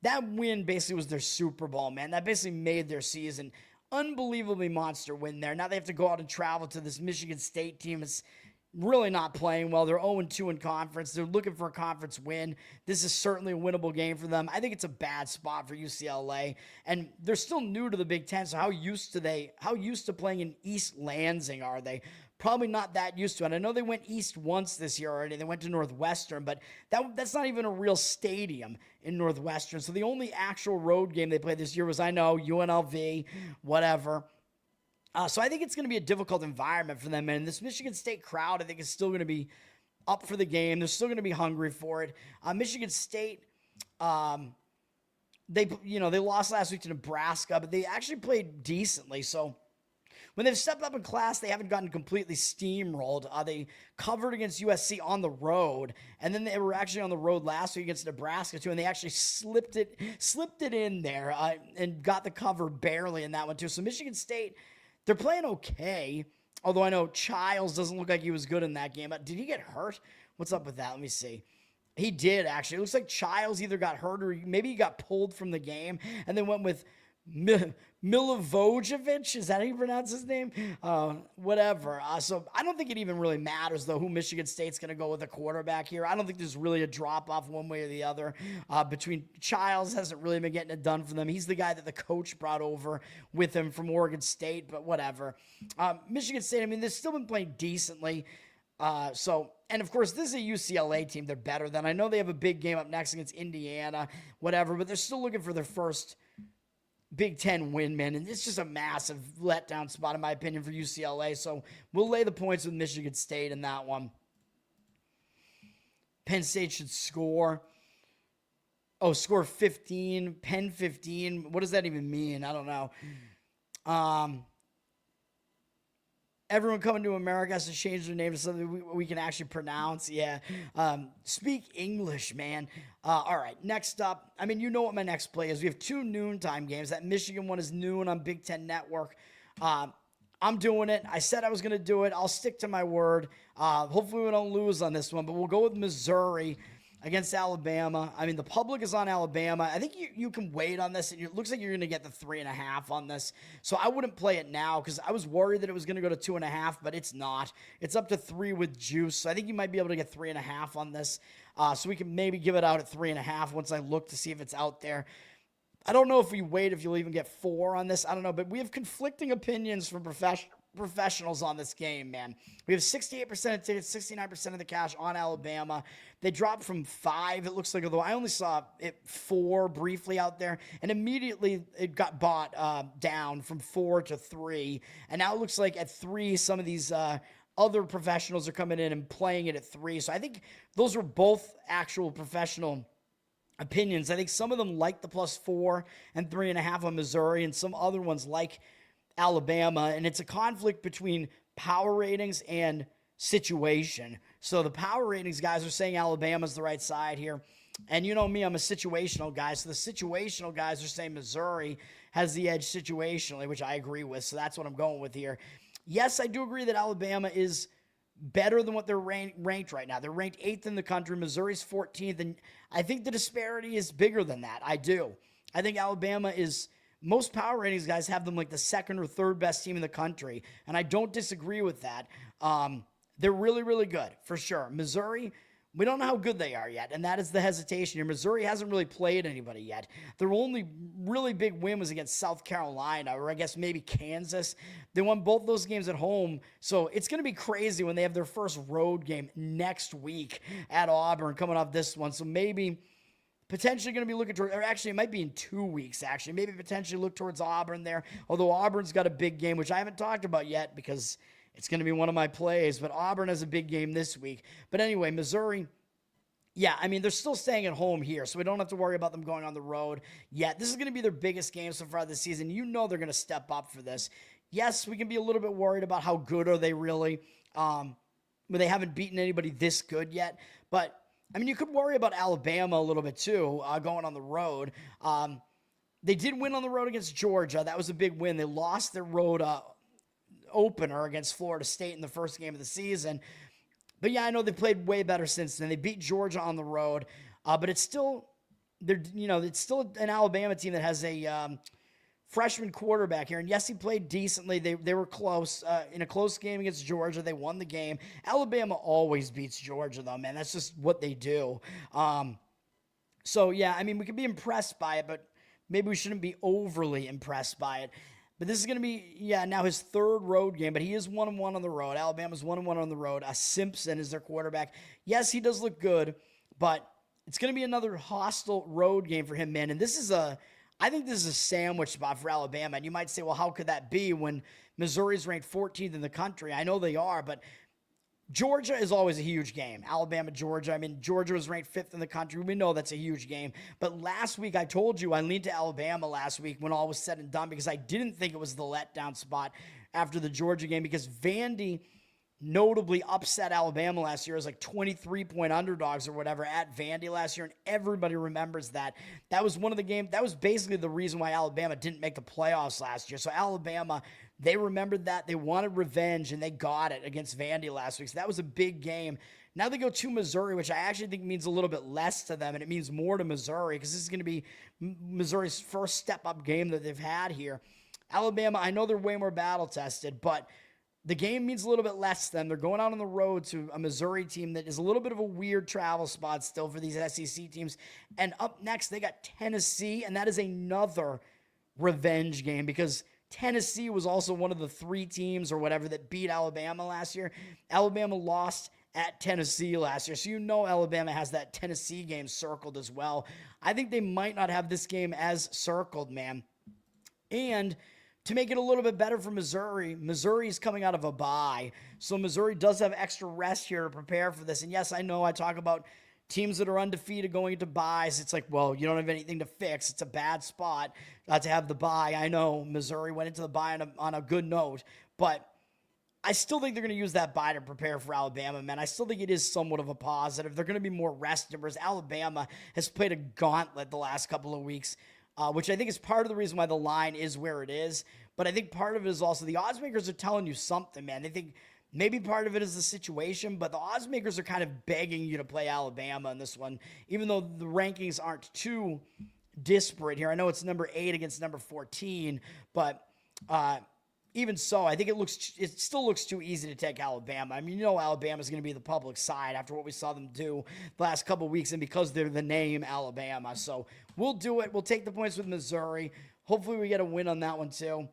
That win basically was their Super Bowl, man. That basically made their season. Unbelievably monster win there. Now they have to go out and travel to this Michigan State team. It's really not playing well. They're 0-2 in conference. They're looking for a conference win. This is certainly a winnable game for them. I think it's a bad spot for UCLA, and they're still new to the Big Ten, so how used to playing in East Lansing are they? Probably not that used to it. I know they went east once this year already. They went to Northwestern, but that's not even a real stadium in Northwestern. So the only actual road game they played this year was, I know, UNLV, whatever. So I think it's going to be a difficult environment for them. And this Michigan State crowd, I think, is still going to be up for the game. They're still going to be hungry for it. Michigan State, they lost last week to Nebraska, but they actually played decently. So when they've stepped up in class, they haven't gotten completely steamrolled. They covered against USC on the road, and then they were actually on the road last week against Nebraska too, and they actually slipped it in there and got the cover barely in that one too. So Michigan State, they're playing okay, although I know Childs doesn't look like he was good in that game. Did he get hurt? What's up with that? Let me see. He did, actually. It looks like Childs either got hurt or maybe he got pulled from the game and then went with Milivojevic. Is that how you pronounce his name? Whatever. So I don't think it even really matters, though, who Michigan State's going to go with a quarterback here. I don't think there's really a drop-off one way or the other. Between Childs hasn't really been getting it done for them. He's the guy that the coach brought over with him from Oregon State, but whatever. Michigan State, I mean, they've still been playing decently. And of course, this is a UCLA team they're better than. I know they have a big game up next against Indiana, whatever, but they're still looking for their first Big Ten win, man. And it's just a massive letdown spot, in my opinion, for UCLA. So we'll lay the points with Michigan State in that one. Penn State should score. Oh, score 15. Penn 15. What does that even mean? I don't know. Everyone coming to America has to change their name to something we can actually pronounce. Yeah. Speak English, man. All right. Next up, I mean, you know what my next play is. We have 2 noontime games. That Michigan one is noon on Big Ten Network. I'm doing it. I said I was going to do it. I'll stick to my word. Hopefully we don't lose on this one, but we'll go with Missouri against Alabama. I mean, the public is on Alabama. I think you can wait on this. It looks like you're going to get the 3.5 on this. So I wouldn't play it now because I was worried that it was going to go to 2.5, but it's not. It's up to 3 with juice. So I think you might be able to get 3.5 on this. So we can maybe give it out at 3.5 once I look to see if it's out there. I don't know if we wait, if you'll even get 4 on this. I don't know, but we have conflicting opinions from professionals on this game, man. We have 68% of tickets, 69% of the cash on Alabama. They dropped from 5, it looks like, although I only saw it 4 briefly out there, and immediately it got bought down from 4 to 3, and now it looks like at 3, some of these other professionals are coming in and playing it at 3, so I think those were both actual professional opinions. I think some of them like the +4 and 3.5 on Missouri, and some other ones like Alabama, and it's a conflict between power ratings and situation. So the power ratings guys are saying Alabama's the right side here, and you know me, I'm a situational guy, so the situational guys are saying Missouri has the edge situationally, which I agree with, so that's what I'm going with here. Yes, I do agree that Alabama is better than what they're ranked right now. They're ranked 8th in the country. Missouri's 14th, and I think the disparity is bigger than that. I do. I think Alabama is... Most power ratings guys have them like the 2nd or 3rd best team in the country, and I don't disagree with that. They're really, really good, for sure. Missouri, we don't know how good they are yet, and that is the hesitation here. Missouri hasn't really played anybody yet. Their only really big win was against South Carolina, or I guess maybe Kansas. They won both those games at home, so it's going to be crazy when they have their first road game next week at Auburn coming off this one, so maybe... Potentially going to be looking toward, or actually it might be in 2 weeks, actually. Maybe potentially look towards Auburn there, although Auburn's got a big game, which I haven't talked about yet because it's going to be one of my plays, but Auburn has a big game this week. But anyway, Missouri, yeah, I mean, they're still staying at home here, so we don't have to worry about them going on the road yet. This is going to be their biggest game so far this season. You know they're going to step up for this. Yes, we can be a little bit worried about how good are they really, but they haven't beaten anybody this good yet, but I mean, you could worry about Alabama a little bit, too, going on the road. They did win on the road against Georgia. That was a big win. They lost their road opener against Florida State in the first game of the season. But, yeah, I know they played way better since then. They beat Georgia on the road. But it's still, it's still an Alabama team that has a freshman quarterback here. And yes, he played decently. They were close. In a close game against Georgia, they won the game. Alabama always beats Georgia, though, man. That's just what they do. So, yeah, I mean, we can be impressed by it, but maybe we shouldn't be overly impressed by it. But this is going to be, now his 3rd road game, but he is 1-1 on the road. Alabama's 1-1 on the road. Simpson is their quarterback. Yes, he does look good, but it's going to be another hostile road game for him, man. And I think this is a sandwich spot for Alabama, and you might say, well, how could that be when Missouri's ranked 14th in the country? I know they are, but Georgia is always a huge game. Alabama, Georgia. I mean, Georgia was ranked 5th in the country. We know that's a huge game. But last week, I told you I leaned to Alabama last week when all was said and done because I didn't think it was the letdown spot after the Georgia game because Vandy notably upset Alabama last year as like 23-point underdogs or whatever at Vandy last year, and everybody remembers that. That was one of the games, that was basically the reason why Alabama didn't make the playoffs last year. So Alabama, they remembered that, they wanted revenge, and they got it against Vandy last week. So that was a big game. Now they go to Missouri, which I actually think means a little bit less to them, and it means more to Missouri because this is going to be Missouri's first step-up game that they've had here. Alabama, I know they're way more battle-tested, but the game means a little bit less to them. They're going out on the road to a Missouri team that is a little bit of a weird travel spot still for these SEC teams. And up next, they got Tennessee, and that is another revenge game because Tennessee was also one of the 3 teams or whatever that beat Alabama last year. Alabama lost at Tennessee last year. So you know Alabama has that Tennessee game circled as well. I think they might not have this game as circled, man. And to make it a little bit better for Missouri, Missouri is coming out of a bye. So Missouri does have extra rest here to prepare for this. And yes, I know I talk about teams that are undefeated going into byes. It's like, well, you don't have anything to fix. It's a bad spot to have the bye. I know Missouri went into the bye on a good note, but I still think they're going to use that bye to prepare for Alabama, man. I still think it is somewhat of a positive. They're going to be more rested, whereas Alabama has played a gauntlet the last couple of weeks, which I think is part of the reason why the line is where it is. But I think part of it is also the odds makers are telling you something, man. They think maybe part of it is the situation, but the odds makers are kind of begging you to play Alabama in this one, even though the rankings aren't too disparate here. I know it's number 8 against number 14, but even so, I think it still looks too easy to take Alabama. I mean, you know Alabama's going to be the public side after what we saw them do the last couple of weeks, and because they're the name Alabama. So we'll do it. We'll take the points with Missouri. Hopefully we get a win on that one too.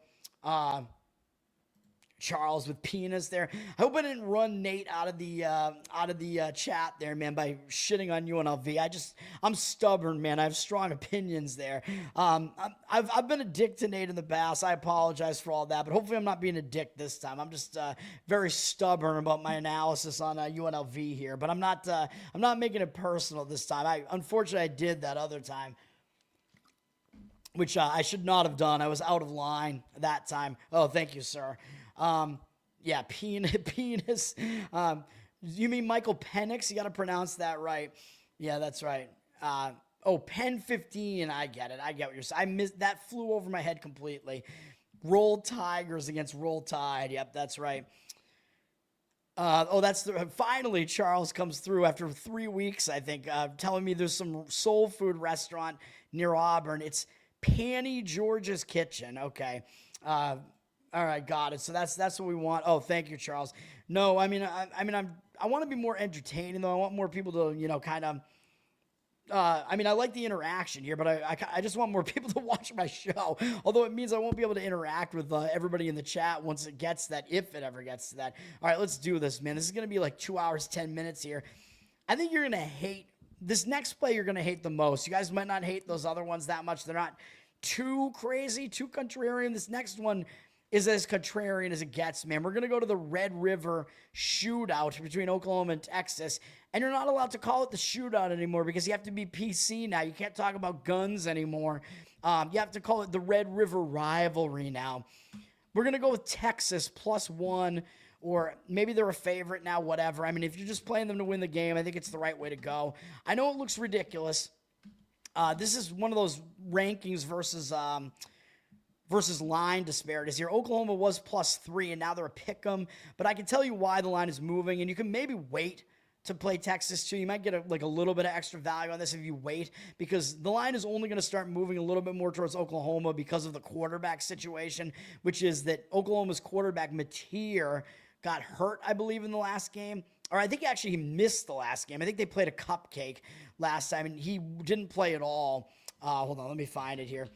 Charles with penis there. I hope I didn't run Nate out of the chat there, man, by shitting on UNLV. I'm stubborn, man. I have strong opinions there. I've been a dick to Nate in the past. I apologize for all that, but hopefully I'm not being a dick this time. I'm just very stubborn about my analysis on UNLV here, but I'm not making it personal this time. Unfortunately I did that other time, which I should not have done. I was out of line that time. Oh, thank you, sir. Yeah, penis. You mean Michael Penix? You got to pronounce that right. Yeah, that's right. Penn 15. I get it. I get what you're saying. I missed that. Flew over my head completely. Roll Tigers against Roll Tide. Yep, that's right. Finally Charles comes through after 3 weeks, I think, telling me there's some soul food restaurant near Auburn. It's Panny George's Kitchen. Okay. All right, got it. So that's what we want. Oh, thank you, Charles. No, I want to be more entertaining though. I want more people to, kind of. I like the interaction here, but I just want more people to watch my show. Although it means I won't be able to interact with everybody in the chat once it gets that, if it ever gets to that. All right, let's do this, man. This is gonna be like 2 hours 10 minutes here. I think you're gonna hate this next play. You're gonna hate the most. You guys might not hate those other ones that much. They're not too crazy, too contrarian. This next one is as contrarian as it gets, man. We're going to go to the Red River Shootout between Oklahoma and Texas. And you're not allowed to call it the shootout anymore because you have to be PC now. You can't talk about guns anymore. You have to call it the Red River Rivalry now. We're going to go with Texas +1, or maybe they're a favorite now, whatever. I mean, if you're just playing them to win the game, I think it's the right way to go. I know it looks ridiculous. This is one of those rankings versus line disparities here. Oklahoma was +3, and now they're a pick'em. But I can tell you why the line is moving, and you can maybe wait to play Texas too. You might get a little bit of extra value on this if you wait, because the line is only going to start moving a little bit more towards Oklahoma because of the quarterback situation, which is that Oklahoma's quarterback, Mateer, got hurt, I believe, in the last game. Or I think actually he missed the last game. I think they played a cupcake last time, and he didn't play at all. Hold on, let me find it here.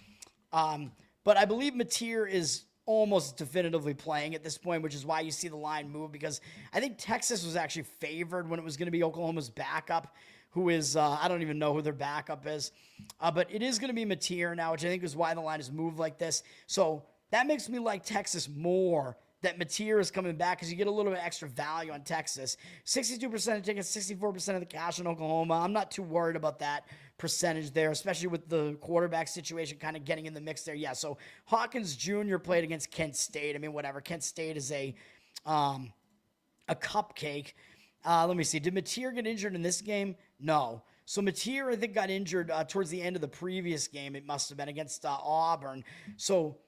But I believe Mateer is almost definitively playing at this point, which is why you see the line move, because I think Texas was actually favored when it was going to be Oklahoma's backup, who is, I don't even know who their backup is. But it is going to be Mateer now, which I think is why the line is moved like this. So that makes me like Texas more, that Mateer is coming back, because you get a little bit extra value on Texas. 62% of tickets, 64% of the cash in Oklahoma. I'm not too worried about that percentage there, especially with the quarterback situation kind of getting in the mix there. Yeah, so Hawkins Jr. played against Kent State. I mean, whatever. Kent State is a cupcake. Let me see. Did Mateer get injured in this game? No. So Mateer, I think, got injured towards the end of the previous game. It must have been against Auburn. So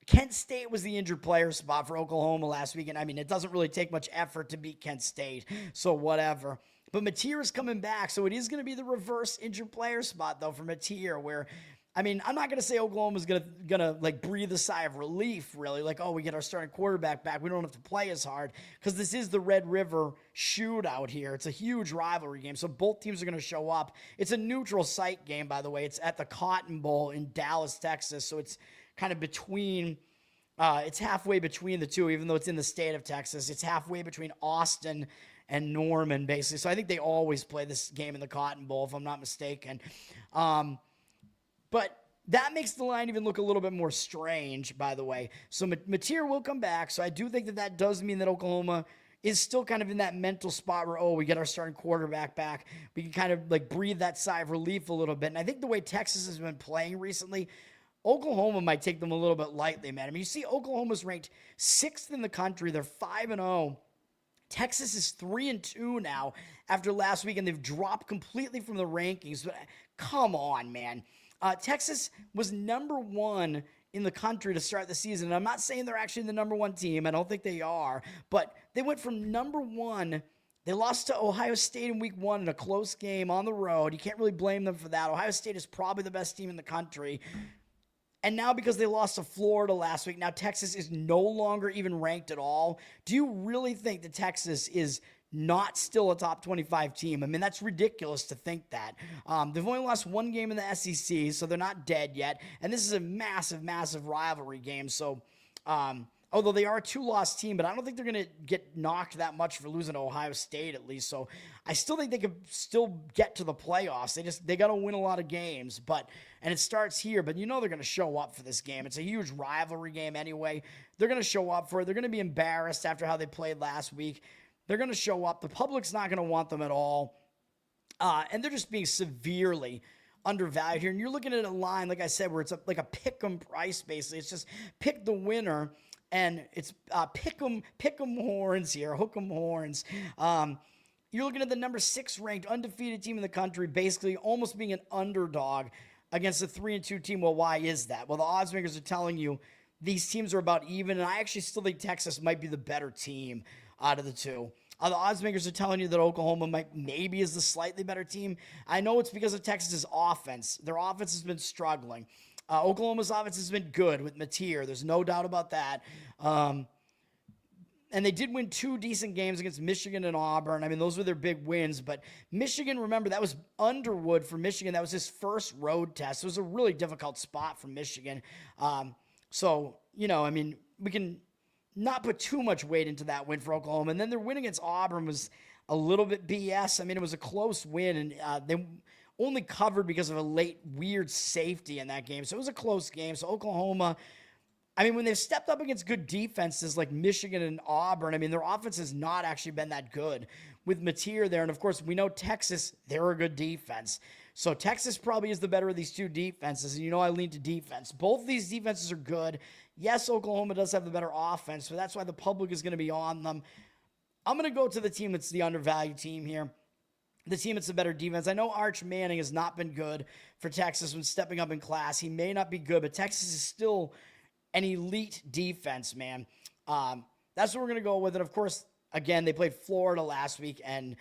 Kent State was the injured player spot for Oklahoma last week, and I mean, it doesn't really take much effort to beat Kent State, so whatever. But Mateer is coming back, so it is going to be the reverse injured player spot, though, for Mateer, where, I mean, I'm not going to say Oklahoma's gonna like breathe a sigh of relief, really, like, oh, we get our starting quarterback back, we don't have to play as hard, because this is the Red River Shootout here. It's a huge rivalry game, so both teams are going to show up. It's a neutral site game, by the way. It's at the Cotton Bowl in Dallas, Texas, so it's kind of between, it's halfway between the two, even though it's in the state of Texas. It's halfway between Austin and Norman, basically. So I think they always play this game in the Cotton Bowl, if I'm not mistaken. But that makes the line even look a little bit more strange, by the way. So Mateer will come back, so I do think that does mean that Oklahoma is still kind of in that mental spot where, oh, we get our starting quarterback back. We can kind of like breathe that sigh of relief a little bit. And I think the way Texas has been playing recently, Oklahoma might take them a little bit lightly, man. I mean, you see Oklahoma's ranked 6th in the country. They're 5-0. Texas is 3-2 now after last week, and they've dropped completely from the rankings. But come on, man. Texas was number 1 in the country to start the season. And I'm not saying they're actually the number 1 team. I don't think they are. But they went from number 1. They lost to Ohio State in week 1 in a close game on the road. You can't really blame them for that. Ohio State is probably the best team in the country. And now because they lost to Florida last week, now Texas is no longer even ranked at all. Do you really think that Texas is not still a top 25 team? I mean, that's ridiculous to think that. They've only lost 1 game in the SEC, so they're not dead yet. And this is a massive, massive rivalry game. So, although they are a 2-loss team, but I don't think they're going to get knocked that much for losing to Ohio State, at least. So I still think they could still get to the playoffs. They got to win a lot of games, and it starts here, but you know they're going to show up for this game. It's a huge rivalry game anyway. They're going to show up for it. They're going to be embarrassed after how they played last week. They're going to show up. The public's not going to want them at all. And they're just being severely undervalued here. And you're looking at a line, like I said, where it's like a pick 'em price, basically. It's just pick the winner. And it's pick 'em horns here, hook 'em horns. You're looking at the number 6 ranked undefeated team in the country, basically almost being an underdog against a 3-2 team. Well, why is that? Well, the odds makers are telling you these teams are about even, and I actually still think Texas might be the better team out of the two. The odds makers are telling you that Oklahoma maybe is the slightly better team. I know it's because of Texas's offense. Their offense has been struggling. Oklahoma's offense has been good with Mateer. There's no doubt about that. And they did win 2 decent games against Michigan and Auburn. I mean, those were their big wins. But Michigan, remember, that was Underwood for Michigan. That was his first road test. It was a really difficult spot for Michigan. So, you know, I mean, we can not put too much weight into that win for Oklahoma. And then their win against Auburn was a little bit BS. I mean, it was a close win, and they only covered because of a late weird safety in that game. So it was a close game. So Oklahoma, I mean, when they've stepped up against good defenses like Michigan and Auburn, I mean, their offense has not actually been that good with Mateer there. And, of course, we know Texas, they're a good defense. So Texas probably is the better of these two defenses. And, you know, I lean to defense. Both of these defenses are good. Yes, Oklahoma does have the better offense, but that's why the public is going to be on them. I'm going to go to the team that's the undervalued team here. The team that's a better defense. I know Arch Manning has not been good for Texas when stepping up in class. He may not be good, but Texas is still an elite defense, man. That's what we're going to go with. And, of course, again, they played Florida last week. And,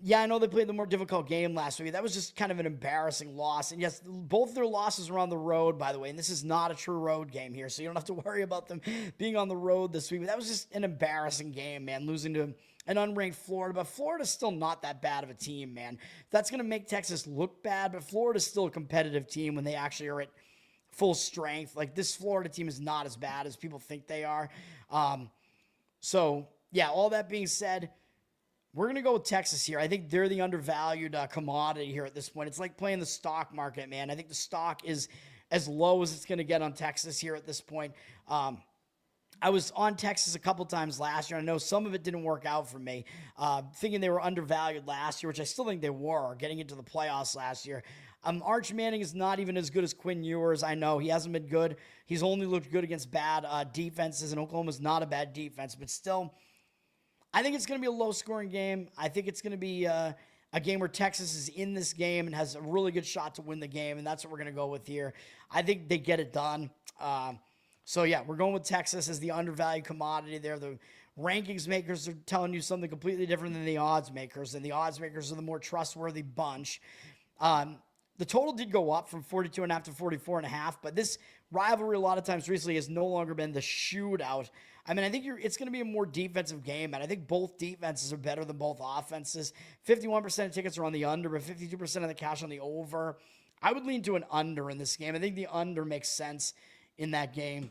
yeah, I know they played the more difficult game last week. That was just kind of an embarrassing loss. And, yes, both their losses were on the road, by the way. And this is not a true road game here, so you don't have to worry about them being on the road this week. But that was just an embarrassing game, man, losing to an unranked Florida. But Florida's still not that bad of a team, man. That's going to make Texas look bad, but Florida's still a competitive team when they actually are at full strength. Like, this Florida team is not as bad as people think they are. So, yeah, all that being said, we're going to go with Texas here. I think they're the undervalued commodity here at this point. It's like playing the stock market, man. I think the stock is as low as it's going to get on Texas here at this point. I was on Texas a couple times last year. I know some of it didn't work out for me, thinking they were undervalued last year, which I still think they were, getting into the playoffs last year. Arch Manning is not even as good as Quinn Ewers. I know he hasn't been good. He's only looked good against bad defenses, and Oklahoma's not a bad defense. But still, I think it's going to be a low-scoring game. I think it's going to be a game where Texas is in this game and has a really good shot to win the game, and that's what we're going to go with here. I think they get it done. So, yeah, we're going with Texas as the undervalued commodity there. The rankings makers are telling you something completely different than the odds makers, and the odds makers are the more trustworthy bunch. The total did go up from 42.5 to 44.5, but this rivalry a lot of times recently has no longer been the shootout. I mean, I think it's going to be a more defensive game, and I think both defenses are better than both offenses. 51% of tickets are on the under, but 52% of the cash on the over. I would lean to an under in this game. I think the under makes sense in that game.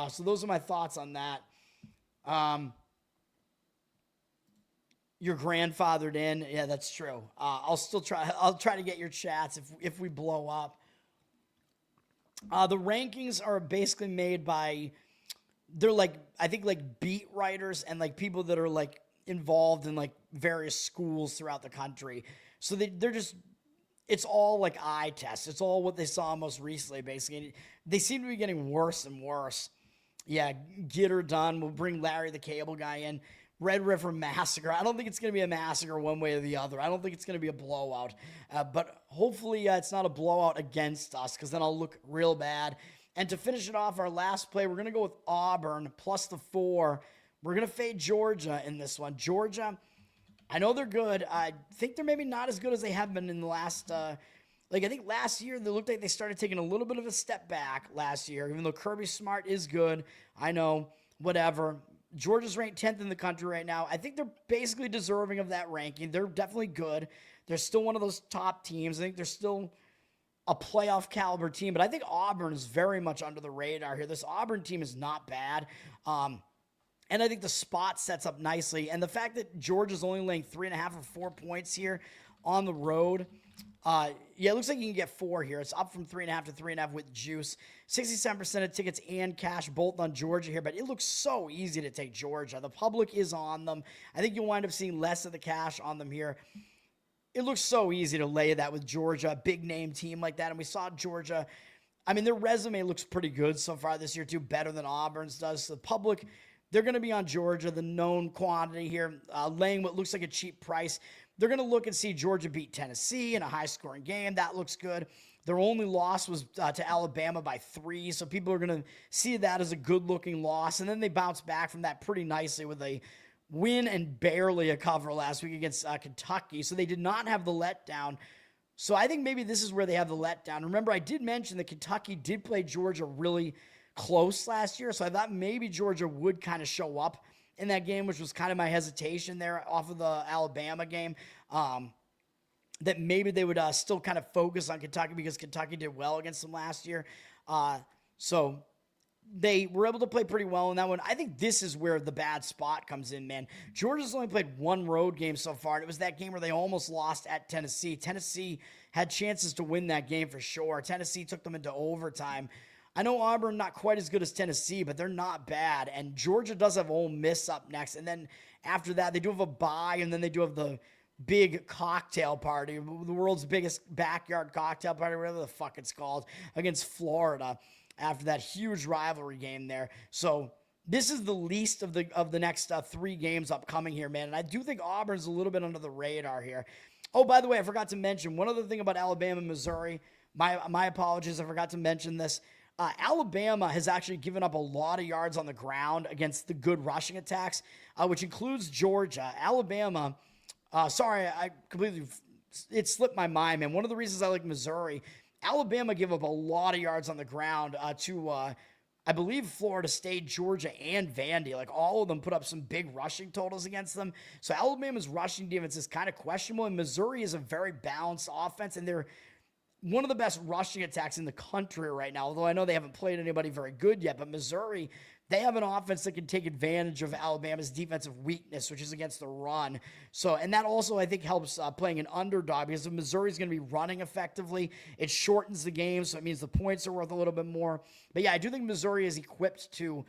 So those are my thoughts on that. You're grandfathered in. Yeah, that's true. I'll try to get your chats if we blow up. The rankings are basically made by, they're like, I think like beat writers and like people that are like involved in like various schools throughout the country. So they're just, it's all like eye tests. It's all what they saw most recently, basically. And they seem to be getting worse and worse. Yeah, get her done. We'll bring Larry the Cable Guy in. Red River Massacre. I don't think it's going to be a massacre one way or the other. I don't think it's going to be a blowout. But hopefully it's not a blowout against us, because then I'll look real bad. And to finish it off, our last play, we're going to go with Auburn plus the 4. We're going to fade Georgia in this one. Georgia, I know they're good. I think they're maybe not as good as they have been in the last I think last year, they looked like they started taking a little bit of a step back last year, even though Kirby Smart is good. I know, whatever. Georgia's ranked 10th in the country right now. I think they're basically deserving of that ranking. They're definitely good. They're still one of those top teams. I think they're still a playoff caliber team, but I think Auburn is very much under the radar here. This Auburn team is not bad. And I think the spot sets up nicely. And the fact that Georgia's only laying 3.5 or 4 points here on the road, it looks like you can get 4 here. It's up from 3.5 to 3.5 with juice. 67% of tickets and cash both on Georgia here, but it looks so easy to take Georgia. The public is on them. I think you'll wind up seeing less of the cash on them here. It looks so easy to lay that with Georgia, a big name team like that. And we saw Georgia. I mean, their resume looks pretty good so far this year too, better than Auburn's does. So the public, they're going to be on Georgia, the known quantity here, laying what looks like a cheap price. They're going to look and see Georgia beat Tennessee in a high-scoring game. That looks good. Their only loss was to Alabama by 3, so people are going to see that as a good-looking loss. And then they bounce back from that pretty nicely with a win and barely a cover last week against Kentucky. So they did not have the letdown. So I think maybe this is where they have the letdown. Remember, I did mention that Kentucky did play Georgia really close last year, so I thought maybe Georgia would kind of show up in that game, which was kind of my hesitation there off of the Alabama game, that maybe they would still kind of focus on Kentucky because Kentucky did well against them last year. So they were able to play pretty well in that one. I think this is where the bad spot comes in, man. Georgia's only played 1 road game so far, and it was that game where they almost lost at Tennessee. Tennessee had chances to win that game for sure. Tennessee took them into overtime. I know Auburn not quite as good as Tennessee, but they're not bad. And Georgia does have Ole Miss up next. And then after that, they do have a bye, and then they do have the big cocktail party, the world's biggest backyard cocktail party, whatever the fuck it's called, against Florida after that huge rivalry game there. So this is the least of the next 3 games upcoming here, man. And I do think Auburn's a little bit under the radar here. Oh, by the way, I forgot to mention one other thing about Alabama and Missouri. My apologies, I forgot to mention this. Alabama has actually given up a lot of yards on the ground against the good rushing attacks, which includes Georgia. Alabama, it slipped my mind, man. One of the reasons I like Missouri, Alabama gave up a lot of yards on the ground to, I believe, Florida State, Georgia, and Vandy. Like, all of them put up some big rushing totals against them. So Alabama's rushing defense is kind of questionable, and Missouri is a very balanced offense, and they're one of the best rushing attacks in the country right now, although I know they haven't played anybody very good yet. But Missouri, they have an offense that can take advantage of Alabama's defensive weakness, which is against the run. So, and that also, I think, helps playing an underdog, because if Missouri's going to be running effectively, it shortens the game, so it means the points are worth a little bit more. But yeah, I do think Missouri is equipped to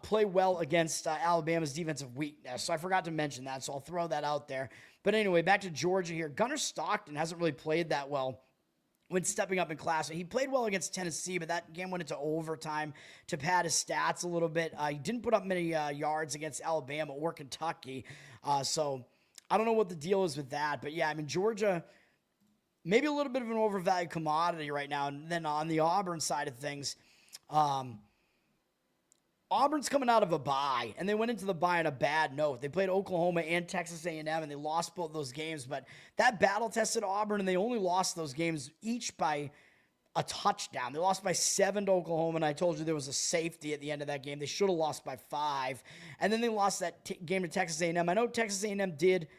play well against Alabama's defensive weakness. So I forgot to mention that, so I'll throw that out there. But anyway, back to Georgia here. Gunnar Stockton hasn't really played that well when stepping up in class. He played well against Tennessee, but that game went into overtime to pad his stats a little bit. He didn't put up many yards against Alabama or Kentucky. So I don't know what the deal is with that. But yeah, I mean, Georgia, maybe a little bit of an overvalued commodity right now. And then on the Auburn side of things, Auburn's coming out of a bye, and they went into the bye on a bad note. They played Oklahoma and Texas A&M, and they lost both those games. But that battle-tested Auburn, and they only lost those games each by a touchdown. They lost by 7 to Oklahoma, and I told you there was a safety at the end of that game. They should have lost by 5. And then they lost that game to Texas A&M. I know Texas A&M did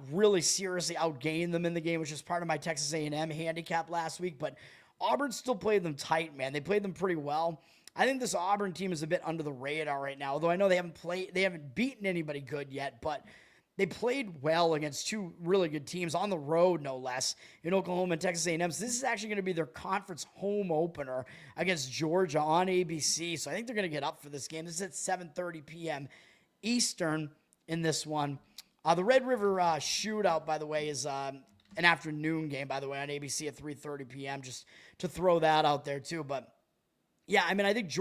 really seriously outgain them in the game, which is part of my Texas A&M handicap last week. But Auburn still played them tight, man. They played them pretty well. I think this Auburn team is a bit under the radar right now, although I know they haven't beaten anybody good yet, but they played well against 2 really good teams on the road, no less, in Oklahoma and Texas A&M. So this is actually going to be their conference home opener against Georgia on ABC. So I think they're going to get up for this game. This is at 7:30 p.m. Eastern in this one. The Red River Shootout, by the way, is an afternoon game, by the way, on ABC at 3:30 p.m. Just to throw that out there too, but yeah, I mean, I think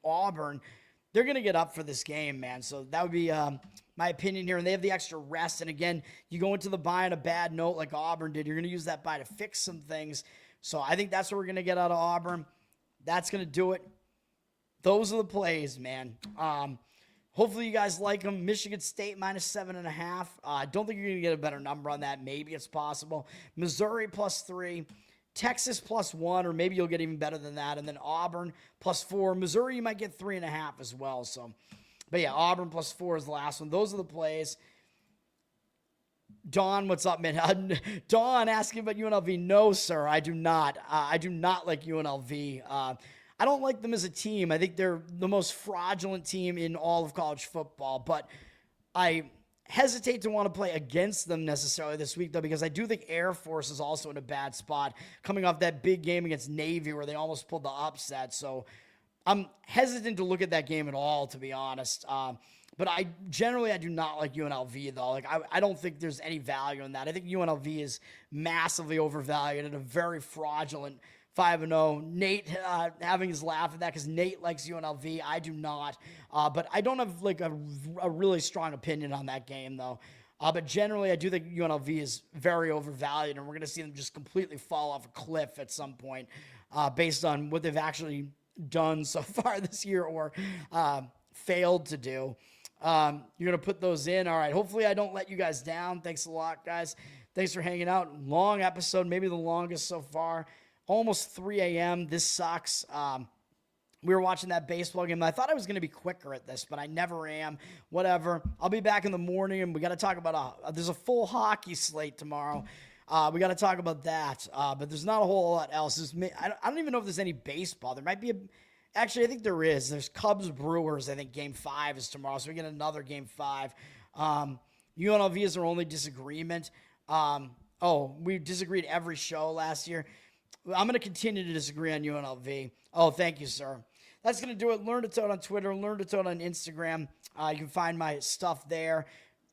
Auburn, they're going to get up for this game, man. So that would be my opinion here. And they have the extra rest. And again, you go into the bye on a bad note like Auburn did. You're going to use that bye to fix some things. So I think that's what we're going to get out of Auburn. That's going to do it. Those are the plays, man. Hopefully you guys like them. Michigan State -7.5. I don't think you're going to get a better number on that. Maybe it's possible. Missouri +3. Texas +1, or maybe you'll get even better than that. And then Auburn +4. Missouri, you might get 3.5 as well. So, but yeah, Auburn +4 is the last one. Those are the plays. Don, what's up, man? Don asking about UNLV. No, sir, I do not. I do not like UNLV. I don't like them as a team. I think they're the most fraudulent team in all of college football. But I hesitate to want to play against them necessarily this week, though, because I do think Air Force is also in a bad spot coming off that big game against Navy where they almost pulled the upset. So I'm hesitant to look at that game at all, to be honest. But I do not like UNLV, though. Like, I don't think there's any value in that. I think UNLV is massively overvalued and a very fraudulent 5-0. Nate having his laugh at that because Nate likes UNLV. I do not. But I don't have like a really strong opinion on that game, though. But generally, I do think UNLV is very overvalued, and we're going to see them just completely fall off a cliff at some point based on what they've actually done so far this year or failed to do. You're going to put those in. All right. Hopefully, I don't let you guys down. Thanks a lot, guys. Thanks for hanging out. Long episode, maybe the longest so far. Almost 3 a.m. This sucks. We were watching that baseball game. I thought I was going to be quicker at this, but I never am. Whatever. I'll be back in the morning, and we got to talk about there's a full hockey slate tomorrow. We got to talk about that, but there's not a whole lot else. I don't even know if there's any baseball. There might be actually, I think there is. There's Cubs Brewers. I think Game 5 is tomorrow, so we get another Game 5. UNLV is our only disagreement. We disagreed every show last year. I'm going to continue to disagree on UNLV. Oh, thank you, sir. That's going to do it. Learn to Toad on Twitter. Learn to Toad on Instagram. You can find my stuff there.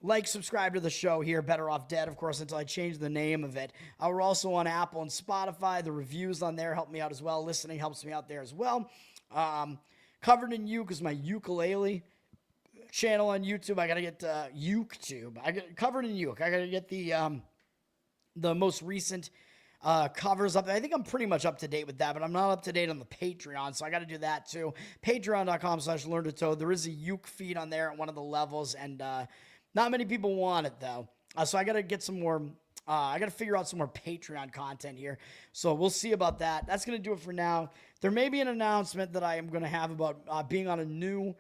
Like, subscribe to the show here. Better Off Dead, of course, until I change the name of it. We're also on Apple and Spotify. The reviews on there help me out as well. Listening helps me out there as well. Covered in Uke is my ukulele channel on YouTube. I got to get UkeTube. I got Covered in Uke. I got to get the most recent covers up. I think I'm pretty much up to date with that, but I'm not up to date on the Patreon, so I got to do that too. Patreon.com/LearnToToad. There is a Uke feed on there at one of the levels, and not many people want it though. So I got to get some more. I got to figure out some more Patreon content here. So we'll see about that. That's going to do it for now. There may be an announcement that I am going to have about being on a new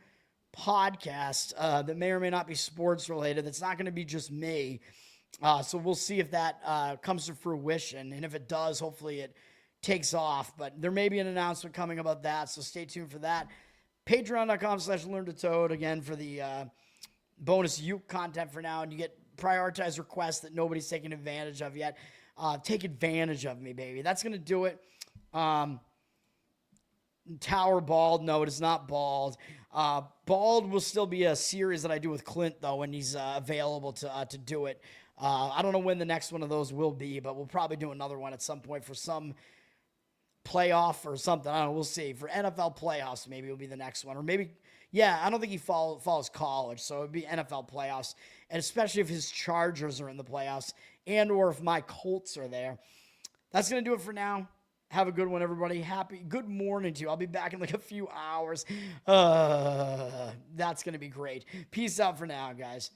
podcast that may or may not be sports related. That's not going to be just me. So we'll see if that comes to fruition. And if it does, hopefully it takes off. But there may be an announcement coming about that. So stay tuned for that. Patreon.com/LearnToToad again for the bonus Uke content for now. And you get prioritized requests that nobody's taking advantage of yet. Take advantage of me, baby. That's going to do it. Tower bald. No, it is not bald. Bald will still be a series that I do with Clint, though, when he's available to do it. I don't know when the next one of those will be, but we'll probably do another one at some point for some playoff or something. I don't know. We'll see. For NFL playoffs, maybe it'll be the next one. Or maybe, yeah, I don't think he follows college, so it would be NFL playoffs. And especially if his Chargers are in the playoffs and or if my Colts are there. That's going to do it for now. Have a good one, everybody. Good morning to you. I'll be back in like a few hours. That's going to be great. Peace out for now, guys.